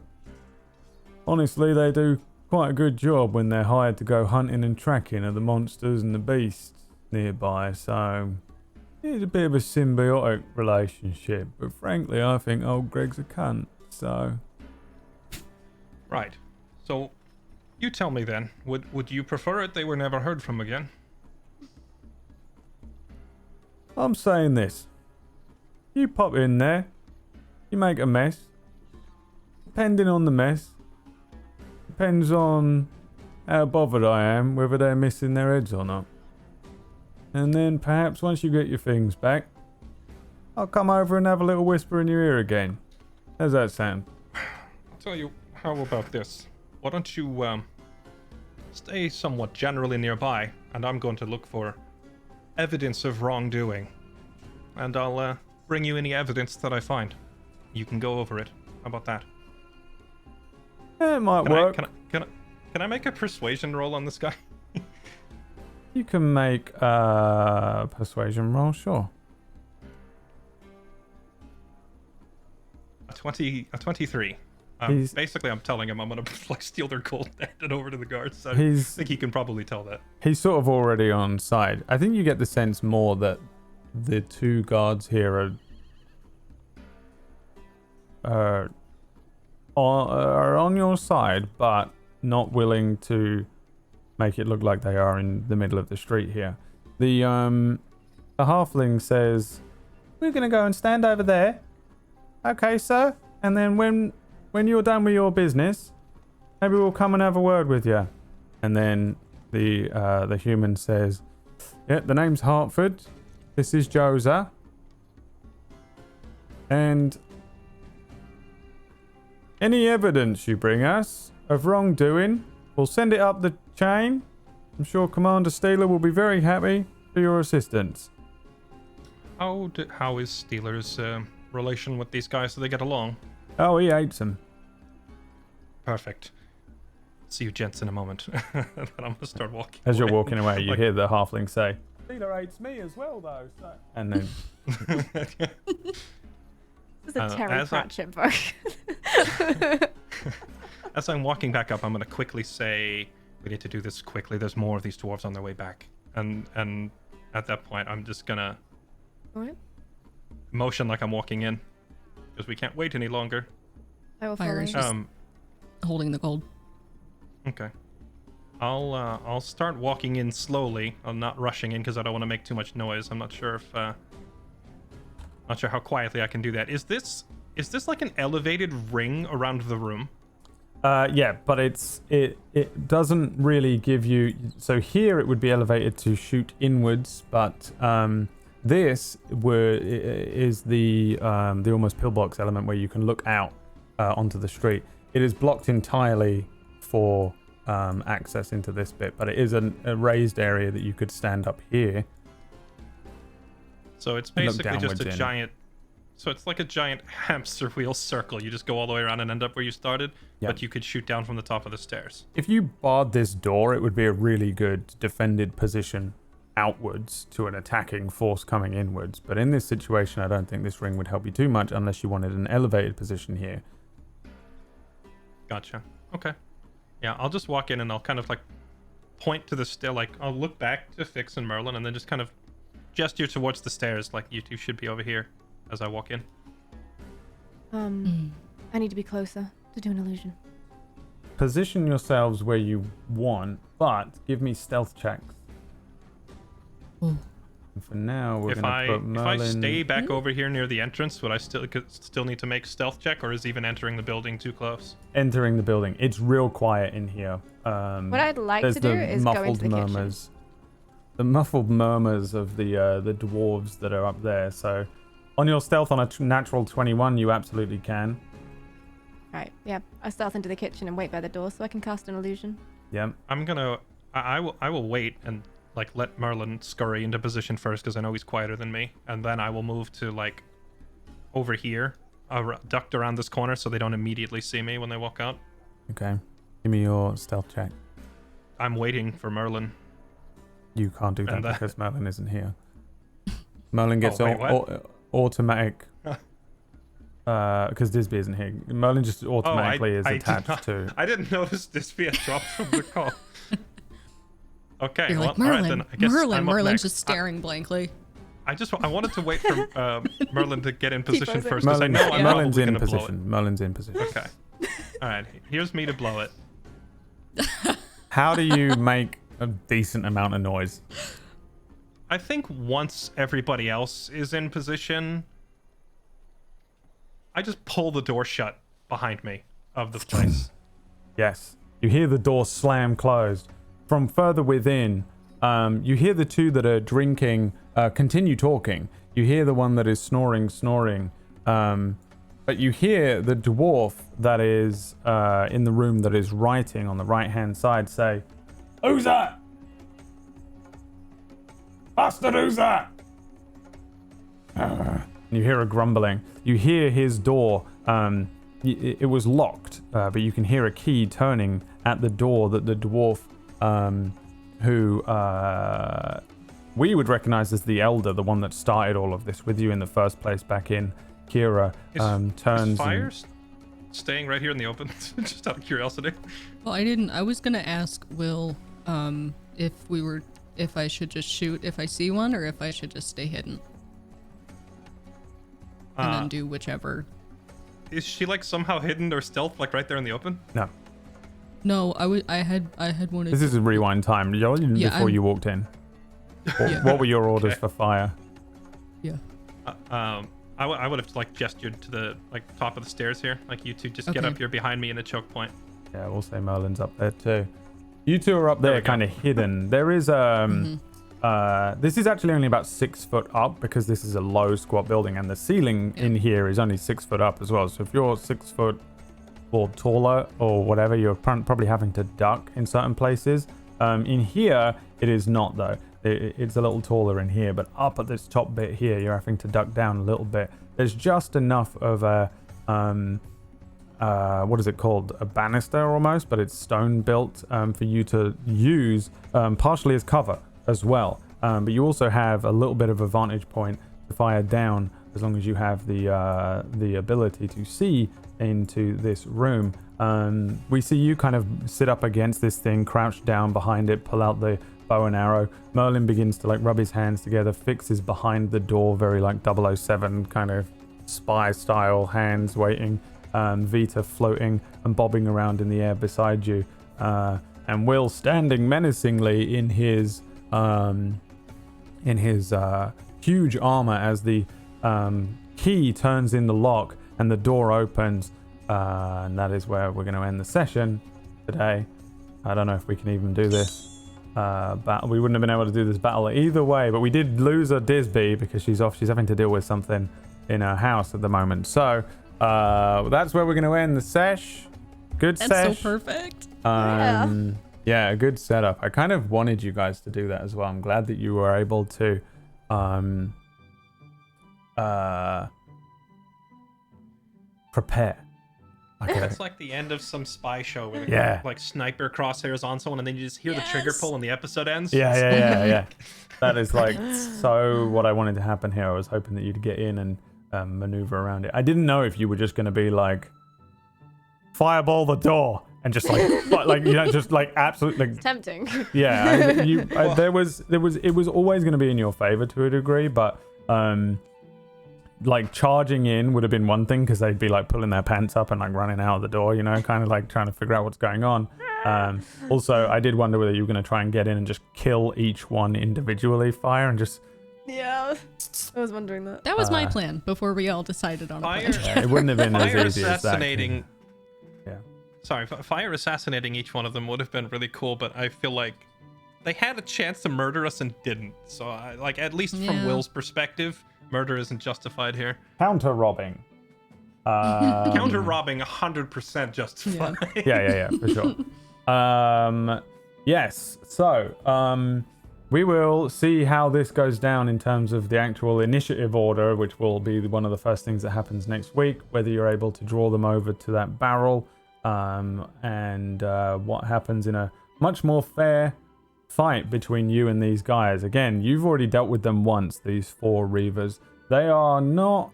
Honestly, they do quite a good job when they're hired to go hunting and tracking of the monsters and the beasts nearby, so... It's a bit of a symbiotic relationship, but frankly I think old Greg's a cunt, so... Right. So, you tell me then, would you prefer it they were never heard from again? I'm saying this. You pop in there, you make a mess. Depending on the mess, depends on how bothered I am whether they're missing their heads or not. And then perhaps once you get your things back, I'll come over and have a little whisper in your ear again. How's that sound? I'll tell you, how about this? Why don't you stay somewhat generally nearby, and I'm going to look for evidence of wrongdoing. And I'll bring you any evidence that I find. You can go over it. How about that? Yeah, it might work. Can I make a persuasion roll on this guy? You can make a persuasion roll, sure. A 23. Basically, I'm telling him I'm gonna like steal their gold and hand it over to the guards. So I think he can probably tell that. He's sort of already on side. I think you get the sense more that the two guards here are on your side, but not willing to make it look like they are in the middle of the street here. The halfling says, "We're gonna go and stand over there." Okay, sir. And then when when you're done with your business, maybe we'll come and have a word with you. And then the human says, yeah, the name's Hartford. This is Josa. And any evidence you bring us of wrongdoing, we'll send it up the chain. I'm sure Commander Steeler will be very happy for your assistance. How is Steeler's relation with these guys? Do they get along? Oh, he hates them. Perfect. See you gents in a moment. And then I'm gonna start walking. As you're away. walking away, you hear the halfling say, Steeler hates me as well, though. So. And then... This is a Terry Pratchett book. As I'm walking back up, I'm going to quickly say, we need to do this quickly. There's more of these dwarves on their way back. And at that point, I'm just going to motion like I'm walking in. Because we can't wait any longer. I will Fire follow. is just holding the gold. Okay. I'll start walking in slowly. I'm not rushing in because I don't want to make too much noise. I'm not sure if... not sure how quietly I can do that. Is this like an elevated ring around the room? Yeah, but it doesn't really give you. So here it would be elevated to shoot inwards, but this is the almost pillbox element where you can look out onto the street. It is blocked entirely for access into this bit, but it is a raised area that you could stand up here. So it's basically just a downwards in. giant. So it's like a giant hamster wheel circle. You just go all the way around and end up where you started, Yep. but you could shoot down from the top of the stairs. If you barred this door, it would be a really good defended position outwards to an attacking force coming inwards. But in this situation, I don't think this ring would help you too much unless you wanted an elevated position here. Gotcha. Okay. Yeah, I'll just walk in and I'll kind of like point to the stair. Like I'll look back to Fix and Merlin and then just kind of gesture towards the stairs. Like you two should be over here as I walk in. I need to be closer to do an illusion. Position yourselves where you want, but give me stealth checks. Oh. And for now, we're If going to put Merlin... I stay back over here near the entrance, would I still need to make stealth check, or is even entering the building too close? Entering the building. It's real quiet in here. What I'd like There's to do the is go into muffled the murmurs. The muffled murmurs of the dwarves that are up there. So, on your stealth on a natural 21, you absolutely can. kitchen. Right, yeah. I stealth into the kitchen and wait by the door so I can cast an illusion. Yeah. I will wait and like let Merlin scurry into position first because I know he's quieter than me, and then I will move to like over here, ducked around this corner so they don't immediately see me when they walk out. Okay. Give me your stealth check. I'm waiting for Merlin. You can't do that And, because Merlin isn't here. Merlin gets wait, what? automatic. Because Disby isn't here. Merlin just automatically is I did attached not- to. I didn't notice Disby had dropped from the call. Okay, You're well, like, all right Merlin, then. I guess I'm up Merlin's next. just staring blankly. I wanted to wait for Merlin to get in position T-pose it. first because I know I'm Merlin's probably in gonna blow it. position. Merlin's in position. Okay. All right. Here's me to blow it. How do you make a decent amount of noise? I think once everybody else is in position, I just pull the door shut behind me of the place. Yes. You hear the door slam closed. From further within, you hear the two that are drinking continue talking. You hear the one that is snoring. But you hear the dwarf that is in the room that is writing on the right-hand side say, "Who's that? Bastard, who's that?" You hear a grumbling. You hear his door. It was locked, but you can hear a key turning at the door that the dwarf, who we would recognize as the elder, the one that started all of this with you in the first place back in Kira, turns. Is fire and, staying right here in the open? Just out of curiosity. Well, I was gonna ask Will, if I should just shoot if I see one, or if I should just stay hidden and then do whichever. Is she like somehow hidden or stealth, like right there in the open? no, No, I had wanted. this is a rewind time. Yeah, Before you walked in. Yeah. What were your orders Okay. for fire? Yeah. I would have like gestured to the top of the stairs here. Like, you two just get Okay. up here behind me in a choke point. Yeah, we'll say Merlin's up there too. You two are up there, kind of hidden. There is this is actually only about 6 foot up because this is a low squat building, and the ceiling in here is only 6 foot up as well. So if you're 6 foot or taller or whatever, you're probably having to duck in certain places. In here, it is not though. It's a little taller in here, but up at this top bit here, you're having to duck down a little bit. There's just enough of a what is it called? A banister almost, but it's stone built for you to use partially as cover as well. But you also have a little bit of a vantage point to fire down as long as you have the ability to see into this room. We see you kind of sit up against this thing, crouch down behind it, pull out the bow and arrow. Merlin begins to like rub his hands together, fixes behind the door, very like 007 kind of spy style hands waiting. Vita floating and bobbing around in the air beside you, and Will standing menacingly in his huge armor as the key turns in the lock and the door opens, and that is where we're going to end the session today. I don't know if we can even do this battle. We wouldn't have been able to do this battle either way, but we did lose a Disby because she's off. She's having to deal with something in her house at the moment. So that's where we're going to end the sesh. Good sesh. That's so perfect. Yeah, a good setup. I kind of wanted you guys to do that as well. I'm glad that you were able to prepare. Okay. It's like the end of some spy show with like sniper crosshairs on someone, and then you just hear the trigger pull and the episode ends. Yeah. That is like so what I wanted to happen here. I was hoping that you'd get in and maneuver around it. I didn't know if you were just going to be like fireball the door and just like you know, just like absolutely It's tempting. yeah. It was always going to be in your favor to a degree, but like charging in would have been one thing because they'd be like pulling their pants up and like running out of the door, you know, kind of like trying to figure out what's going on. Also, I did wonder whether you were going to try and get in and just kill each one individually, fire, and just Yeah, I was wondering that. That was my plan before we all decided on a plan. yeah, it wouldn't have been Fire as easy as that. assassinating. Yeah. Sorry, fire assassinating each one of them would have been really cool, but I feel like they had a chance to murder us and didn't. So, at least from Will's perspective, murder isn't justified here. Counter robbing. Counter robbing 100% justified. Yeah, for sure. Yes. So, we will see how this goes down in terms of the actual initiative order, which will be one of the first things that happens next week, whether you're able to draw them over to that barrel, and what happens in a much more fair fight between you and these guys. Again, you've already dealt with them once, these 4 Reavers. They are not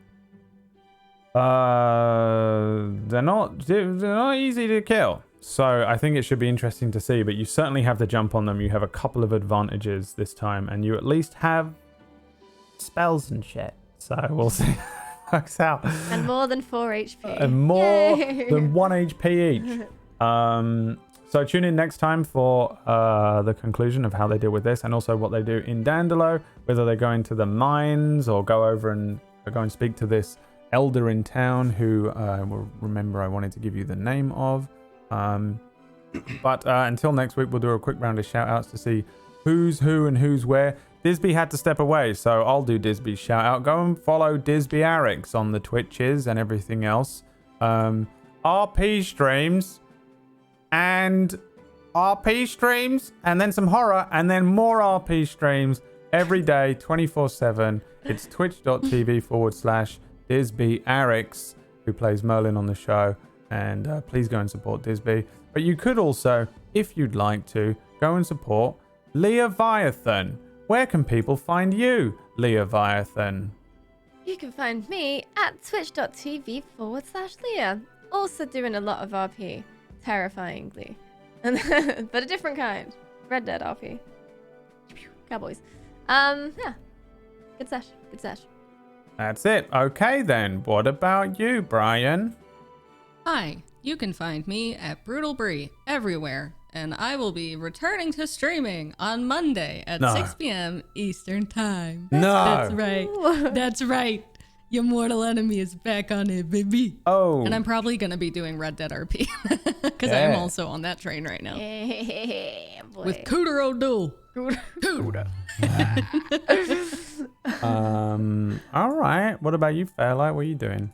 they're not easy to kill. So I think it should be interesting to see, but you certainly have the jump on them. You have a couple of advantages this time, and you at least have spells and shit. So we'll see how it works out. And more than 4 HP. And more Yay. than 1 HP each. So tune in next time for the conclusion of how they deal with this, and also what they do in Dandelo, whether they go into the mines or go over and go and speak to this elder in town who will remember I wanted to give you the name of. But until next week, we'll do a quick round of shout outs to see who's who and who's where. Disby had to step away, so I'll do Disby's shout out. Go and follow Disby Arix on the Twitches and everything else. RP streams and RP streams and then some horror and then more RP streams every day 24/7. It's twitch.tv/Disby Arix, who plays Merlin on the show. And please go and support Disby. But you could also, if you'd like to, go and support Leviathan. Where can people find you, Leviathan? You can find me at twitch.tv/Leah. Also doing a lot of RP, terrifyingly. But a different kind. Red Dead RP. Cowboys. Yeah. Good sesh. Good sesh. That's it. Okay then. What about you, Brian? Hi, you can find me at Brutal Brie everywhere, and I will be returning to streaming on Monday at 6 p.m. Eastern Time. No. That's right. That's right. Your mortal enemy is back on it, baby. Oh. And I'm probably going to be doing Red Dead RP because I'm also on that train right now. Boy. With Cooter O'Doul. Cooter. All right. What about you, Fairlight? What are you doing?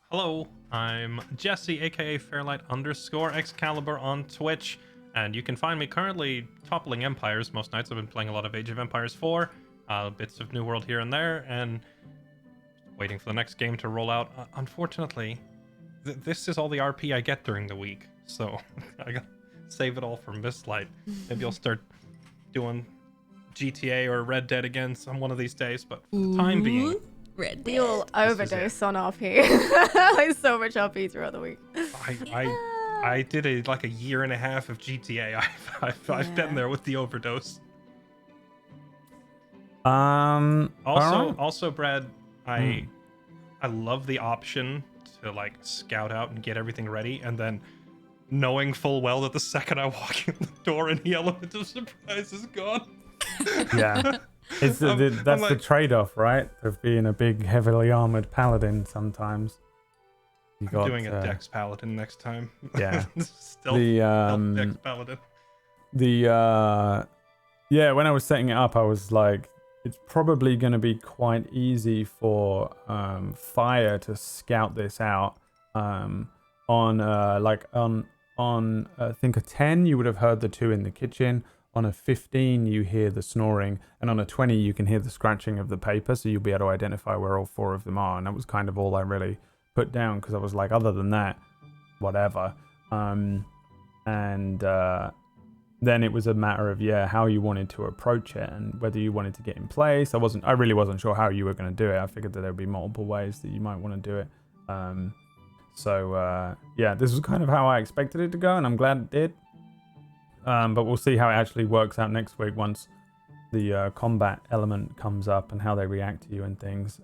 Hello, I'm Jesse, aka Fairlight_Excalibur on Twitch, and you can find me currently toppling empires most nights. I've been playing a lot of Age of Empires 4, bits of New World here and there, and waiting for the next game to roll out. Unfortunately, this is all the RP I get during the week, so I gotta save it all for Mistlight. Maybe I'll start doing GTA or Red Dead again some one of these days, but for the time being... Red We Dead. all overdose on RP. Like so much RP throughout the week. I did a year and a half of GTA. I've been there with the overdose. Also, Brad, I love the option to like scout out and get everything ready, and then knowing full well that the second I walk in the door, any element of surprise is gone. Yeah. That's the trade-off, right? Of being a big, heavily armored paladin sometimes. I'm doing a Dex Paladin next time. Yeah. Stealth Dex Paladin. Yeah, when I was setting it up, I was like, it's probably going to be quite easy for Fire to scout this out. On I think a 10, you would have heard the two in the kitchen. On a 15, you hear the snoring, and on a 20, you can hear the scratching of the paper, so you'll be able to identify where all four of them are. And that was kind of all I really put down, because I was like, other than that, whatever. Then it was a matter of how you wanted to approach it and whether you wanted to get in place. I really wasn't sure how you were going to do it. I figured that there would be multiple ways that you might want to do it. This was kind of how I expected it to go, and I'm glad it did. But we'll see how it actually works out next week once the combat element comes up and how they react to you and things.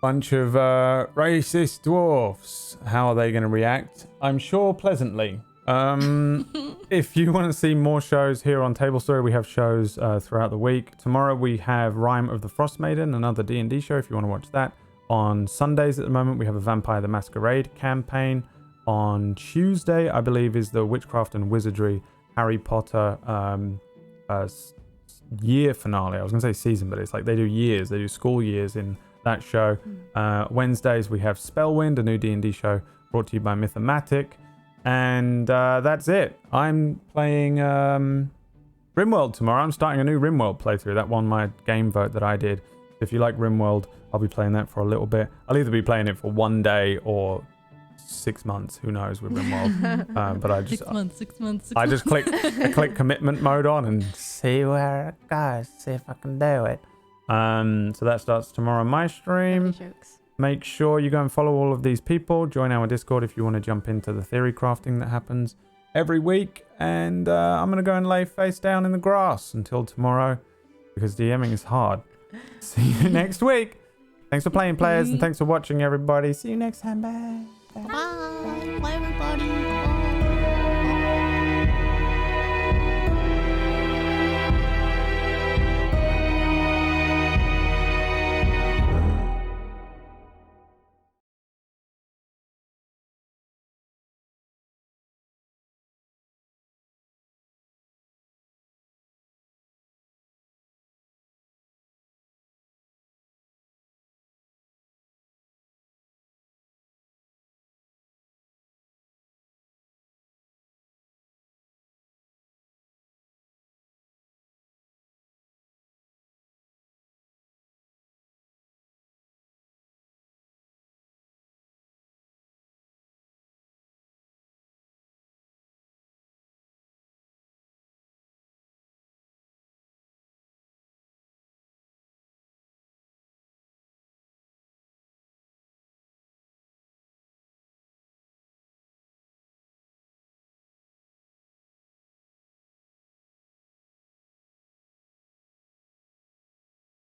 Bunch of racist dwarfs. How are they going to react? I'm sure pleasantly. If you want to see more shows here on Table Story, we have shows throughout the week. Tomorrow we have Rime of the Frost Maiden, another D&D show if you want to watch that. On Sundays at the moment, we have a Vampire the Masquerade campaign. On Tuesday, I believe, is the Witchcraft and Wizardry Harry Potter year finale. I was going to say season, but it's like they do years. They do school years in that show. Wednesdays, we have Spellwind, a new D&D show brought to you by Mythomatic. And that's it. I'm playing RimWorld tomorrow. I'm starting a new RimWorld playthrough. That won my game vote that I did. If you like RimWorld, I'll be playing that for a little bit. I'll either be playing it for 1 day or 6 months, who knows, with RimWorld. But I just 6 months. I just click commitment mode on and see where it goes, see if I can do it. So that starts tomorrow on my stream. Make sure you go and follow all of these people. Join our Discord if you want to jump into the theory crafting that happens every week. And I'm going to go and lay face down in the grass until tomorrow, because DMing is hard. See you next week. Thanks for playing, players, and thanks for watching, everybody. See you next time. Bye. Bye.